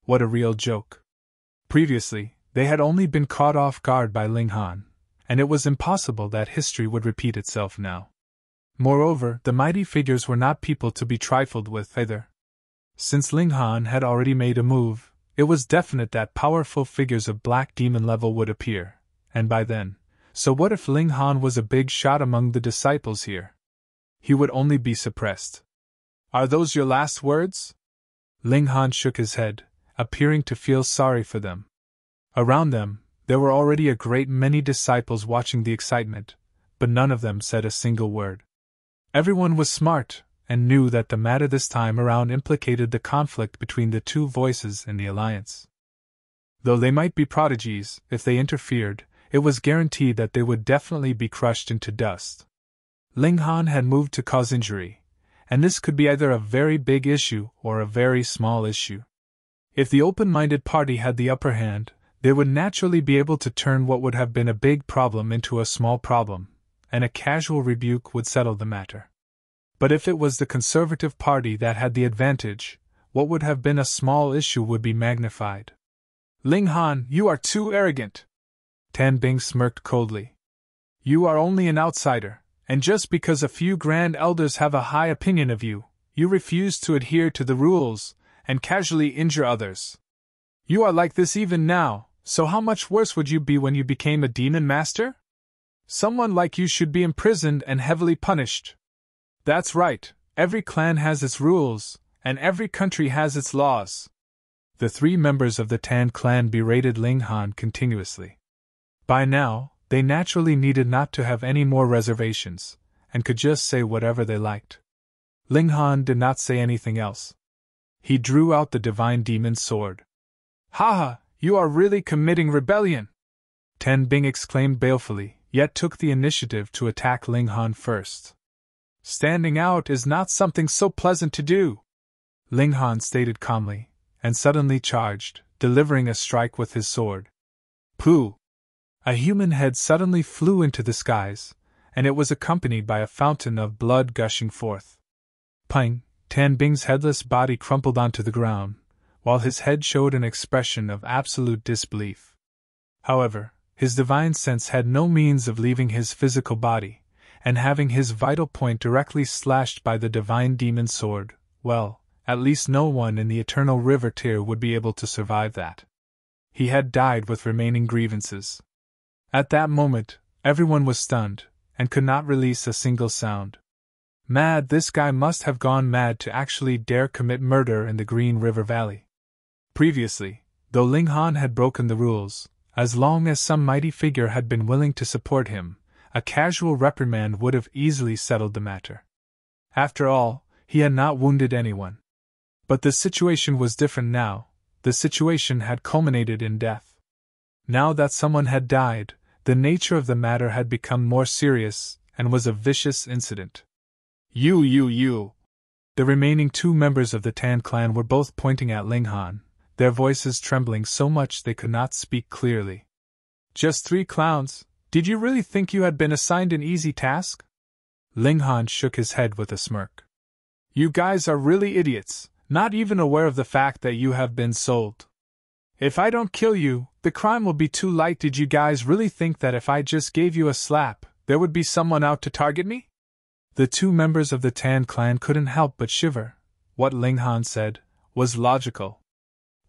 What a real joke. Previously, they had only been caught off guard by Ling Han, and it was impossible that history would repeat itself now. Moreover, the mighty figures were not people to be trifled with either. Since Ling Han had already made a move, it was definite that powerful figures of Black Demon level would appear, and by then, so what if Ling Han was a big shot among the disciples here? He would only be suppressed. Are those your last words? Ling Han shook his head, appearing to feel sorry for them. Around them, there were already a great many disciples watching the excitement, but none of them said a single word. Everyone was smart, and knew that the matter this time around implicated the conflict between the two voices in the alliance. Though they might be prodigies, if they interfered, it was guaranteed that they would definitely be crushed into dust. Ling Han had moved to cause injury, and this could be either a very big issue or a very small issue. If the open-minded party had the upper hand, they would naturally be able to turn what would have been a big problem into a small problem, and a casual rebuke would settle the matter. But if it was the conservative party that had the advantage, what would have been a small issue would be magnified. Ling Han, you are too arrogant. Tan Bing smirked coldly. You are only an outsider, and just because a few grand elders have a high opinion of you, you refuse to adhere to the rules, and casually injure others. You are like this even now, so how much worse would you be when you became a demon master? Someone like you should be imprisoned and heavily punished. That's right, every clan has its rules, and every country has its laws. The three members of the Tan clan berated Ling Han continuously. By now, they naturally needed not to have any more reservations, and could just say whatever they liked. Ling Han did not say anything else. He drew out the divine demon's sword. Haha, you are really committing rebellion! Tan Bing exclaimed balefully, yet took the initiative to attack Ling Han first. Standing out is not something so pleasant to do, Ling Han stated calmly, and suddenly charged, delivering a strike with his sword. Pooh! A human head suddenly flew into the skies, and it was accompanied by a fountain of blood gushing forth. Pang! Tan Bing's headless body crumpled onto the ground, while his head showed an expression of absolute disbelief. However, his divine sense had no means of leaving his physical body, and having his vital point directly slashed by the divine demon's sword, well, at least no one in the eternal river tier would be able to survive that. He had died with remaining grievances. At that moment, everyone was stunned, and could not release a single sound. Mad, this guy must have gone mad to actually dare commit murder in the Green River Valley. Previously, though Ling Han had broken the rules, as long as some mighty figure had been willing to support him, a casual reprimand would have easily settled the matter. After all, he had not wounded anyone. But the situation was different now. The situation had culminated in death. Now that someone had died, the nature of the matter had become more serious, and was a vicious incident. You! The remaining two members of the Tan clan were both pointing at Ling Han, their voices trembling so much they could not speak clearly. Just 3 clowns? Did you really think you had been assigned an easy task? Ling Han shook his head with a smirk. You guys are really idiots, not even aware of the fact that you have been sold. If I don't kill you, the crime will be too light. Did you guys really think that if I just gave you a slap, there would be someone out to target me? The two members of the Tan clan couldn't help but shiver. What Ling Han said was logical.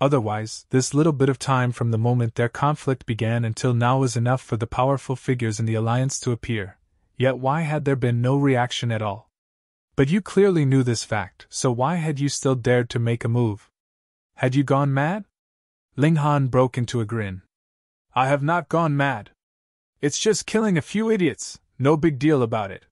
Otherwise, this little bit of time from the moment their conflict began until now was enough for the powerful figures in the alliance to appear, yet why had there been no reaction at all? But you clearly knew this fact, so why had you still dared to make a move? Had you gone mad? Ling Han broke into a grin. I have not gone mad. It's just killing a few idiots, no big deal about it.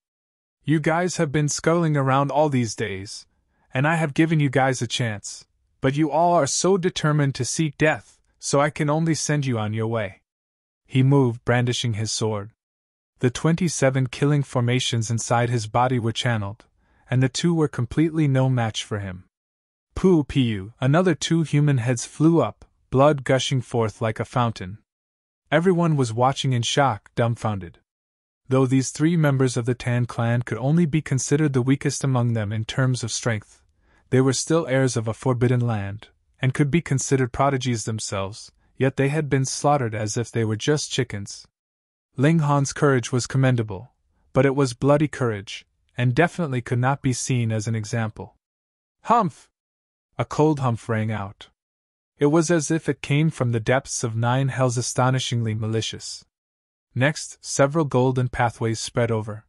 You guys have been scuttling around all these days, and I have given you guys a chance. But you all are so determined to seek death, so I can only send you on your way. He moved, brandishing his sword. The 27 killing formations inside his body were channeled, and the two were completely no match for him. Poo-pee-oo, another 2 human heads flew up, blood gushing forth like a fountain. Everyone was watching in shock, dumbfounded. Though these 3 members of the Tan clan could only be considered the weakest among them in terms of strength, they were still heirs of a forbidden land, and could be considered prodigies themselves, yet they had been slaughtered as if they were just chickens. Ling Han's courage was commendable, but it was bloody courage, and definitely could not be seen as an example. Humph! A cold humph rang out. It was as if it came from the depths of 9 hells, astonishingly malicious. Next, several golden pathways spread over.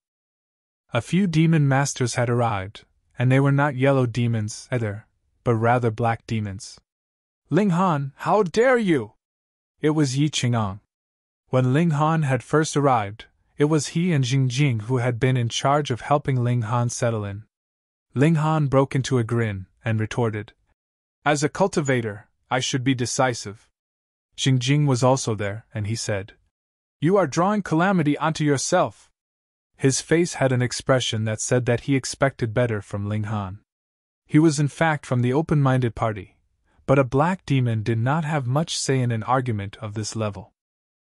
A few demon masters had arrived, and they were not yellow demons either, but rather black demons. Ling Han, how dare you! It was Yi Qing'ong. When Ling Han had first arrived, it was he and Jing Jing who had been in charge of helping Ling Han settle in. Ling Han broke into a grin, and retorted, As a cultivator, I should be decisive. Jing Jing was also there, and he said, You are drawing calamity onto yourself. His face had an expression that said that he expected better from Ling Han. He was in fact from the open-minded party, but a black demon did not have much say in an argument of this level.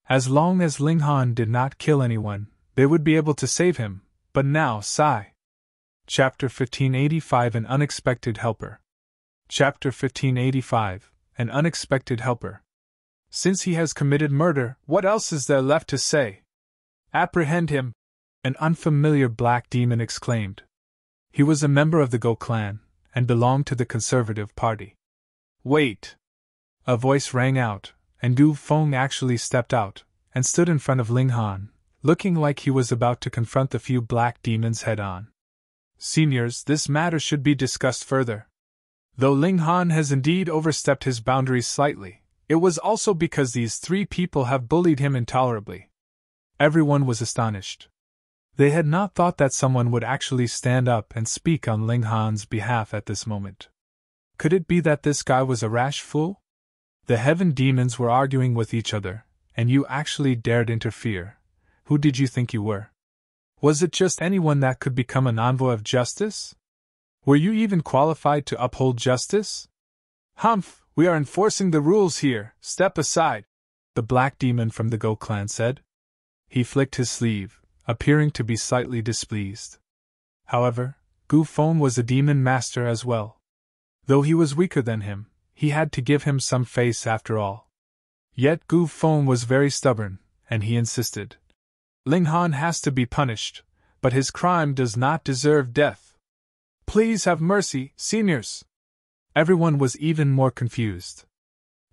As long as Ling Han did not kill anyone, they would be able to save him, but now, sigh. Chapter 1585 An Unexpected Helper. Chapter 1585 An Unexpected Helper. Since he has committed murder, what else is there left to say? Apprehend him! An unfamiliar black demon exclaimed. He was a member of the Go clan, and belonged to the Conservative Party. Wait! A voice rang out, and Gu Feng actually stepped out, and stood in front of Ling Han, looking like he was about to confront the few black demons head-on. Seniors, this matter should be discussed further. Though Ling Han has indeed overstepped his boundaries slightly, it was also because these three people have bullied him intolerably. Everyone was astonished. They had not thought that someone would actually stand up and speak on Ling Han's behalf at this moment. Could it be that this guy was a rash fool? The heaven demons were arguing with each other, and you actually dared interfere. Who did you think you were? Was it just anyone that could become an envoy of justice? Were you even qualified to uphold justice? Humph, we are enforcing the rules here, step aside, the black demon from the Go clan said. He flicked his sleeve, appearing to be slightly displeased. However, Gu Feng was a demon master as well. Though he was weaker than him, he had to give him some face after all. Yet Gu Feng was very stubborn, and he insisted. Ling Han has to be punished, but his crime does not deserve death. Please have mercy, seniors. Everyone was even more confused.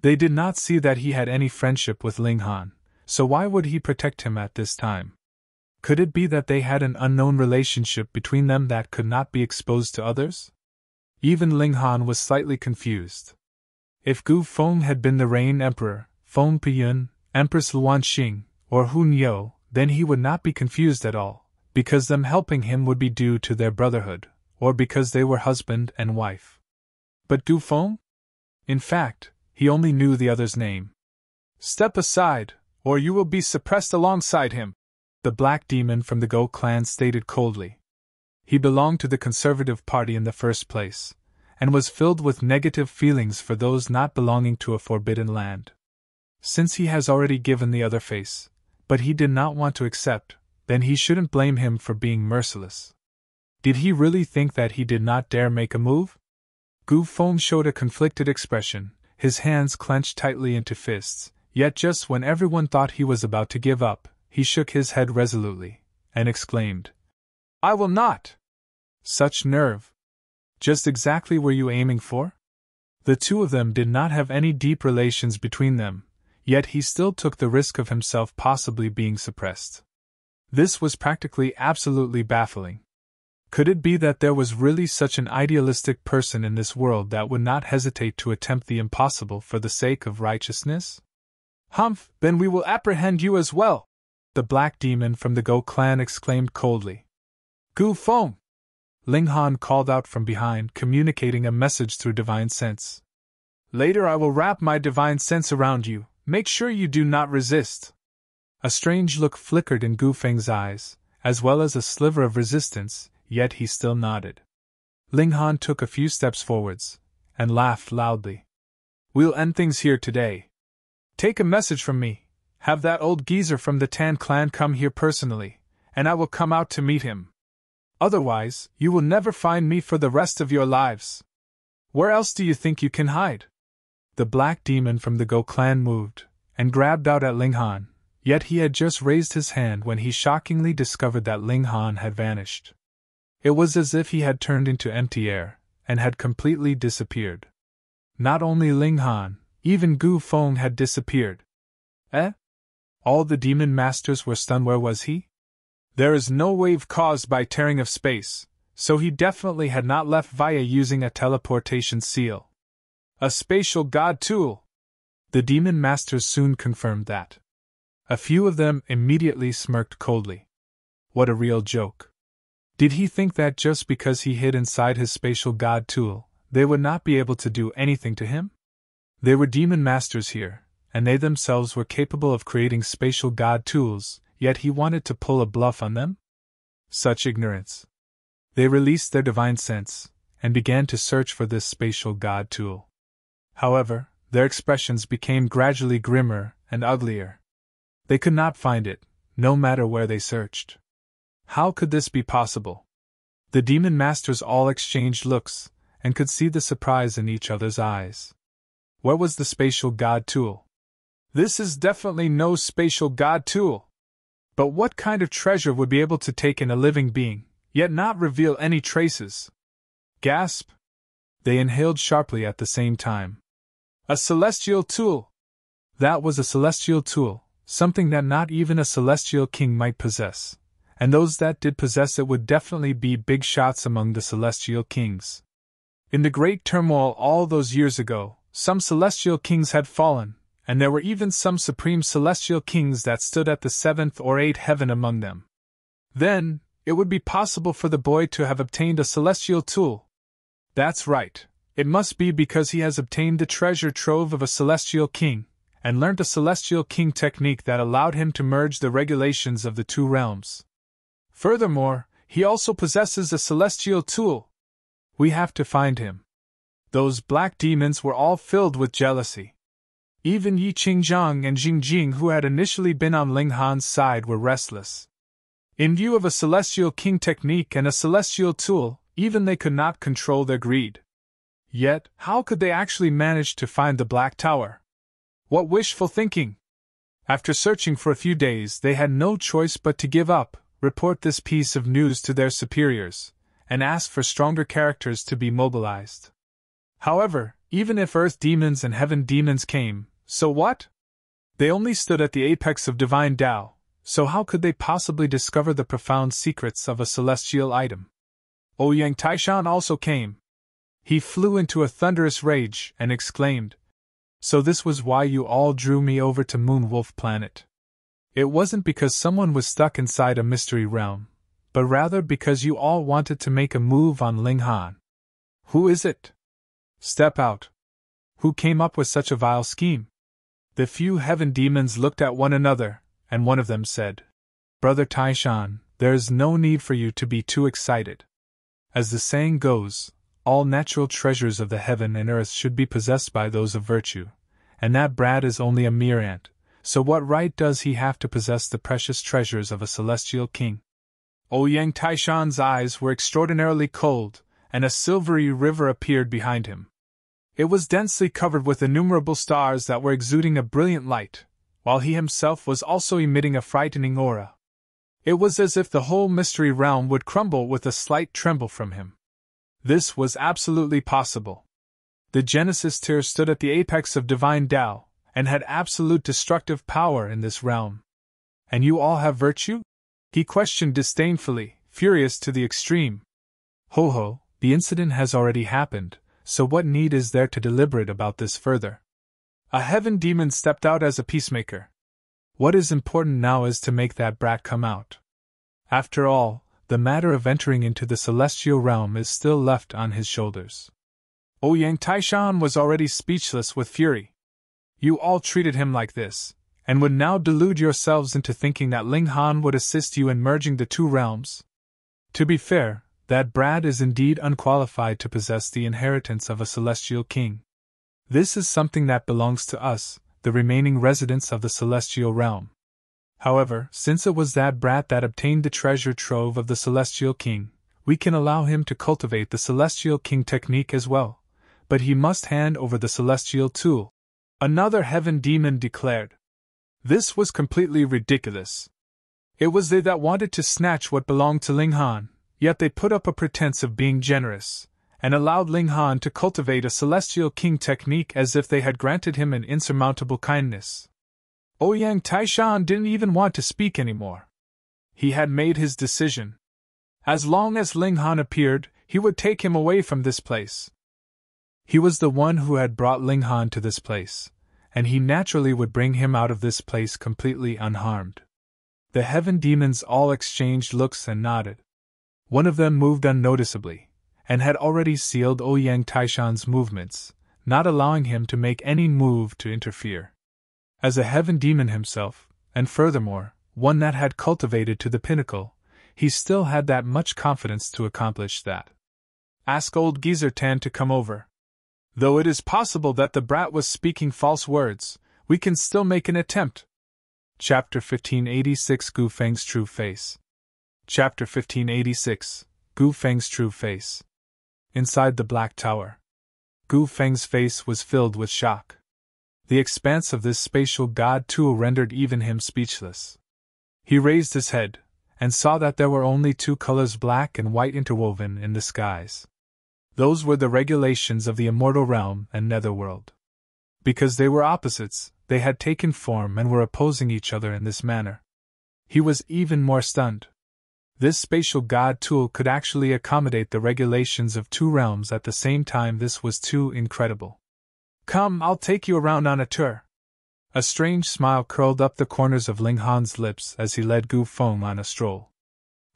They did not see that he had any friendship with Ling Han, so why would he protect him at this time? Could it be that they had an unknown relationship between them that could not be exposed to others? Even Ling Han was slightly confused. If Gu Feng had been the Reign Emperor, Feng Piyun, Empress Luanxing, or Hun Yo, then he would not be confused at all, because them helping him would be due to their brotherhood, or because they were husband and wife. But Gu Feng? In fact, he only knew the other's name. Step aside, or you will be suppressed alongside him, the black demon from the Go clan stated coldly. He belonged to the Conservative Party in the first place, and was filled with negative feelings for those not belonging to a forbidden land. Since he has already given the other face, but he did not want to accept, then he shouldn't blame him for being merciless. Did he really think that he did not dare make a move? Gu Feng showed a conflicted expression, his hands clenched tightly into fists, yet just when everyone thought he was about to give up, he shook his head resolutely, and exclaimed, I will not! Such nerve! Just exactly were you aiming for? The two of them did not have any deep relations between them, yet he still took the risk of himself possibly being suppressed. This was practically absolutely baffling. Could it be that there was really such an idealistic person in this world that would not hesitate to attempt the impossible for the sake of righteousness? Humph, then we will apprehend you as well, the black demon from the Go clan exclaimed coldly. Gu Feng! Ling Han called out from behind, communicating a message through divine sense. Later I will wrap my divine sense around you, make sure you do not resist. A strange look flickered in Gu Feng's eyes, as well as a sliver of resistance, yet he still nodded. Ling Han took a few steps forwards, and laughed loudly. We'll end things here today. Take a message from me, have that old geezer from the Tan clan come here personally, and I will come out to meet him. Otherwise, you will never find me for the rest of your lives. Where else do you think you can hide? The black demon from the Go clan moved, and grabbed out at Ling Han, yet he had just raised his hand when he shockingly discovered that Ling Han had vanished. It was as if he had turned into empty air, and had completely disappeared. Not only Ling Han, even Gu Feng had disappeared. Eh? All the demon masters were stunned. Where was he? There is no wave caused by tearing of space, so he definitely had not left via using a teleportation seal. A spatial god tool! The demon masters soon confirmed that. A few of them immediately smirked coldly. What a real joke. Did he think that just because he hid inside his spatial god tool, they would not be able to do anything to him? They were demon masters here, and they themselves were capable of creating spatial god tools, yet he wanted to pull a bluff on them? Such ignorance. They released their divine sense, and began to search for this spatial god tool. However, their expressions became gradually grimmer and uglier. They could not find it, no matter where they searched. How could this be possible? The demon masters all exchanged looks, and could see the surprise in each other's eyes. Where was the spatial god tool? This is definitely no spatial god tool. But what kind of treasure would be able to take in a living being, yet not reveal any traces? Gasp! They inhaled sharply at the same time. A celestial tool! That was a celestial tool, something that not even a celestial king might possess, and those that did possess it would definitely be big shots among the celestial kings. In the great turmoil all those years ago, some celestial kings had fallen, and there were even some supreme celestial kings that stood at the 7th or 8th heaven among them. Then, it would be possible for the boy to have obtained a celestial tool. That's right, it must be because he has obtained the treasure trove of a celestial king, and learnt a celestial king technique that allowed him to merge the regulations of the two realms. Furthermore, he also possesses a celestial tool. We have to find him. Those black demons were all filled with jealousy. Even Yi Qingzhang and Jing Jing, who had initially been on Ling Han's side, were restless. In view of a celestial king technique and a celestial tool, even they could not control their greed. Yet, how could they actually manage to find the Black Tower? What wishful thinking! After searching for a few days, they had no choice but to give up, report this piece of news to their superiors, and ask for stronger characters to be mobilized. However, even if earth demons and heaven demons came, so what? They only stood at the apex of divine Tao, so how could they possibly discover the profound secrets of a celestial item? Ouyang Taishan also came. He flew into a thunderous rage and exclaimed, "So this was why you all drew me over to Moonwolf Planet. It wasn't because someone was stuck inside a mystery realm, but rather because you all wanted to make a move on Ling Han. Who is it? Step out. Who came up with such a vile scheme?" The few heaven demons looked at one another, and one of them said, "Brother Taishan, there is no need for you to be too excited. As the saying goes, all natural treasures of the heaven and earth should be possessed by those of virtue, and that brat is only a mere ant, so what right does he have to possess the precious treasures of a celestial king?" Ouyang Taishan's eyes were extraordinarily cold, and a silvery river appeared behind him. It was densely covered with innumerable stars that were exuding a brilliant light, while he himself was also emitting a frightening aura. It was as if the whole mystery realm would crumble with a slight tremble from him. This was absolutely possible. The Genesis Tier stood at the apex of divine Tao, and had absolute destructive power in this realm. "And you all have virtue?" he questioned disdainfully, furious to the extreme. "Ho ho, the incident has already happened, so what need is there to deliberate about this further?" A heaven demon stepped out as a peacemaker. "What is important now is to make that brat come out. After all, the matter of entering into the celestial realm is still left on his shoulders." Ouyang Taishan was already speechless with fury. "You all treated him like this, and would now delude yourselves into thinking that Ling Han would assist you in merging the two realms? To be fair, that brat is indeed unqualified to possess the inheritance of a celestial king. This is something that belongs to us, the remaining residents of the celestial realm. However, since it was that brat that obtained the treasure trove of the celestial king, we can allow him to cultivate the celestial king technique as well, but he must hand over the celestial tool," another heaven demon declared. This was completely ridiculous. It was they that wanted to snatch what belonged to Ling Han, yet they put up a pretense of being generous, and allowed Ling Han to cultivate a celestial king technique as if they had granted him an insurmountable kindness. Ouyang Taishan didn't even want to speak anymore. He had made his decision. As long as Ling Han appeared, he would take him away from this place. He was the one who had brought Ling Han to this place, and he naturally would bring him out of this place completely unharmed. The heaven demons all exchanged looks and nodded. One of them moved unnoticeably, and had already sealed Ouyang Taishan's movements, not allowing him to make any move to interfere. As a heaven demon himself, and furthermore, one that had cultivated to the pinnacle, he still had that much confidence to accomplish that. "Ask old Geezer Tan to come over. Though it is possible that the brat was speaking false words, we can still make an attempt." Chapter 1586 Gu Feng's True Face. Chapter 1586 Gu Feng's true face. Inside the Black Tower, Gu Feng's face was filled with shock. The expanse of this spatial god tool rendered even him speechless. He raised his head, and saw that there were only two colors, black and white, interwoven in the skies. Those were the regulations of the immortal realm and netherworld. Because they were opposites, they had taken form and were opposing each other in this manner. He was even more stunned. This spatial god tool could actually accommodate the regulations of two realms at the same time. This was too incredible. Come, I'll take you around on a tour. A strange smile curled up the corners of Ling Han's lips as he led Gu Feng on a stroll.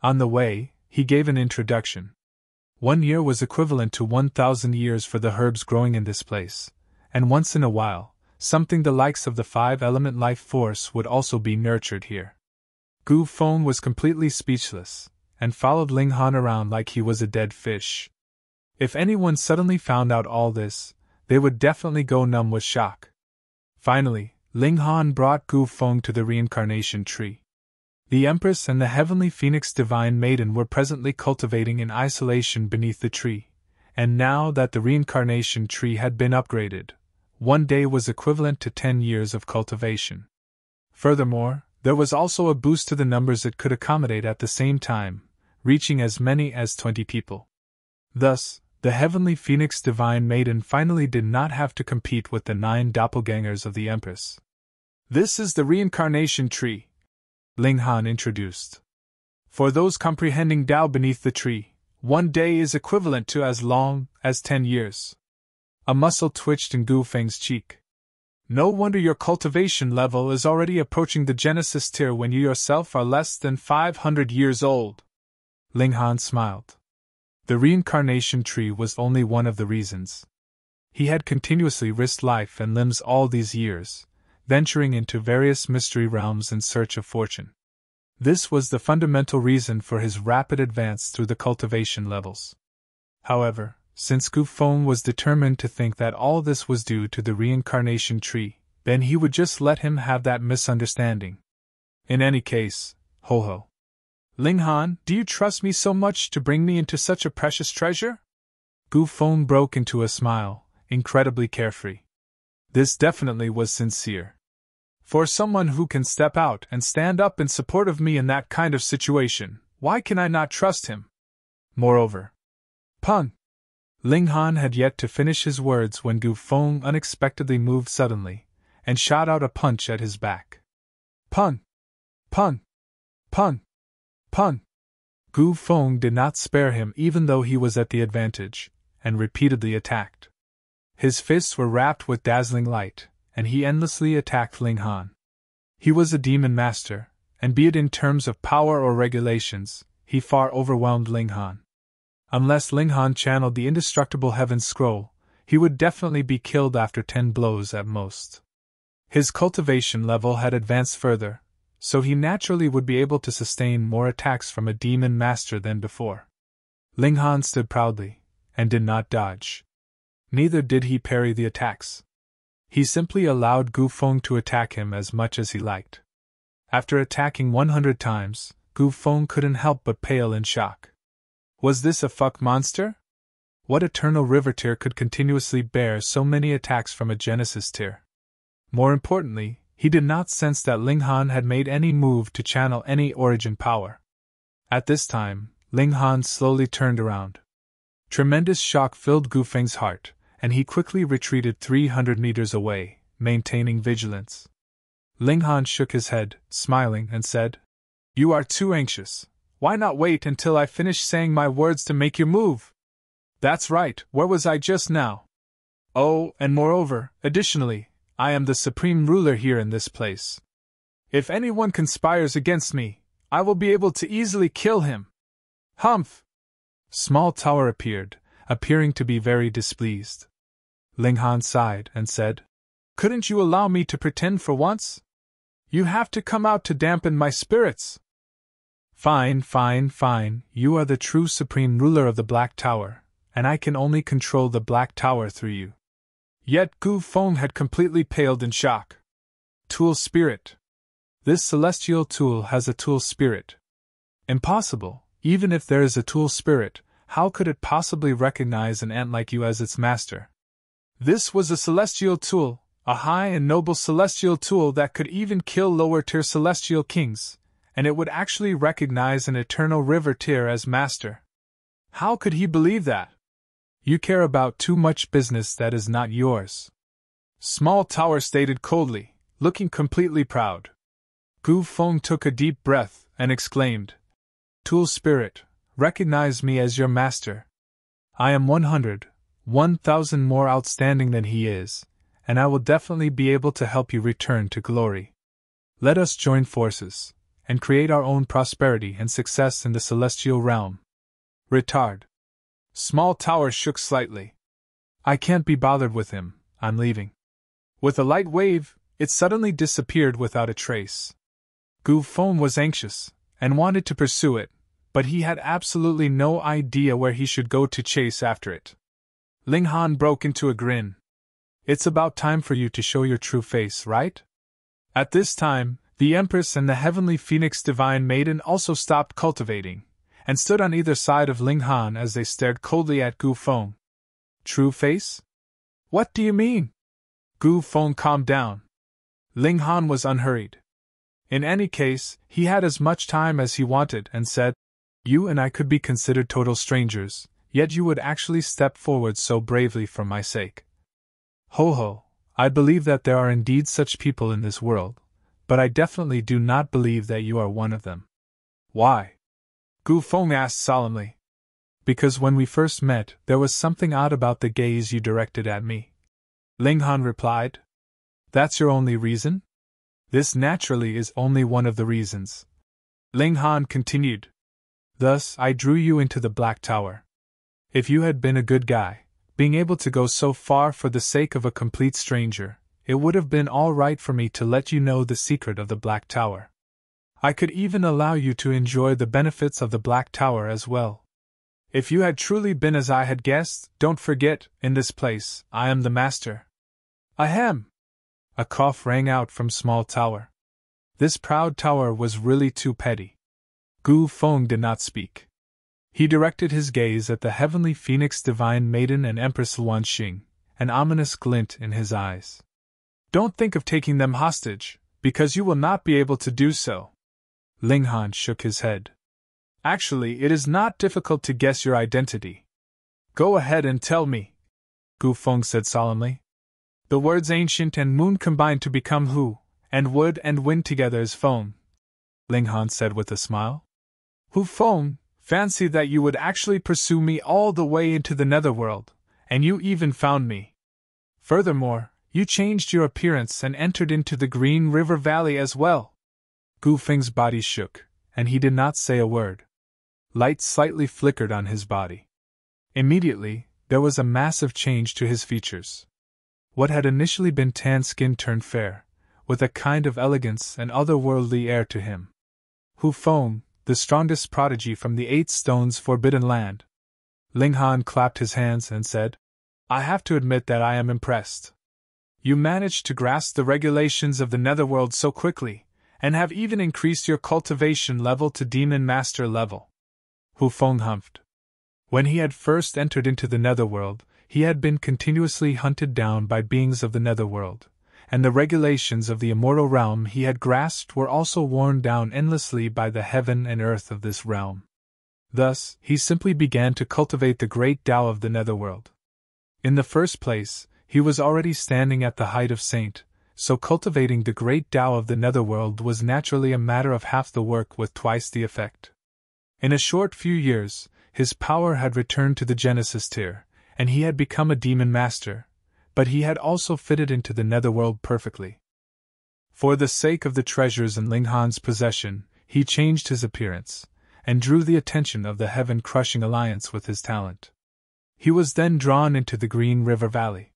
On the way, he gave an introduction. 1 year was equivalent to 1,000 years for the herbs growing in this place, and once in a while, something the likes of the 5-element life force would also be nurtured here. Gu Feng was completely speechless, and followed Ling Han around like he was a dead fish. If anyone suddenly found out all this, they would definitely go numb with shock. Finally, Ling Han brought Gu Feng to the reincarnation tree. The Empress and the Heavenly Phoenix Divine Maiden were presently cultivating in isolation beneath the tree, and now that the reincarnation tree had been upgraded, 1 day was equivalent to 10 years of cultivation. Furthermore, there was also a boost to the numbers it could accommodate at the same time, reaching as many as 20 people. Thus, the Heavenly Phoenix Divine Maiden finally did not have to compete with the 9 doppelgangers of the Empress. This is the reincarnation tree, Ling Han introduced. For those comprehending Tao beneath the tree, 1 day is equivalent to as long as 10 years. A muscle twitched in Gu Feng's cheek. No wonder your cultivation level is already approaching the Genesis tier when you yourself are less than 500 years old. Ling Han smiled. The reincarnation tree was only one of the reasons. He had continuously risked life and limbs all these years, venturing into various mystery realms in search of fortune. This was the fundamental reason for his rapid advance through the cultivation levels. However, since Gu Feng was determined to think that all this was due to the reincarnation tree, then he would just let him have that misunderstanding. In any case, ho. Ling Han, do you trust me so much to bring me into such a precious treasure? Gu Feng broke into a smile, incredibly carefree. This definitely was sincere. For someone who can step out and stand up in support of me in that kind of situation, why can I not trust him? Moreover, Pun! Ling Han had yet to finish his words when Gu Feng unexpectedly moved suddenly, and shot out a punch at his back. Pun! Pun! Pun! Pun! Gu Feng did not spare him even though he was at the advantage, and repeatedly attacked. His fists were wrapped with dazzling light, and he endlessly attacked Ling Han. He was a demon master, and be it in terms of power or regulations, he far overwhelmed Ling Han. Unless Ling Han channeled the indestructible Heaven's Scroll, he would definitely be killed after 10 blows at most. His cultivation level had advanced further, so he naturally would be able to sustain more attacks from a demon master than before. Ling Han stood proudly, and did not dodge. Neither did he parry the attacks. He simply allowed Gu Feng to attack him as much as he liked. After attacking 100 times, Gu Feng couldn't help but pale in shock. Was this a fuck monster? What eternal river tier could continuously bear so many attacks from a Genesis tier? More importantly, he did not sense that Ling Han had made any move to channel any origin power. At this time, Ling Han slowly turned around. Tremendous shock filled Gu Feng's heart, and he quickly retreated 300 meters away, maintaining vigilance. Ling Han shook his head, smiling, and said, "You are too anxious. Why not wait until I finish saying my words to make your move?" "That's right, where was I just now? Oh, and moreover, additionally, I am the supreme ruler here in this place. If anyone conspires against me, I will be able to easily kill him." Humph! Small Tower appeared, appearing to be very displeased. Ling Han sighed and said, "Couldn't you allow me to pretend for once? You have to come out to dampen my spirits." Fine, you are the true supreme ruler of the Black Tower, and I can only control the Black Tower through you. Yet Gu Feng had completely paled in shock. Tool spirit. This celestial tool has a tool spirit. Impossible, Even if there is a tool spirit, how could it possibly recognize an ant like you as its master? This was a celestial tool, a high and noble celestial tool that could even kill lower-tier celestial kings, and it would actually recognize an eternal river tier as master. How could he believe that? You care about too much business that is not yours. Small Tower stated coldly, looking completely proud. Gu Feng took a deep breath and exclaimed, Tool Spirit, recognize me as your master. I am 1,000 more outstanding than he is, and I will definitely be able to help you return to glory. Let us join forces, and create our own prosperity and success in the celestial realm. Retard. Small Tower shook slightly. I can't be bothered with him, I'm leaving. With a light wave, it suddenly disappeared without a trace. Gu Feng was anxious, and wanted to pursue it, but he had absolutely no idea where he should go to chase after it. Ling Han broke into a grin. It's about time for you to show your true face, right? At this time, the Empress and the Heavenly Phoenix Divine Maiden also stopped cultivating, and stood on either side of Ling Han as they stared coldly at Gu Feng. True face? What do you mean? Gu Feng calmed down. Ling Han was unhurried. In any case, he had as much time as he wanted and said, You and I could be considered total strangers, yet you would actually step forward so bravely for my sake. Ho ho, I believe that there are indeed such people in this world, but I definitely do not believe that you are one of them. Why? Gu Feng asked solemnly. Because when we first met, there was something odd about the gaze you directed at me. Ling Han replied. That's your only reason? This naturally is only one of the reasons. Ling Han continued. Thus, I drew you into the Black Tower. If you had been a good guy, being able to go so far for the sake of a complete stranger, it would have been all right for me to let you know the secret of the Black Tower. I could even allow you to enjoy the benefits of the Black Tower as well. If you had truly been as I had guessed, don't forget, in this place, I am the master. Ahem! A cough rang out from Small Tower. This proud tower was really too petty. Gu Feng did not speak. He directed his gaze at the Heavenly Phoenix Divine Maiden and Empress Luan Xing, an ominous glint in his eyes. Don't think of taking them hostage, because you will not be able to do so. Ling Han shook his head. Actually, it is not difficult to guess your identity. Go ahead and tell me, Gu Feng said solemnly. The words ancient and moon combined to become Hu, and wood and wind together is Feng, Ling Han said with a smile. Hu Feng, fancy that you would actually pursue me all the way into the netherworld, and you even found me. Furthermore, you changed your appearance and entered into the Green River Valley as well. Gu Feng's body shook, and he did not say a word. Light slightly flickered on his body. Immediately, there was a massive change to his features. What had initially been tan skin turned fair, with a kind of elegance and otherworldly air to him. Hu Feng, the strongest prodigy from the 8 Stones Forbidden Land. Ling Han clapped his hands and said, I have to admit that I am impressed. You managed to grasp the regulations of the netherworld so quickly, and have even increased your cultivation level to Demon Master level. Hu Feng humphed. When he had first entered into the netherworld, he had been continuously hunted down by beings of the netherworld, and the regulations of the immortal realm he had grasped were also worn down endlessly by the heaven and earth of this realm. Thus, he simply began to cultivate the great Tao of the netherworld. In the first place, he was already standing at the height of saint, so cultivating the great Tao of the netherworld was naturally a matter of half the work with twice the effect. In a short few years, his power had returned to the Genesis tier, and he had become a demon master, but he had also fitted into the netherworld perfectly. For the sake of the treasures in Ling Han's possession, he changed his appearance, and drew the attention of the heaven-crushing alliance with his talent. He was then drawn into the Green River Valley.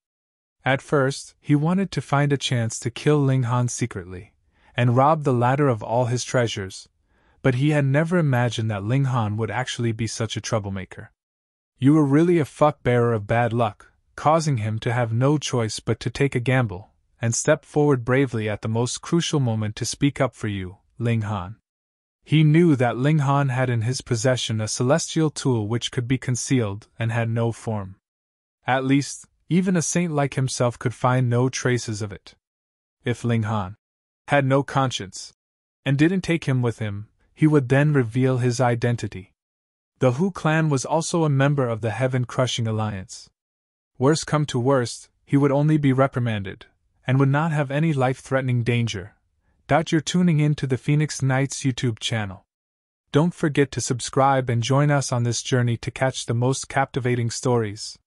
At first, he wanted to find a chance to kill Ling Han secretly, and rob the latter of all his treasures, but he had never imagined that Ling Han would actually be such a troublemaker. You were really a fuck-bearer of bad luck, causing him to have no choice but to take a gamble, and step forward bravely at the most crucial moment to speak up for you, Ling Han. He knew that Ling Han had in his possession a celestial tool which could be concealed and had no form. At least, even a saint like himself could find no traces of it. If Ling Han had no conscience, and didn't take him with him, he would then reveal his identity. The Hu clan was also a member of the Heaven-Crushing Alliance. Worst come to worst, he would only be reprimanded, and would not have any life-threatening danger. You're tuning in to the Phoenix Knights YouTube channel. Don't forget to subscribe and join us on this journey to catch the most captivating stories.